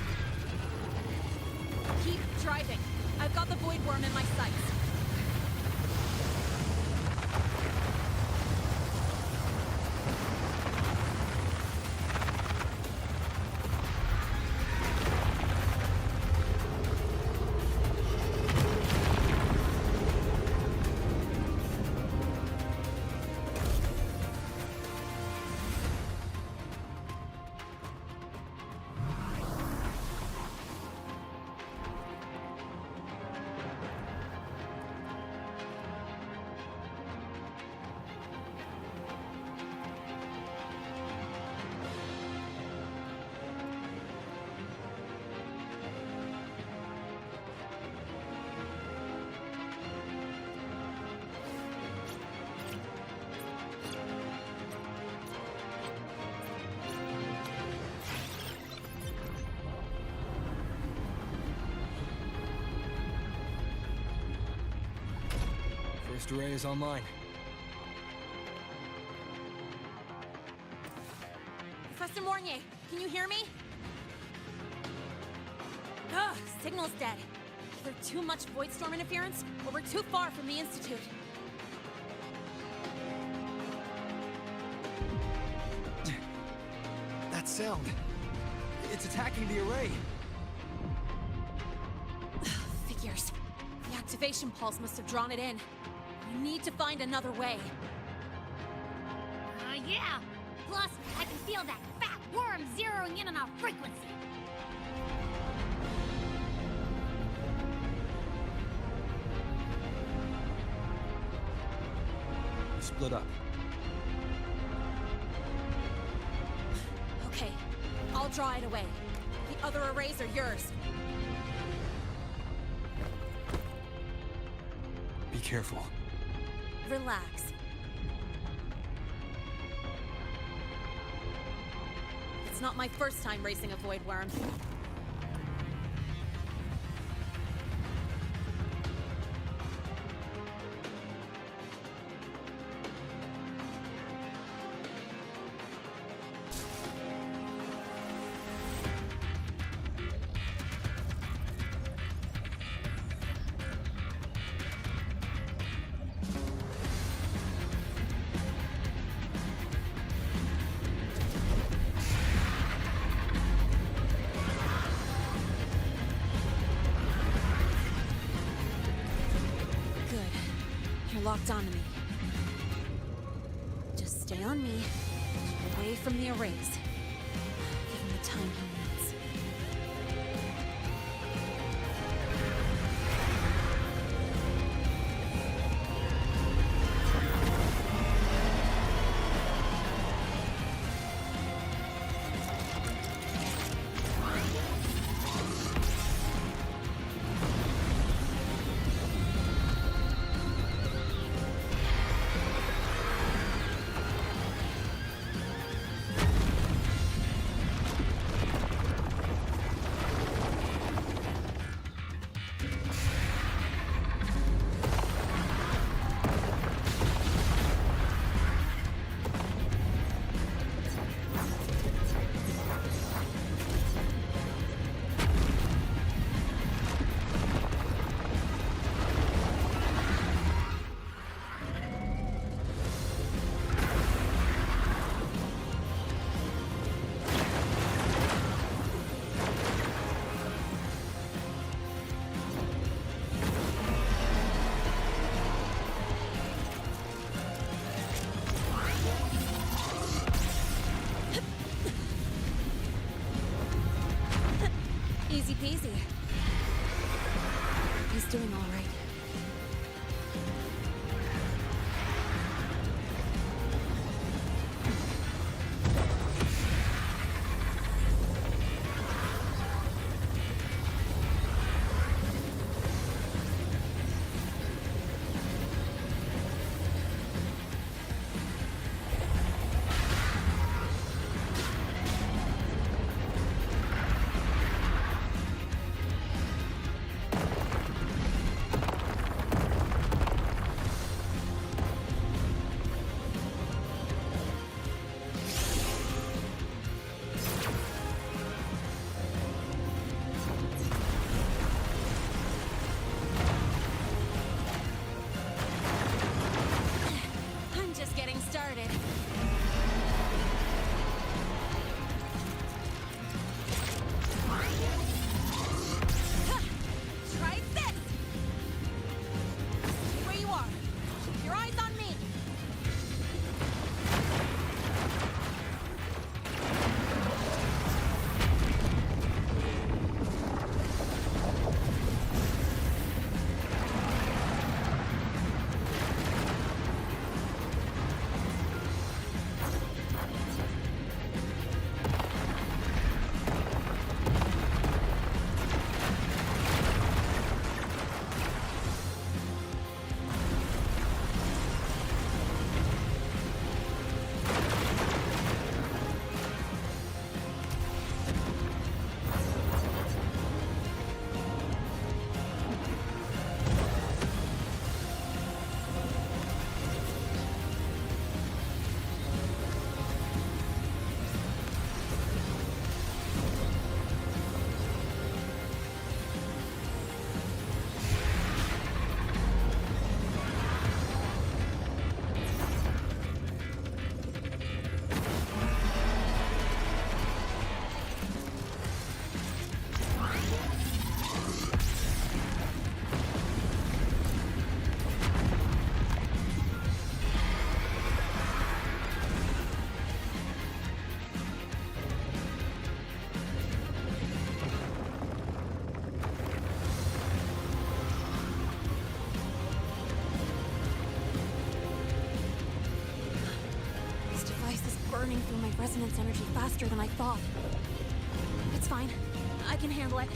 Keep driving. I've got the void worm in my sights. First array is online. Professor Mornier, can you hear me? Ugh, signal's dead. Either too much void storm interference, or we're too far from the Institute. That sound. It's attacking the array. Figures. The activation pulse must have drawn it in. We need to find another way. Yeah! Plus, I can feel that fat worm zeroing in on our frequency. Split up. Okay, I'll draw it away. The other arrays are yours. Be careful. Relax. It's not my first time racing a void worm. Locked onto me. Just stay on me, away from the arrays. Give him the time he needs. Easy peasy. He's doing all right. burning through my resonance energy faster than I thought. It's fine. I can handle it.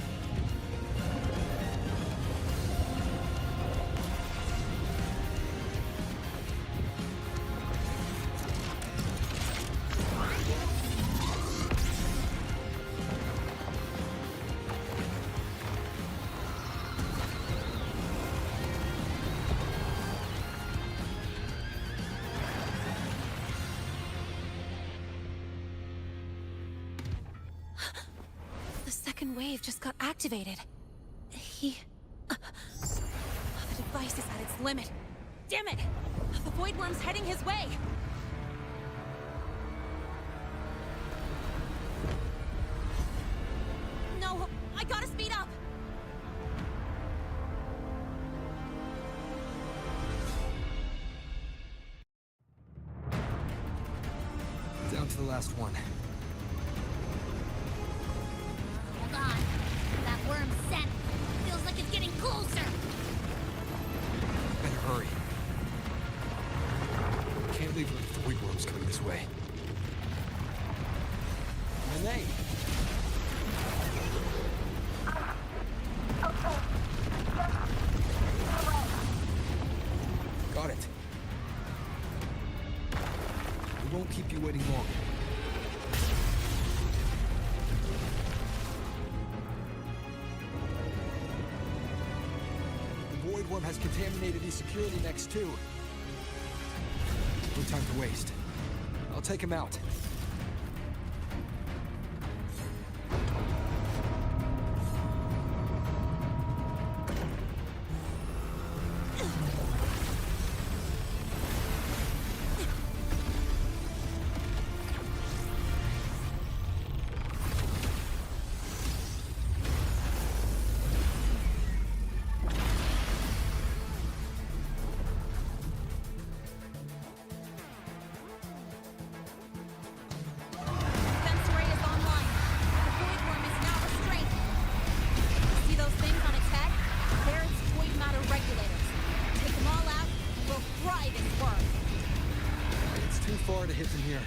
The second wave just got activated. The device is at its limit. Damn it! The Void Worm's heading his way! No! I gotta speed up! Down to the last one. Hold on. That worm's scent feels like it's getting closer. Better hurry. Can't leave her if the Void Worm's coming this way. Renee! Got it. We won't keep you waiting long. The Void Worm has contaminated the security next too. No time to waste. I'll take him out. Far to hit from here.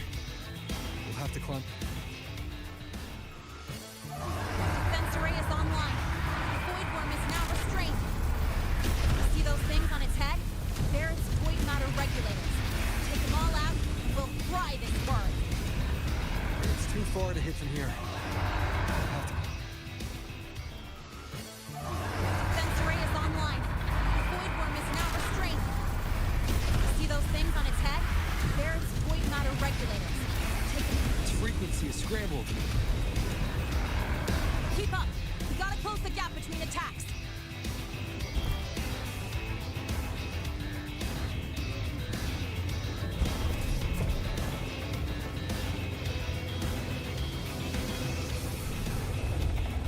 We'll have to climb. Defense array is online. The Void Worm is now restrained. See those things on its head? They're its void matter regulators. Take them all out, and we'll fry this worm. It's too far to hit from here. We'll have to... Defense array is online. The Void Worm is now restrained. See those things on its head? They're its void matter regulators. Its frequency is scrambled. Keep up! We gotta close the gap between attacks!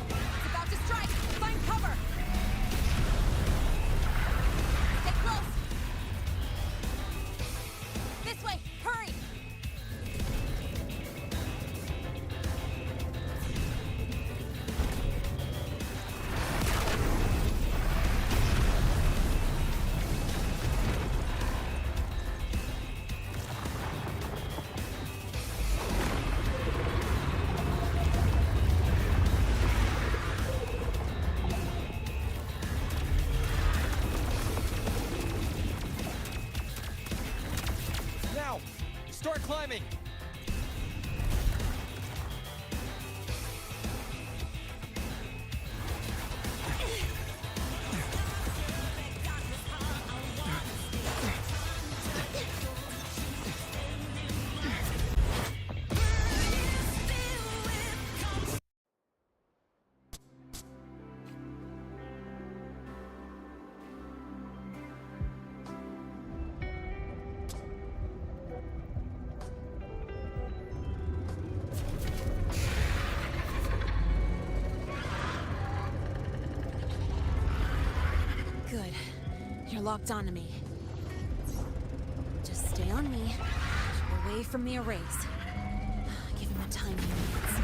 It's about to strike! Find cover! Stay close! This way! Hurry! Now! Start climbing! Good. You're locked onto me. Just stay on me. Keep away from the arrays. Give him the time he needs.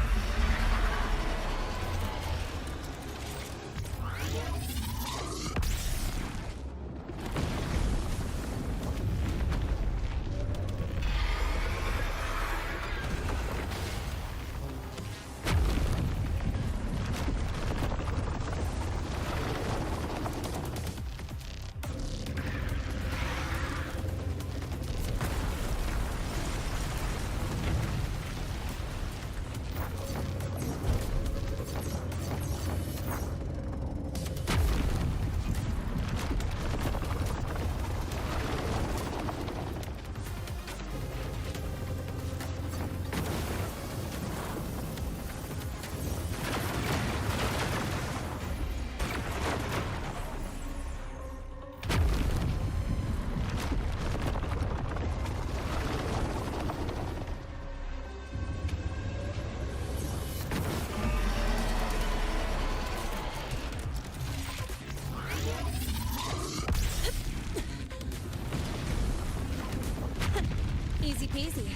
Easy peasy.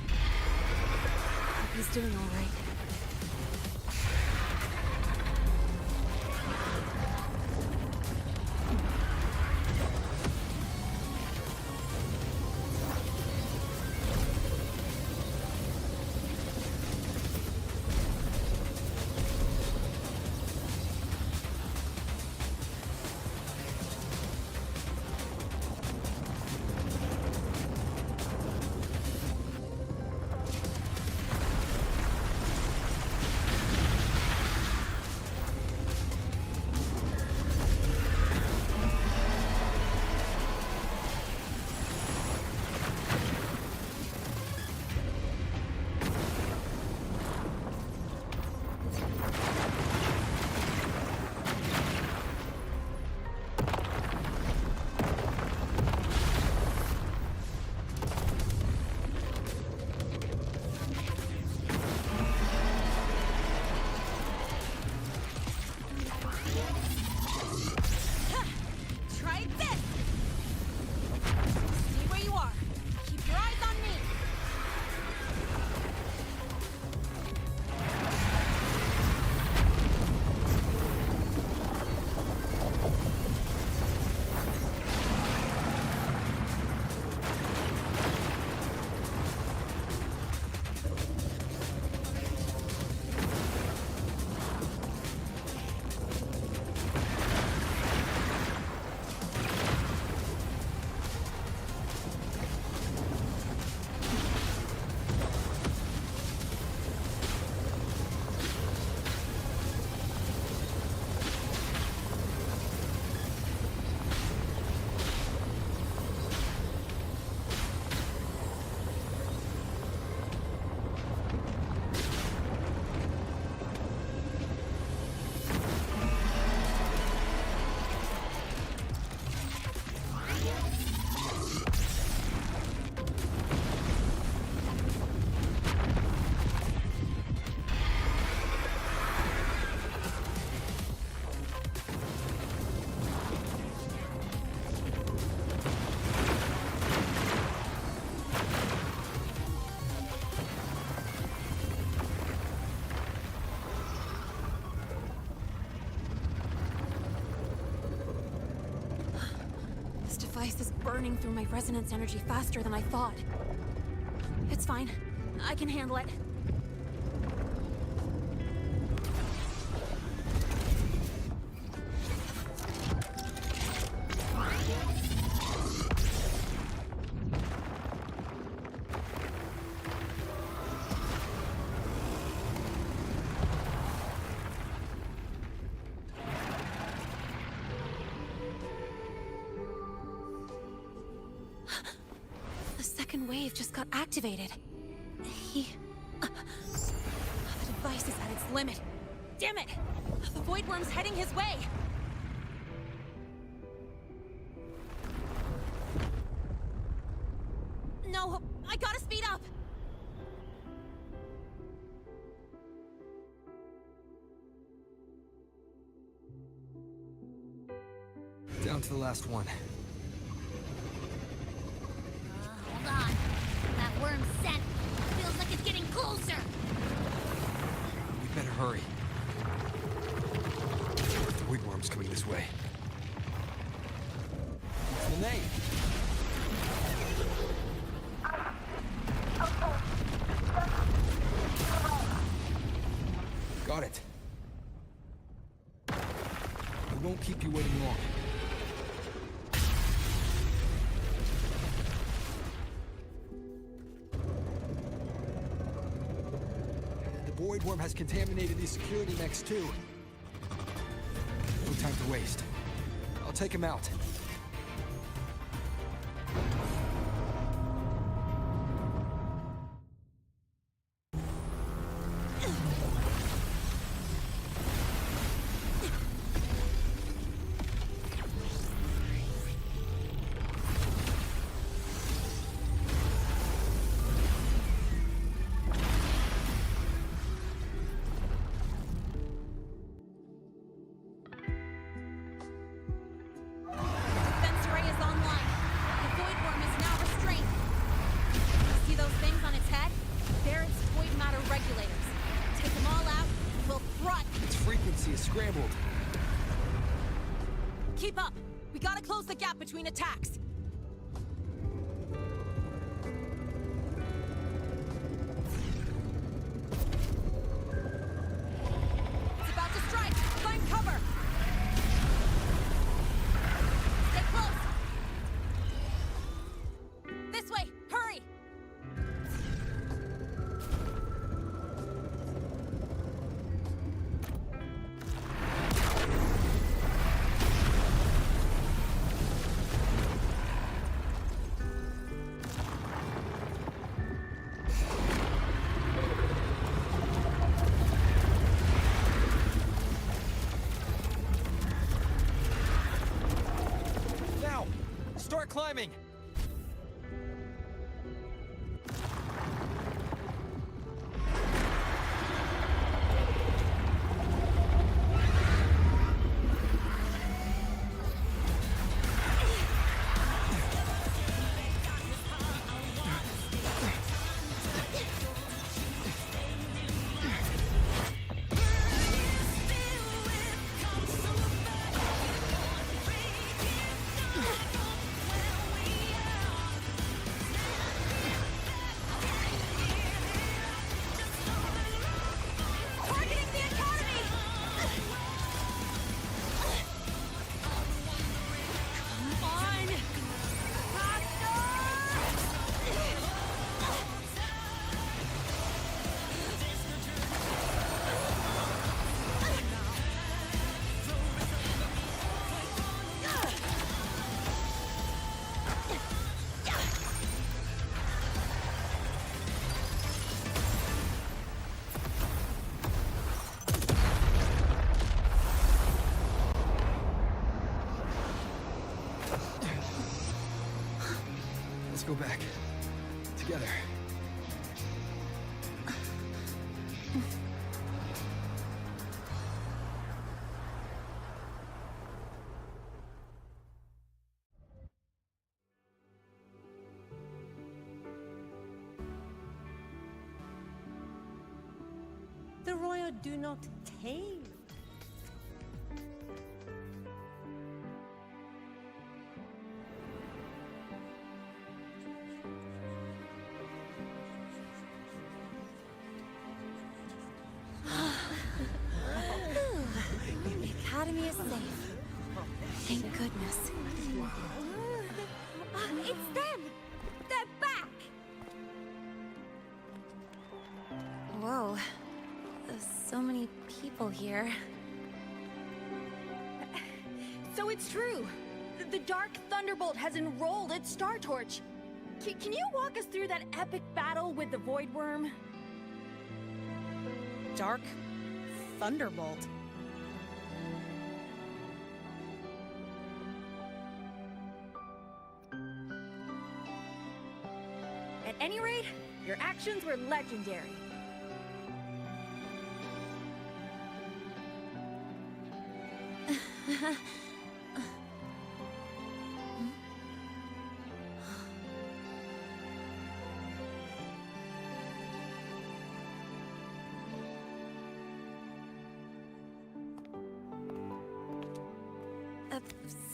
Hope he's doing all right. Device is burning through my resonance energy faster than I thought. It's fine. I can handle it. Wave just got activated. The device is at its limit. Damn it! The Void Worm's heading his way! No! I gotta speed up! Down to the last one. Hold on. That worm's scent feels like it's getting closer. We better hurry. The Void Worm's coming this way. Lene! Got it. We won't keep you waiting long. The Void Worm has contaminated these security mechs too. No time to waste. I'll take him out. the gap between attacks. It's about to strike! Find cover! Stay close! This way! Hurry! Now! Start climbing! Targeting the Academy! Come on! Let's go back. Together. The royal do not tame. The Academy is safe. Thank goodness. It's them! They're back! Whoa. There's so many people here. So it's true. The Dark Thunderbolt has enrolled at Star Torch. Can you walk us through that epic battle with the Void Worm? Dark Thunderbolt. At any rate, your actions were legendary.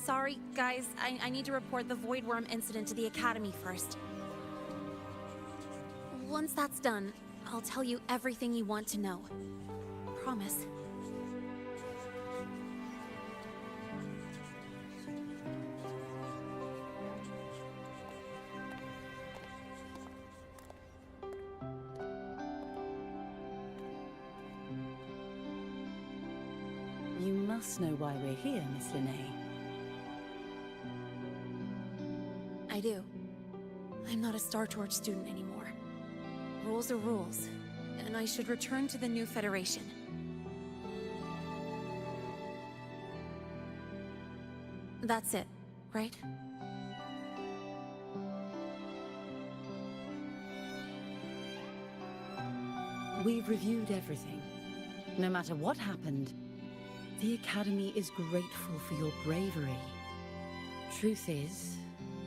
Sorry, guys. I need to report the Void Worm incident to the Academy first. Once that's done, I'll tell you everything you want to know. Promise. You must know why we're here, Miss Linnae. I do. I'm not a Star Torch student anymore. Rules are rules, and I should return to the new Federation. That's it, right? We've reviewed everything. No matter what happened, the Academy is grateful for your bravery. Truth is,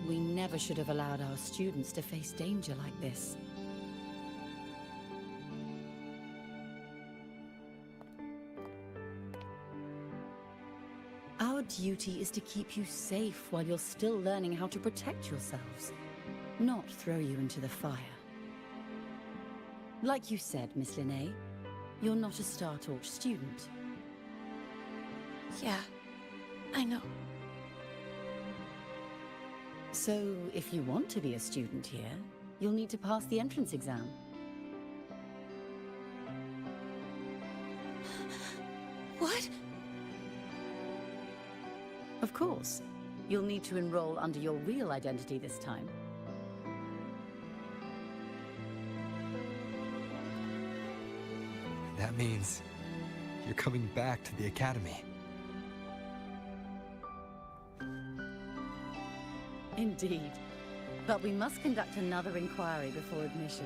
we never should have allowed our students to face danger like this. Our duty is to keep you safe while you're still learning how to protect yourselves, not throw you into the fire. Like you said, Miss Linné, you're not a Star Torch student. Yeah, I know. So, if you want to be a student here, you'll need to pass the entrance exam. What? Of course. You'll need to enroll under your real identity this time. That means you're coming back to the academy. Indeed. But we must conduct another inquiry before admission.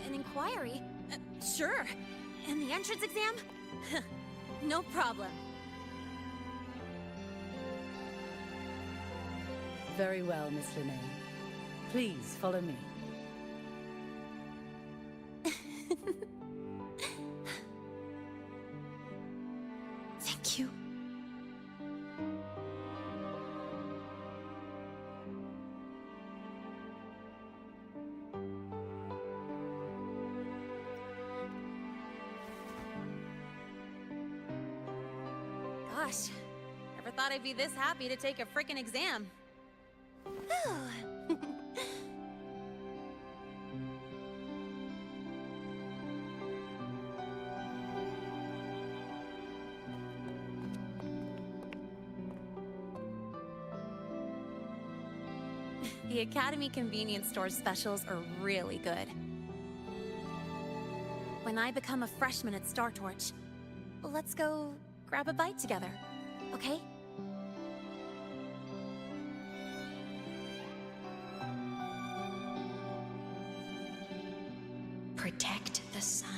An inquiry? Sure. And the entrance exam? No problem. Very well, Miss Linné. Please follow me. Thank you. Gosh, never thought I'd be this happy to take a frickin' exam. The Academy convenience store specials are really good. When I become a freshman at Star Torch, let's go grab a bite together, okay? Protect the sun.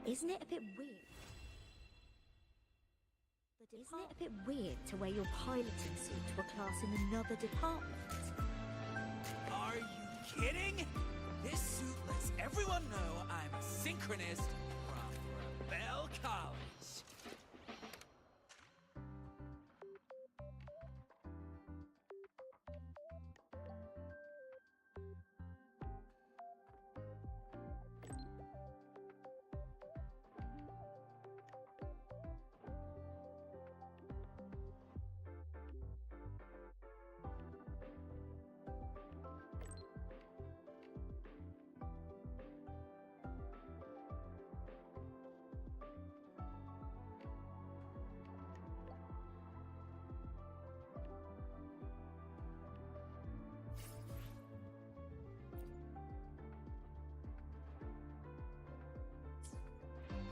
Isn't it a bit weird? Isn't it a bit weird to wear your piloting suit to a class in another department? Are you kidding? This suit lets everyone know I'm a synchronist from Rebel College.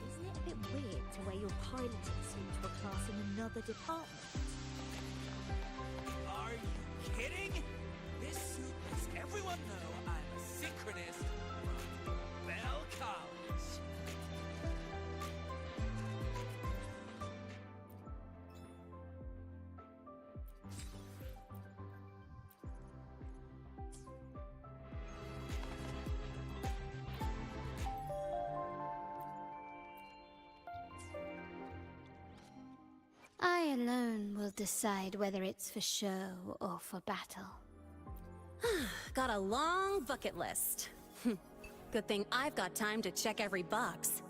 Isn't it a bit weird to wear your piloting suit to a class in another department? Are you kidding? This suit lets everyone know I'm a synchronist from Rebel College. I alone will decide whether it's for show or for battle. Got a long bucket list. Good thing I've got time to check every box.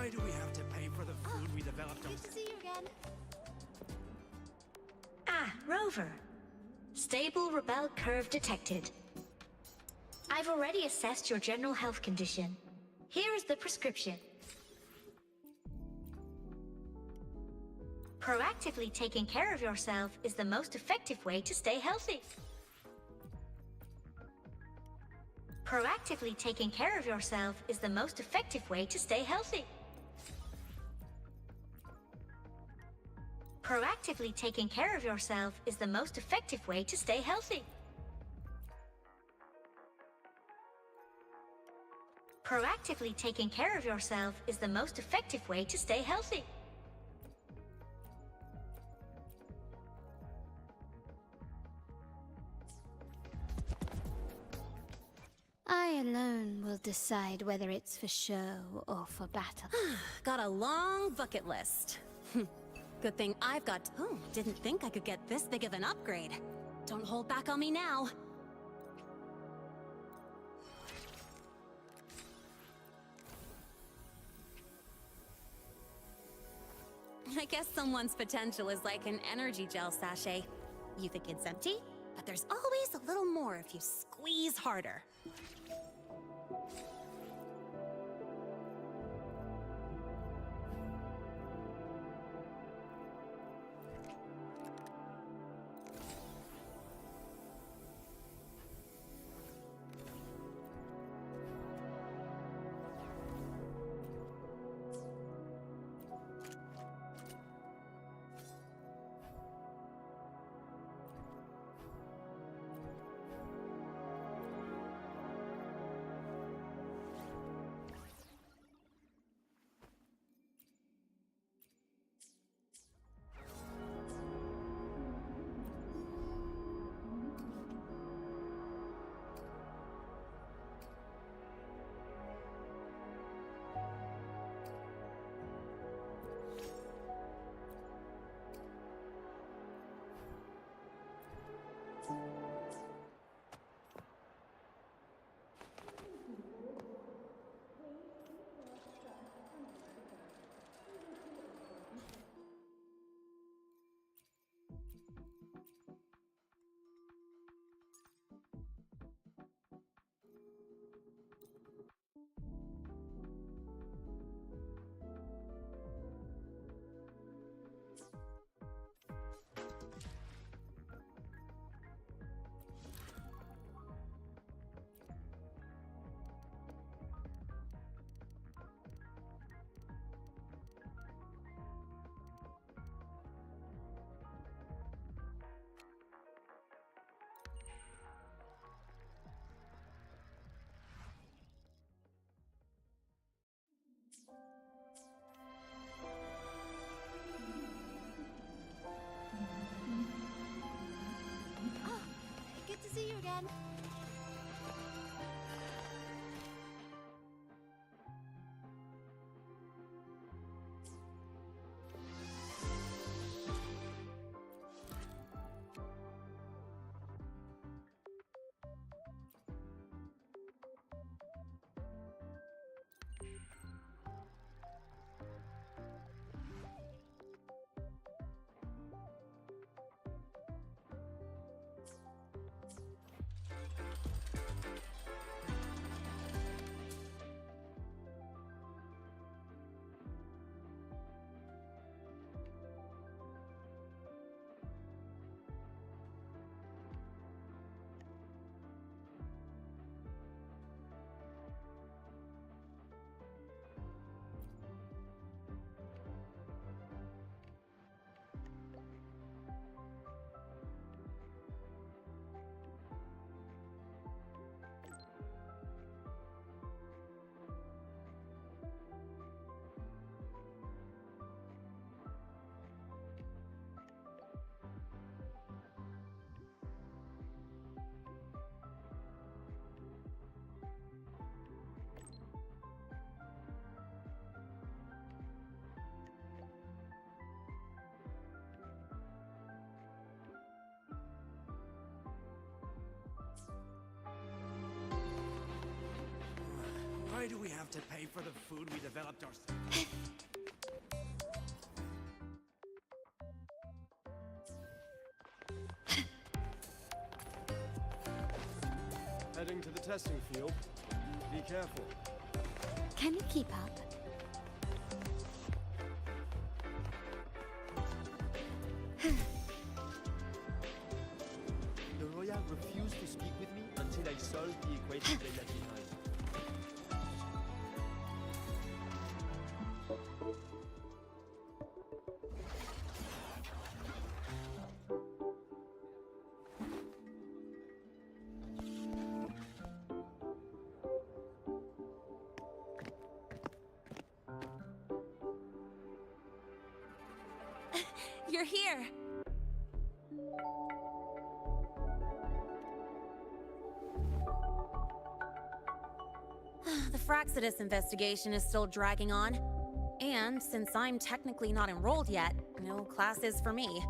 Why do we have to pay for the food we developed on... Good to see you again. Ah, Rover. Stable rebel curve detected. I've already assessed your general health condition. Here is the prescription. Proactively taking care of yourself is the most effective way to stay healthy. Proactively taking care of yourself is the most effective way to stay healthy. Proactively taking care of yourself is the most effective way to stay healthy. Proactively taking care of yourself is the most effective way to stay healthy. I alone will decide whether it's for show or for battle. Got a long bucket list. Good thing I've got... Oh, didn't think I could get this big of an upgrade. Don't hold back on me now. I guess someone's potential is like an energy gel sachet. You think it's empty? But there's always a little more if you squeeze harder. Good to see you again. to pay for the food we developed ourselves. Heading to the testing field. Be careful. Can you keep up? The Royal refused to speak with me until I solved the equation they left behind. You're here! The Fraxidus investigation is still dragging on. And since I'm technically not enrolled yet, no classes for me.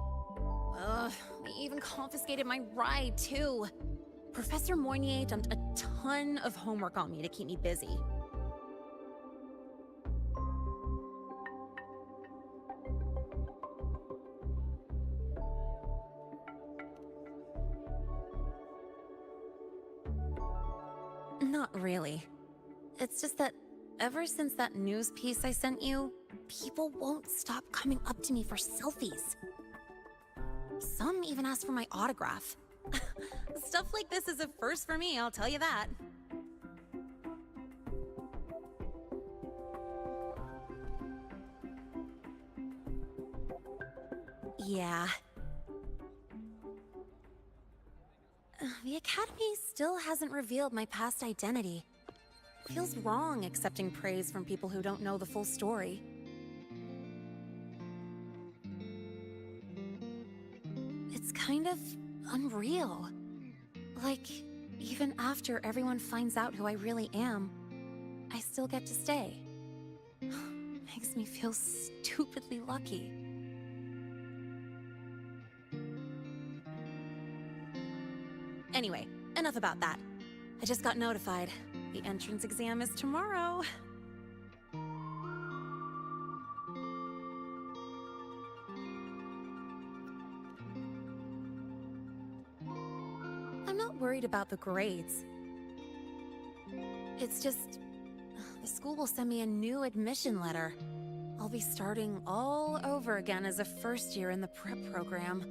Ugh, they even confiscated my ride, too. Professor Moynier dumped a ton of homework on me to keep me busy. Not really. It's just that ever since that news piece I sent you, people won't stop coming up to me for selfies. Some even ask for my autograph. Stuff like this is a first for me, I'll tell you that. Yeah. The Academy still hasn't revealed my past identity. Feels wrong accepting praise from people who don't know the full story. It's kind of unreal. Like, even after everyone finds out who I really am, I still get to stay. Makes me feel stupidly lucky. Anyway, enough about that. I just got notified. The entrance exam is tomorrow. I'm not worried about the grades. It's just, the school will send me a new admission letter. I'll be starting all over again as a first year in the prep program.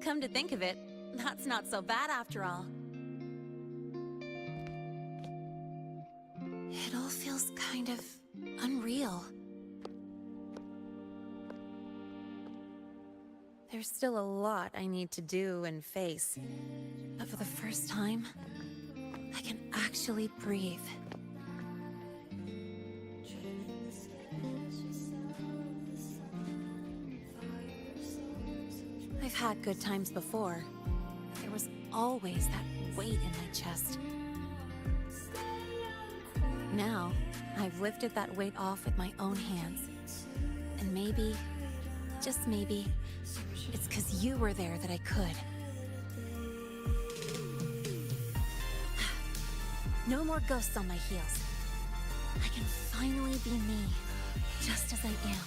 Come to think of it, that's not so bad after all. It all feels kind of unreal. There's still a lot I need to do and face, but for the first time, I can actually breathe. I've had good times before. There was always that weight in my chest. Now, I've lifted that weight off with my own hands. And maybe, just maybe, it's 'cause you were there that I could. No more ghosts on my heels. I can finally be me, just as I am.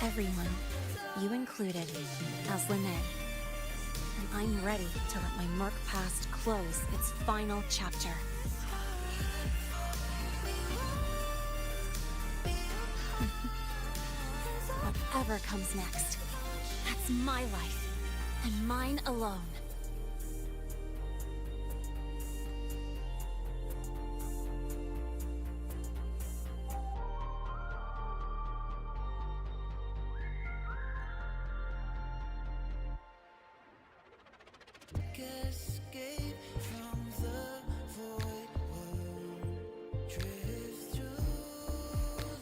Everyone, you included, as Lene. And I'm ready to let my Merc past close its final chapter. Whatever comes next, that's my life, and mine alone. Guess escape from the void world. Drift through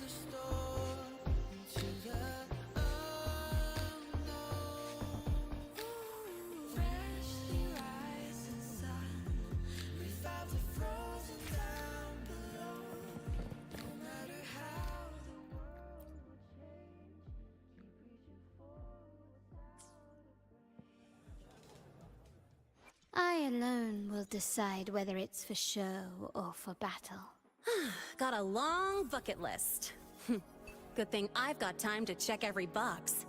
the storm into the unknown. Freshly rising sun, without the frozen down below. No matter how the world will change, keep reaching forward without I alone will decide whether it's for show or for battle. Got a long bucket list. Good thing I've got time to check every box.